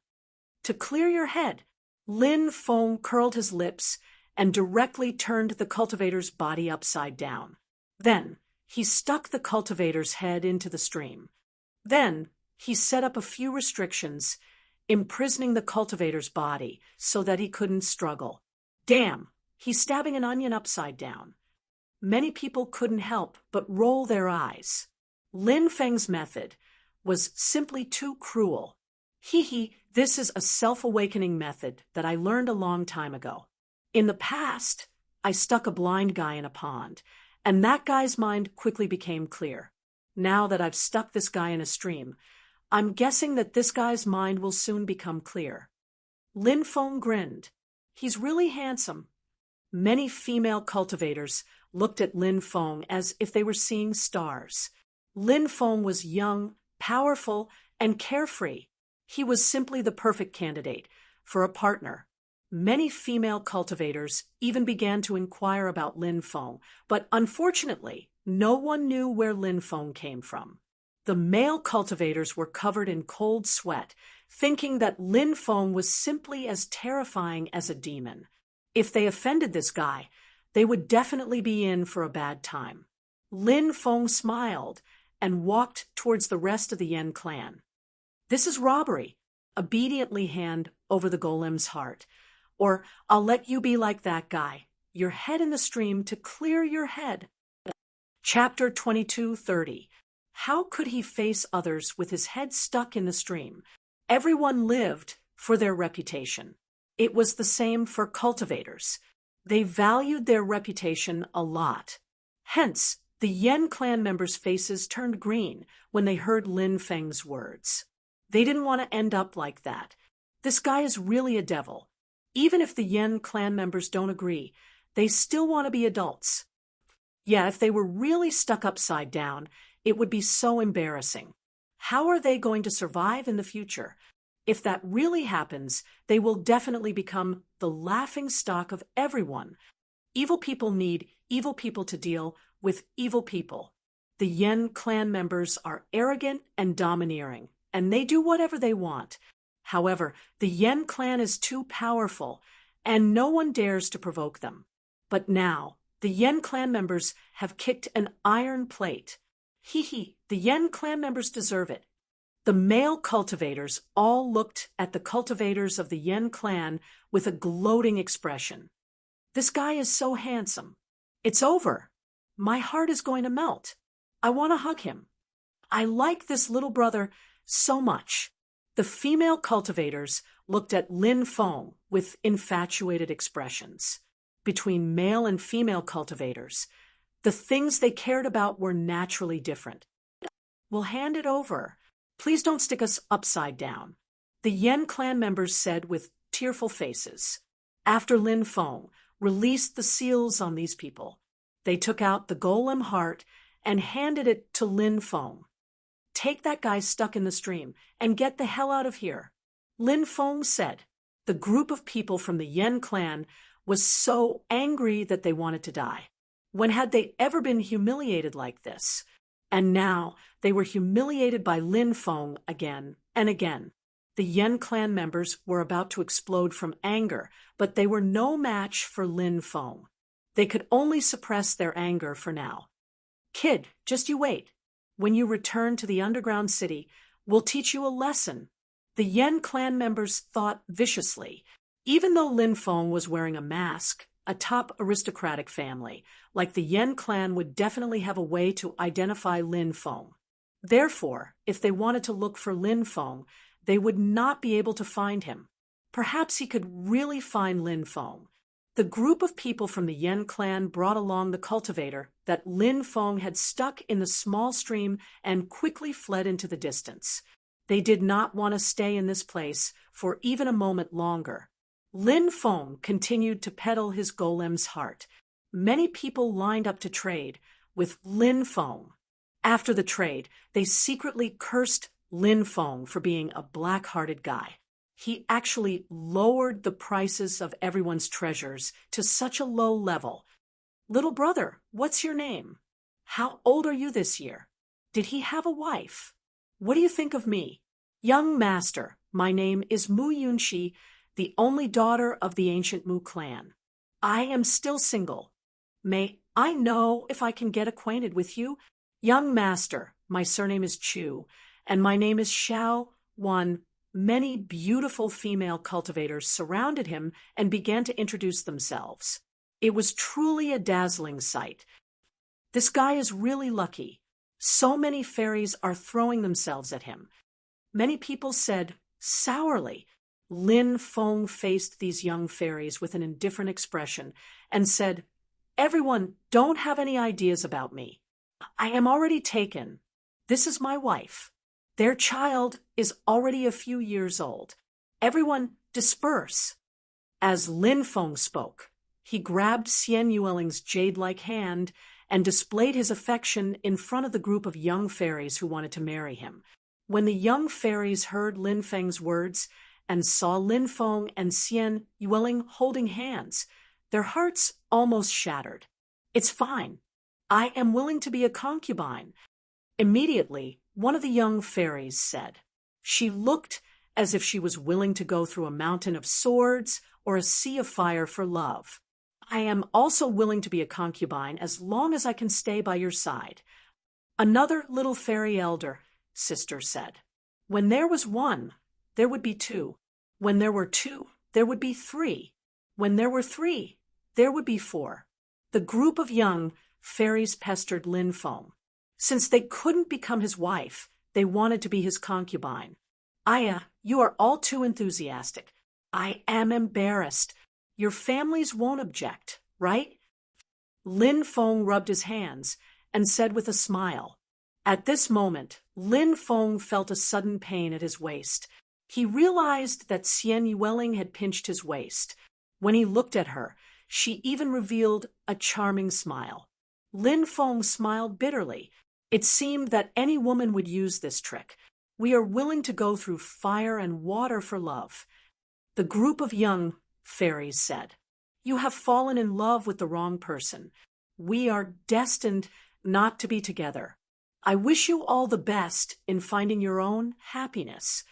Speaker 1: "To clear your head." Lin Feng curled his lips and directly turned the cultivator's body upside down. Then he stuck the cultivator's head into the stream. Then he set up a few restrictions, imprisoning the cultivator's body so that he couldn't struggle. Damn, he's stabbing an onion upside down. Many people couldn't help but roll their eyes. Lin Feng's method was simply too cruel. This is a self-awakening method that I learned a long time ago. In the past, I stuck a blind guy in a pond, and that guy's mind quickly became clear. Now that I've stuck this guy in a stream, I'm guessing that this guy's mind will soon become clear. Lin Feng grinned. He's really handsome. Many female cultivators looked at Lin Feng as if they were seeing stars. Lin Feng was young, powerful, and carefree. He was simply the perfect candidate for a partner. Many female cultivators even began to inquire about Lin Feng, but unfortunately, no one knew where Lin Feng came from. The male cultivators were covered in cold sweat, thinking that Lin Feng was simply as terrifying as a demon. If they offended this guy, they would definitely be in for a bad time. Lin Feng smiled and walked towards the rest of the Yen clan. "This is robbery. Obediently hand over the golem's heart, or I'll let you be like that guy, your head in the stream to clear your head." Chapter 22:30. How could he face others with his head stuck in the stream? Everyone lived for their reputation. It was the same for cultivators. They valued their reputation a lot. Hence, the Yen clan members' faces turned green when they heard Lin Feng's words. They didn't want to end up like that. This guy is really a devil. Even if the Yen clan members don't agree, they still want to be adults. Yeah, if they were really stuck upside down, it would be so embarrassing. How are they going to survive in the future? If that really happens, they will definitely become the laughing stock of everyone. Evil people need evil people to deal with evil people. The Yen clan members are arrogant and domineering, and they do whatever they want. However, the Yen clan is too powerful, and no one dares to provoke them. But now, the Yen clan members have kicked an iron plate. The Yen clan members deserve it. The male cultivators all looked at the cultivators of the Yen clan with a gloating expression. This guy is so handsome. It's over. My heart is going to melt. I want to hug him. I like this little brother so much. The female cultivators looked at Lin Feng with infatuated expressions. Between male and female cultivators, the things they cared about were naturally different. We'll hand it over. Please don't stick us upside down, the Yen clan members said with tearful faces. After Lin Feng released the seals on these people, they took out the golem heart and handed it to Lin Feng. Take that guy stuck in the stream and get the hell out of here, Lin Feng said. The group of people from the Yen clan was so angry that they wanted to die. When had they ever been humiliated like this? And now they were humiliated by Lin Feng again and again. The Yen clan members were about to explode from anger, but they were no match for Lin Feng. They could only suppress their anger for now. Kid, just you wait. When you return to the underground city, we'll teach you a lesson. The Yen clan members thought viciously. Even though Lin Feng was wearing a mask, a top aristocratic family, like the Yen clan would definitely have a way to identify Lin Feng. Therefore, if they wanted to look for Lin Feng, they would not be able to find him. Perhaps he could really find Lin Feng. The group of people from the Yen clan brought along the cultivator that Lin Feng had stuck in the small stream and quickly fled into the distance. They did not want to stay in this place for even a moment longer. Lin Feng continued to peddle his golem's heart. Many people lined up to trade with Lin Feng. After the trade, they secretly cursed Lin Feng for being a black-hearted guy. He actually lowered the prices of everyone's treasures to such a low level. Little brother, what's your name? How old are you this year? Did he have a wife? What do you think of me? Young master, my name is Mu Yunxi, the only daughter of the ancient Mu clan. I am still single. May I know if I can get acquainted with you? Young master, my surname is Chu, and my name is Xiao Wan. Many beautiful female cultivators surrounded him and began to introduce themselves. It was truly a dazzling sight. This guy is really lucky. So many fairies are throwing themselves at him. Many people said, sourly. Lin Feng faced these young fairies with an indifferent expression and said, everyone, don't have any ideas about me. I am already taken. This is my wife. Their child is already a few years old. Everyone, disperse. As Lin Feng spoke, he grabbed Xian Yueling's jade-like hand and displayed his affection in front of the group of young fairies who wanted to marry him. When the young fairies heard Lin Feng's words and saw Lin Feng and Xian Yueling holding hands, their hearts almost shattered. It's fine. I am willing to be a concubine. Immediately, one of the young fairies said. She looked as if she was willing to go through a mountain of swords or a sea of fire for love. I am also willing to be a concubine as long as I can stay by your side. Another little fairy elder sister said. When there was one, there would be two. When there were two, there would be three. When there were three, there would be four. The group of young fairies pestered Lin Feng. Since they couldn't become his wife, they wanted to be his concubine. Aya, you are all too enthusiastic. I am embarrassed. Your families won't object, right? Lin Feng rubbed his hands and said with a smile. At this moment, Lin Feng felt a sudden pain at his waist. He realized that Xian Yueling had pinched his waist. When he looked at her, she even revealed a charming smile. Lin Feng smiled bitterly. It seemed that any woman would use this trick. We are willing to go through fire and water for love. The group of young fairies said, you have fallen in love with the wrong person. We are destined not to be together. I wish you all the best in finding your own happiness.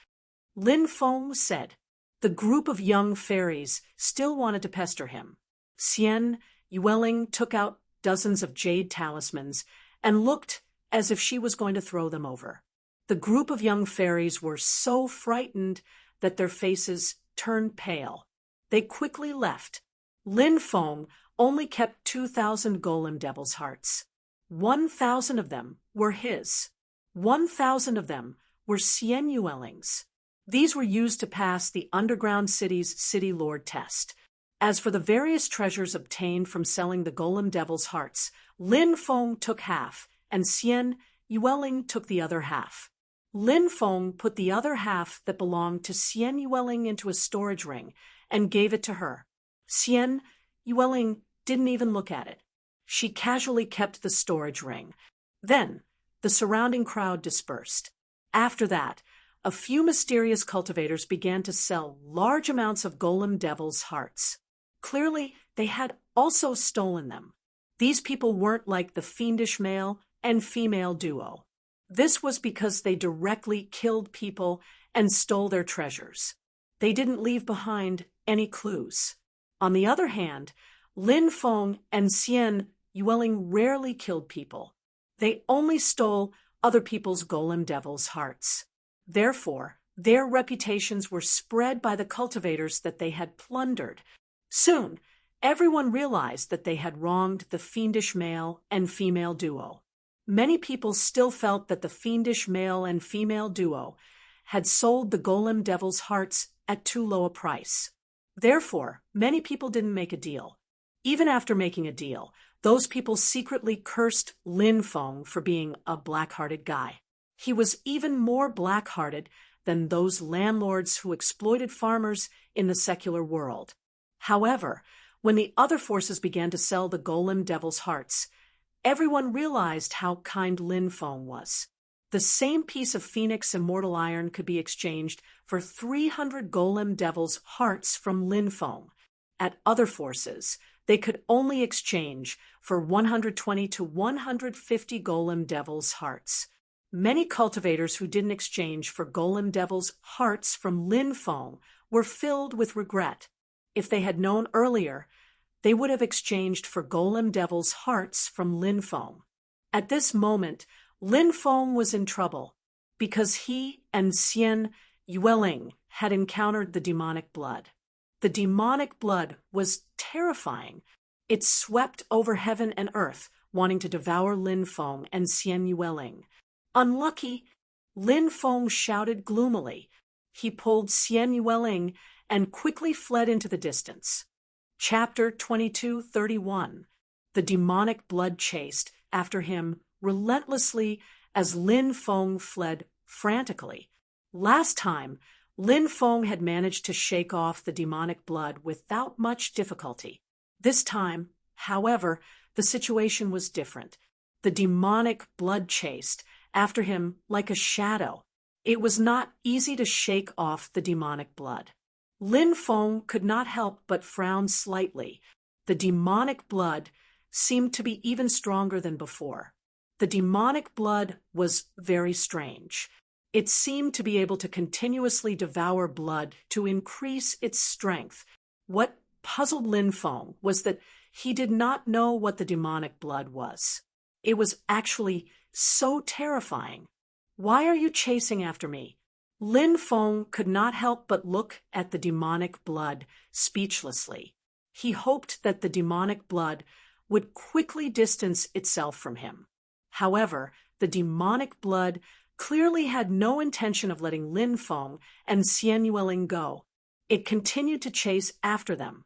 Speaker 1: Lin Feng said. The group of young fairies still wanted to pester him. Xian Yueling took out dozens of jade talismans and looked as if she was going to throw them over. The group of young fairies were so frightened that their faces turned pale. They quickly left. Lin Feng only kept 2,000 golem devil's hearts. 1,000 of them were his. 1,000 of them were Xian Yueling's. These were used to pass the underground city's city lord test. As for the various treasures obtained from selling the golem devil's hearts, Lin Feng took half, and Xian Yueling took the other half. Lin Feng put the other half that belonged to Xian Yueling into a storage ring and gave it to her. Xian Yueling didn't even look at it. She casually kept the storage ring. Then, the surrounding crowd dispersed. After that, a few mysterious cultivators began to sell large amounts of golem devil's hearts. Clearly, they had also stolen them. These people weren't like the fiendish male and female duo. This was because they directly killed people and stole their treasures. They didn't leave behind any clues. On the other hand, Lin Feng and Xian Yueling rarely killed people. They only stole other people's golem devil's hearts. Therefore, their reputations were spread by the cultivators that they had plundered. Soon, everyone realized that they had wronged the fiendish male and female duo. Many people still felt that the fiendish male and female duo had sold the golem devil's hearts at too low a price. Therefore, many people didn't make a deal. Even after making a deal, those people secretly cursed Lin Feng for being a black-hearted guy. He was even more black-hearted than those landlords who exploited farmers in the secular world. However, when the other forces began to sell the golem devil's hearts, everyone realized how kind Lin Feng was. The same piece of phoenix immortal iron could be exchanged for 300 golem devil's hearts from Lin Feng. At other forces, they could only exchange for 120 to 150 golem devil's hearts. Many cultivators who didn't exchange for golem devil's hearts from Lin Feng were filled with regret. If they had known earlier, they would have exchanged for golem devil's hearts from Lin Feng. At this moment, Lin Feng was in trouble because he and Xian Yueling had encountered the demonic blood. The demonic blood was terrifying. It swept over heaven and earth, wanting to devour Lin Feng and Xian Yueling. Unlucky, Lin Feng shouted gloomily. He pulled Xian Yueling and quickly fled into the distance. Chapter 22:31. The demonic blood chased after him relentlessly as Lin Feng fled frantically. Last time, Lin Feng had managed to shake off the demonic blood without much difficulty. This time, however, the situation was different. The demonic blood chased after him like a shadow. It was not easy to shake off the demonic blood. Lin Feng could not help but frown slightly. The demonic blood seemed to be even stronger than before. The demonic blood was very strange. It seemed to be able to continuously devour blood to increase its strength. What puzzled Lin Feng was that he did not know what the demonic blood was. It was actually so terrifying. "Why are you chasing after me?" Lin Feng could not help but look at the demonic blood speechlessly. He hoped that the demonic blood would quickly distance itself from him. However, the demonic blood clearly had no intention of letting Lin Feng and Xian Yueling go. It continued to chase after them.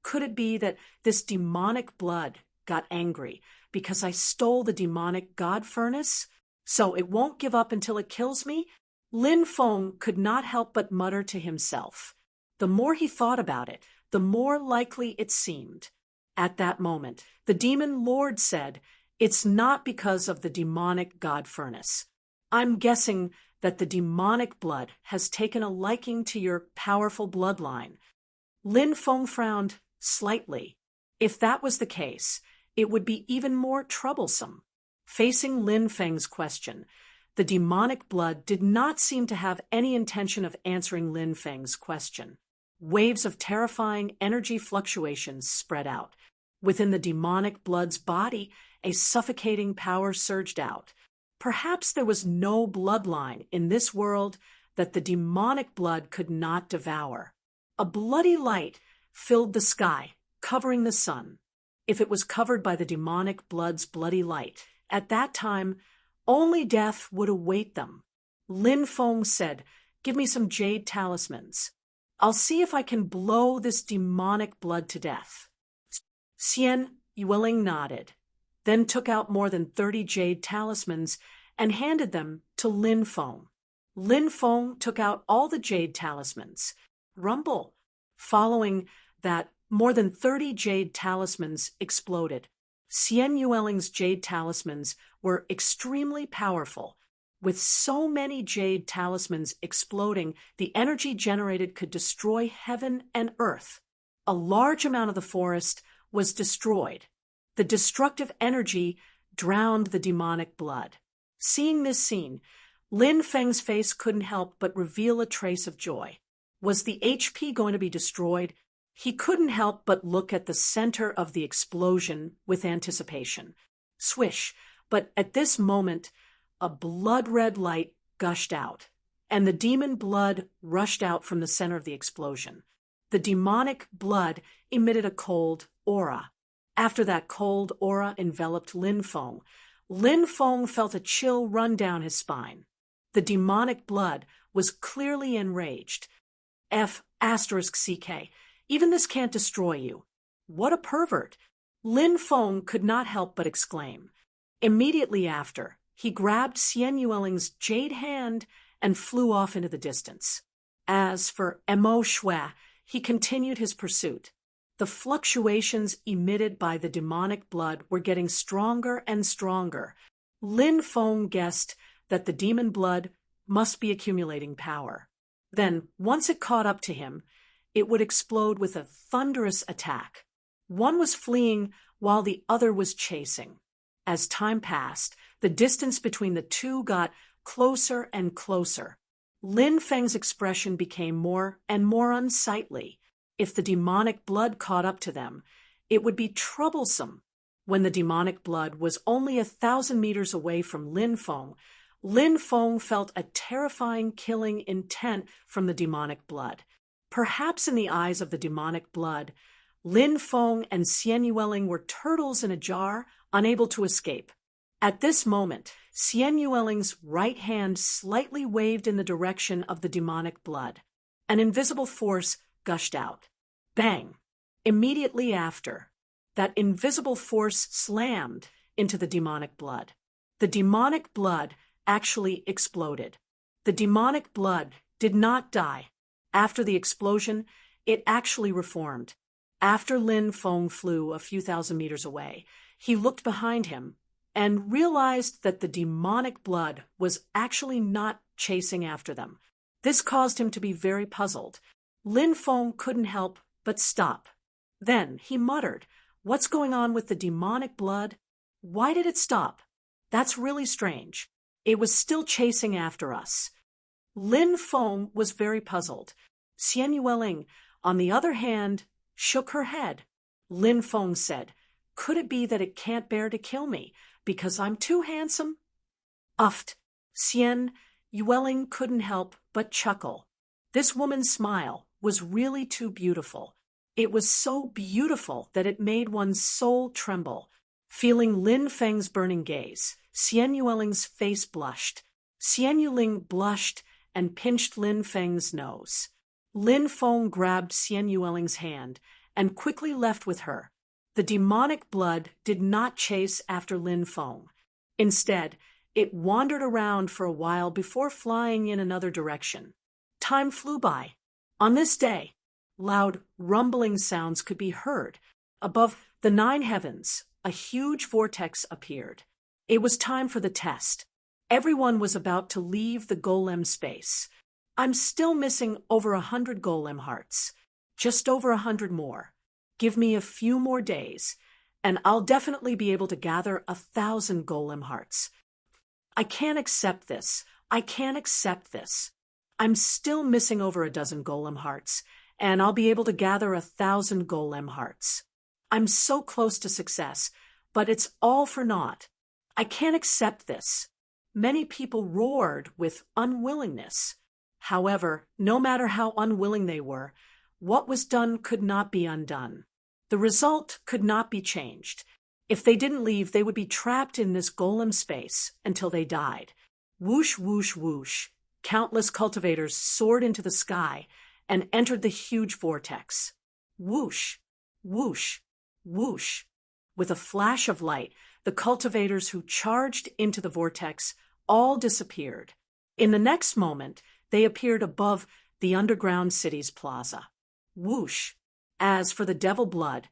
Speaker 1: Could it be that this demonic blood got angry because I stole the demonic god furnace? So it won't give up until it kills me? Lin Feng could not help but mutter to himself. The more he thought about it, the more likely it seemed. At that moment, the demon lord said, "It's not because of the demonic god furnace. I'm guessing that the demonic blood has taken a liking to your powerful bloodline." Lin Feng frowned slightly. If that was the case, it would be even more troublesome. Facing Lin Feng's question, the demonic blood did not seem to have any intention of answering Lin Feng's question. Waves of terrifying energy fluctuations spread out. Within the demonic blood's body, a suffocating power surged out. Perhaps there was no bloodline in this world that the demonic blood could not devour. A bloody light filled the sky covering the sun. If it was covered by the demonic blood's bloody light, at that time, only death would await them. Lin Feng said, "Give me some jade talismans. I'll see if I can blow this demonic blood to death." Xian Yueling nodded, then took out more than 30 jade talismans and handed them to Lin Feng. Lin Feng took out all the jade talismans. Rumble. Following that, more than 30 jade talismans exploded. Xian Yueling's jade talismans were extremely powerful. With so many jade talismans exploding, the energy generated could destroy heaven and earth. A large amount of the forest was destroyed. The destructive energy drowned the demonic blood. Seeing this scene, Lin Feng's face couldn't help but reveal a trace of joy. Was the HP going to be destroyed? He couldn't help but look at the center of the explosion with anticipation. Swish, but at this moment, a blood-red light gushed out, and the demon blood rushed out from the center of the explosion. The demonic blood emitted a cold aura. After that cold aura enveloped Lin Feng felt a chill run down his spine. The demonic blood was clearly enraged. F***CK. Even this can't destroy you. What a pervert! Lin Feng could not help but exclaim. Immediately after, he grabbed Xian Yueling's jade hand and flew off into the distance. As for Mo Shui, he continued his pursuit. The fluctuations emitted by the demonic blood were getting stronger and stronger. Lin Feng guessed that the demon blood must be accumulating power. Then, once it caught up to him, it would explode with a thunderous attack. One was fleeing while the other was chasing. As time passed, the distance between the two got closer and closer. Lin Feng's expression became more and more unsightly. If the demonic blood caught up to them, it would be troublesome. When the demonic blood was only 1,000 meters away from Lin Feng felt a terrifying killing intent from the demonic blood. Perhaps in the eyes of the demonic blood, Lin Feng and Xian Yueling were turtles in a jar, unable to escape. At this moment, Xian Yueling's right hand slightly waved in the direction of the demonic blood. An invisible force gushed out. Bang! Immediately after, that invisible force slammed into the demonic blood. The demonic blood actually exploded. The demonic blood did not die. After the explosion, it actually reformed. After Lin Feng flew a few thousand meters away, he looked behind him and realized that the demonic blood was actually not chasing after them. This caused him to be very puzzled. Lin Feng couldn't help but stop. Then he muttered, "What's going on with the demonic blood? Why did it stop? That's really strange. It was still chasing after us." Lin Feng was very puzzled. Xian Yueling, on the other hand, shook her head. Lin Feng said, "Could it be that it can't bear to kill me because I'm too handsome?" Uffed. Xian Yueling couldn't help but chuckle. This woman's smile was really too beautiful. It was so beautiful that it made one's soul tremble. Feeling Lin Feng's burning gaze, Xian Yueling's face blushed. Xian Yueling blushed and pinched Lin Feng's nose. Lin Feng grabbed Xian Yueling's hand and quickly left with her. The demonic blood did not chase after Lin Feng. Instead, it wandered around for a while before flying in another direction. Time flew by. On this day, loud rumbling sounds could be heard. Above the 9 heavens, a huge vortex appeared. It was time for the test. Everyone was about to leave the golem space. I'm still missing over 100 golem hearts. Just over 100 more. Give me a few more days, and I'll definitely be able to gather 1,000 golem hearts. I can't accept this. I can't accept this. I'm still missing over a dozen golem hearts, and I'll be able to gather 1,000 golem hearts. I'm so close to success, but it's all for naught. I can't accept this. Many people roared with unwillingness. However, no matter how unwilling they were, what was done could not be undone. The result could not be changed. If they didn't leave, they would be trapped in this golem space until they died. Whoosh, whoosh, whoosh. Countless cultivators soared into the sky and entered the huge vortex. Whoosh, whoosh, whoosh. With a flash of light, the cultivators who charged into the vortex all disappeared. In the next moment, they appeared above the underground city's plaza. Whoosh. As for the devil blood,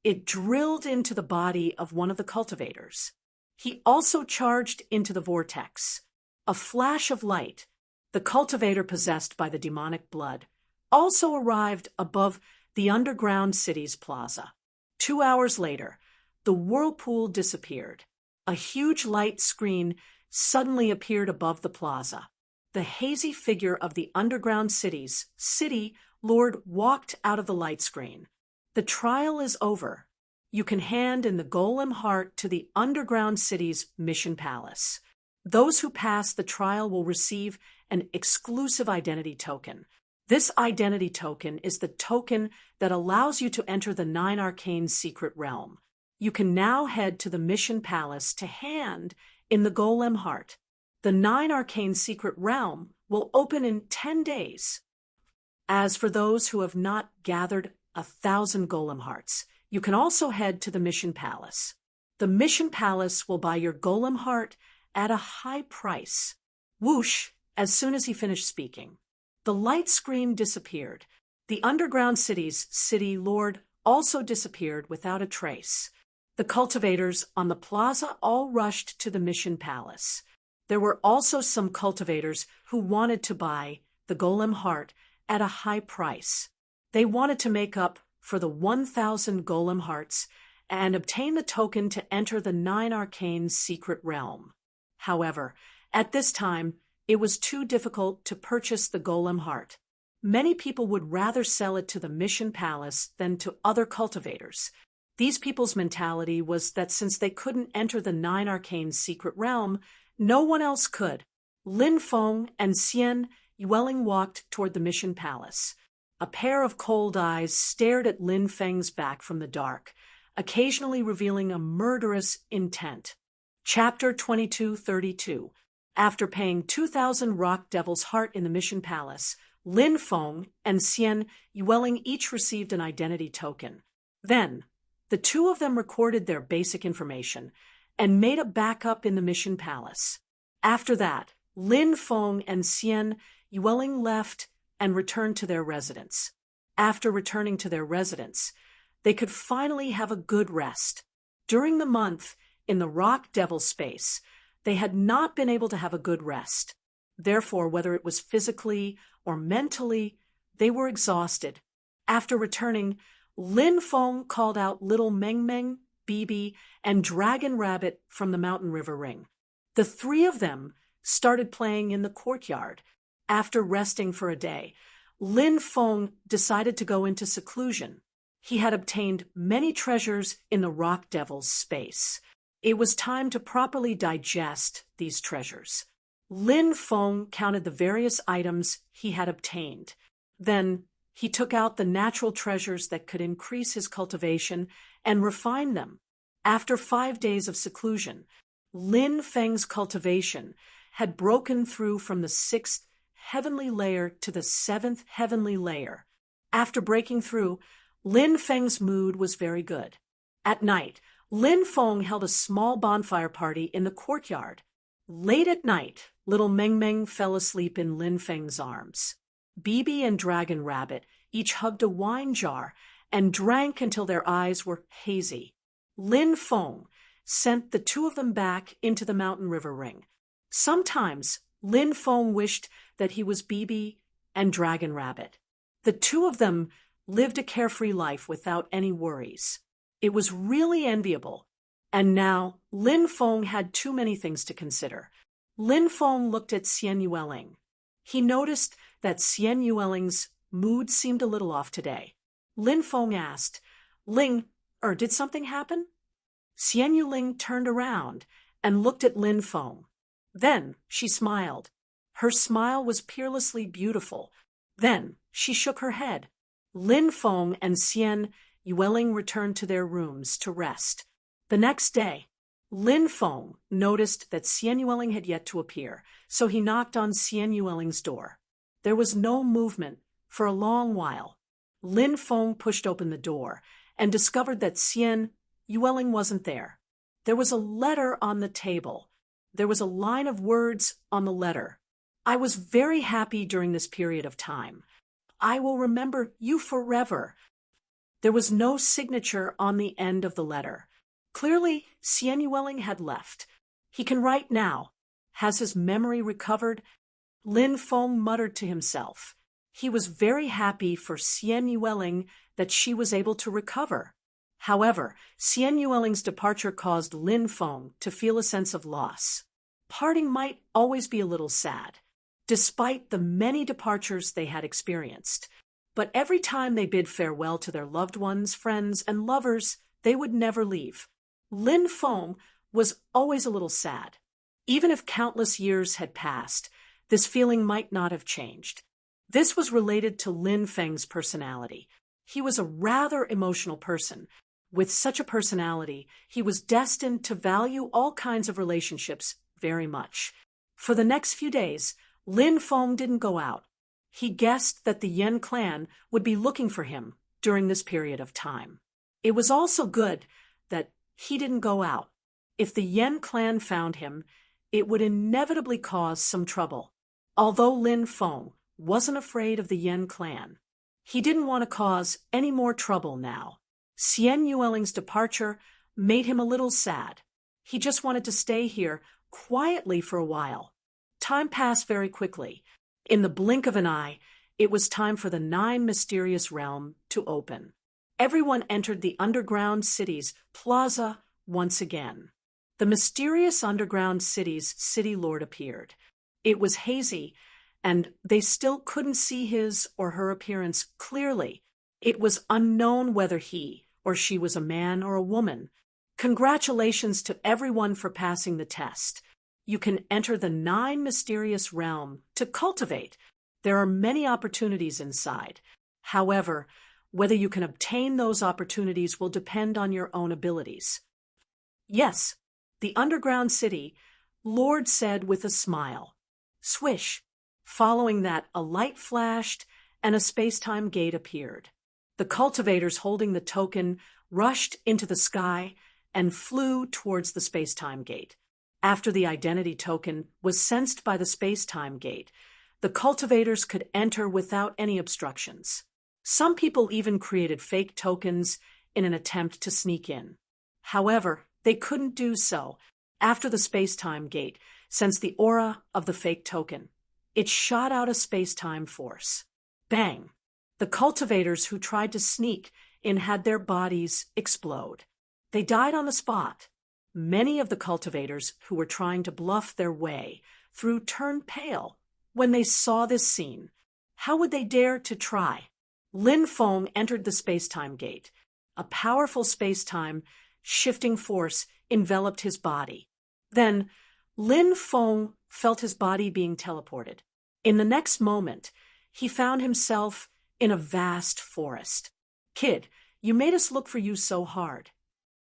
Speaker 1: it drilled into the body of one of the cultivators. He also charged into the vortex. A flash of light, the cultivator possessed by the demonic blood, also arrived above the underground city's plaza. 2 hours later, the whirlpool disappeared. A huge light screen suddenly appeared above the plaza. The hazy figure of the underground city's city lord walked out of the light screen. The trial is over. You can hand in the golem heart to the underground city's mission palace. Those who pass the trial will receive an exclusive identity token. This identity token is the token that allows you to enter the 9 arcane secret realm. You can now head to the mission palace to hand in the golem heart. The 9 arcane secret realm will open in 10 days. As for those who have not gathered 1,000 golem hearts, you can also head to the mission palace. The mission palace will buy your golem heart at a high price. Whoosh, as soon as he finished speaking. The light screen disappeared. The underground city's city lord also disappeared without a trace. The cultivators on the plaza all rushed to the mission palace. There were also some cultivators who wanted to buy the golem heart at a high price. They wanted to make up for the 1,000 golem hearts and obtain the token to enter the 9 arcane secret realm. However, at this time, it was too difficult to purchase the golem heart. Many people would rather sell it to the mission palace than to other cultivators. These people's mentality was that since they couldn't enter the 9 arcane secret realm, no one else could. Lin Feng and Xian Yueling walked toward the mission palace. A pair of cold eyes stared at Lin Feng's back from the dark, occasionally revealing a murderous intent. Chapter 2232. After paying 2,000 rock devil's heart in the mission palace, Lin Feng and Xian Yueling each received an identity token. Then, the two of them recorded their basic information and made a backup in the mission palace. After that, Lin Feng and Xian Yueling left and returned to their residence. After returning to their residence, they could finally have a good rest. During the month in the rock devil space, they had not been able to have a good rest. Therefore, whether it was physically or mentally, they were exhausted. After returning, Lin Feng called out little Meng Meng, Bibi, and Dragon Rabbit from the mountain river ring. The 3 of them started playing in the courtyard. After resting for a day, Lin Feng decided to go into seclusion. He had obtained many treasures in the rock devil's space. It was time to properly digest these treasures. Lin Feng counted the various items he had obtained. Then he took out the natural treasures that could increase his cultivation and refine them. After 5 days of seclusion, Lin Feng's cultivation had broken through from the 6th heavenly layer to the 7th heavenly layer. After breaking through, Lin Feng's mood was very good. At night, Lin Feng held a small bonfire party in the courtyard. Late at night, little Meng Meng fell asleep in Lin Feng's arms. Bibi and Dragon Rabbit each hugged a wine jar and drank until their eyes were hazy. Lin Feng sent the 2 of them back into the mountain river ring. Sometimes Lin Feng wished that he was Bibi and Dragon Rabbit. The 2 of them lived a carefree life without any worries. It was really enviable. And now Lin Feng had too many things to consider. Lin Feng looked at Xian Yueling. He noticed that Xian Yueling's mood seemed a little off today. Lin Feng asked, did something happen? Xian Yueling turned around and looked at Lin Feng. Then she smiled. Her smile was peerlessly beautiful. Then she shook her head. Lin Feng and Xian Yueling returned to their rooms to rest. The next day, Lin Feng noticed that Xian Yueling had yet to appear, so he knocked on Xian Yueling's door. There was no movement for a long while. Lin Feng pushed open the door and discovered that Xian Yueling wasn't there. There was a letter on the table. There was a line of words on the letter. I was very happy during this period of time. I will remember you forever. There was no signature on the end of the letter. Clearly, Xian Yueling had left. He can write now. Has his memory recovered? Lin Feng muttered to himself. He was very happy for Xian Yueling that she was able to recover. However, Xian Yueling's departure caused Lin Feng to feel a sense of loss. Parting might always be a little sad, despite the many departures they had experienced. But every time they bid farewell to their loved ones, friends, and lovers, they would never leave. Lin Feng was always a little sad. Even if countless years had passed, this feeling might not have changed. This was related to Lin Feng's personality. He was a rather emotional person. With such a personality, he was destined to value all kinds of relationships very much. For the next few days, Lin Feng didn't go out. He guessed that the Yen clan would be looking for him during this period of time. It was also good that he didn't go out. If the Yen clan found him, it would inevitably cause some trouble. Although Lin Feng wasn't afraid of the Yen clan, he didn't want to cause any more trouble now. Xian Yueling's departure made him a little sad. He just wanted to stay here quietly for a while. Time passed very quickly. In the blink of an eye, it was time for the 9 mysterious realm to open. Everyone entered the underground city's plaza once again. The mysterious underground city's city lord appeared. It was hazy, and they still couldn't see his or her appearance clearly. It was unknown whether he or she was a man or a woman. Congratulations to everyone for passing the test. You can enter the 9 mysterious realm to cultivate. There are many opportunities inside. However, whether you can obtain those opportunities will depend on your own abilities. Yes, the underground city, Lord said with a smile. Swish. Following that, a light flashed and a space-time gate appeared. The cultivators holding the token rushed into the sky and flew towards the space-time gate. After the identity token was sensed by the space-time gate, the cultivators could enter without any obstructions. Some people even created fake tokens in an attempt to sneak in. However, they couldn't do so after the space-time gate sensed the aura of the fake token. It shot out a space-time force. Bang! The cultivators who tried to sneak in had their bodies explode. They died on the spot. Many of the cultivators who were trying to bluff their way through turned pale when they saw this scene. How would they dare to try? Lin Feng entered the space-time gate. A powerful space-time shifting force enveloped his body. Then, Lin Feng felt his body being teleported. In the next moment, he found himself in a vast forest. Kid, you made us look for you so hard.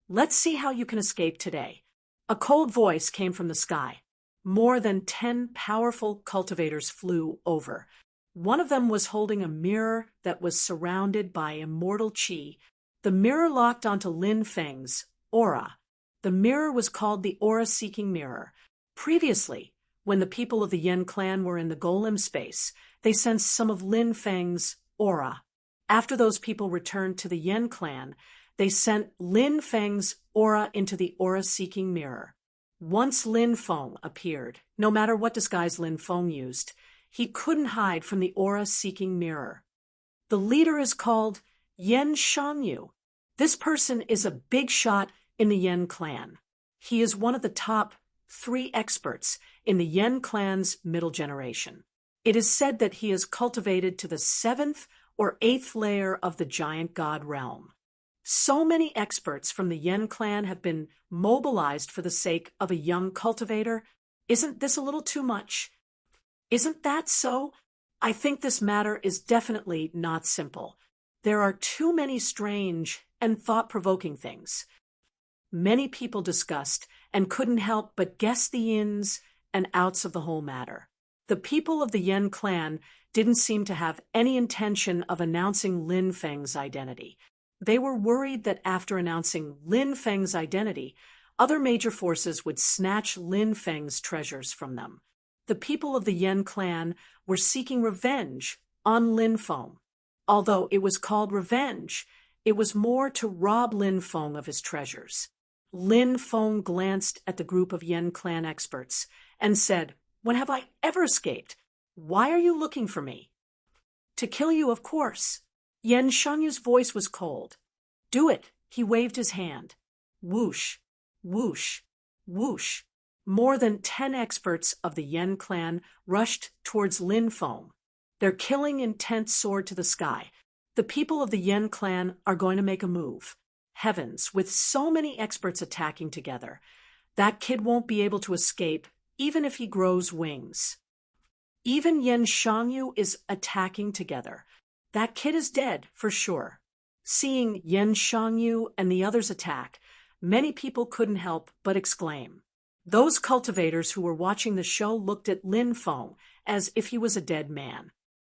Speaker 1: Let's see how you can escape today. A cold voice came from the sky. More than 10 powerful cultivators flew over. One of them was holding a mirror that was surrounded by immortal qi. The mirror locked onto Lin Feng's aura. The mirror was called the Aura-Seeking Mirror. Previously, when the people of the Yen clan were in the golem space, they sensed some of Lin Feng's aura. After those people returned to the Yen clan, they sent Lin Feng's aura into the Aura-Seeking Mirror. Once Lin Feng appeared, no matter what disguise Lin Feng used, he couldn't hide from the Aura-Seeking Mirror. The leader is called Yen Shangyu. This person is a big shot in the Yen clan. He is one of the top 3 experts in the Yen clan's middle generation. It is said that he is cultivated to the 7th or 8th layer of the giant god realm. So many experts from the Yen clan have been mobilized for the sake of a young cultivator. Isn't this a little too much? Isn't that so? I think this matter is definitely not simple. There are too many strange and thought-provoking things. Many people discussed and couldn't help but guess the ins and outs of the whole matter. The people of the Yen clan didn't seem to have any intention of announcing Lin Feng's identity. They were worried that after announcing Lin Feng's identity, other major forces would snatch Lin Feng's treasures from them. The people of the Yen clan were seeking revenge on Lin Feng. Although it was called revenge, it was more to rob Lin Feng of his treasures. Lin Feng glanced at the group of Yen clan experts and said, "When have I ever escaped? Why are you looking for me?" "To kill you, of course." Yen Shangyu's voice was cold. "Do it." He waved his hand. Whoosh, whoosh, whoosh. More than 10 experts of the Yen clan rushed towards Lin Feng. Their killing intent soared to the sky. The people of the Yen clan are going to make a move. Heavens, with so many experts attacking together, that kid won't be able to escape even if he grows wings. Even Yen Shangyu is attacking together. That kid is dead, for sure. Seeing Yen Shangyu and the others attack, many people couldn't help but exclaim. Those cultivators who were watching the show looked at Lin Feng as if he was a dead man.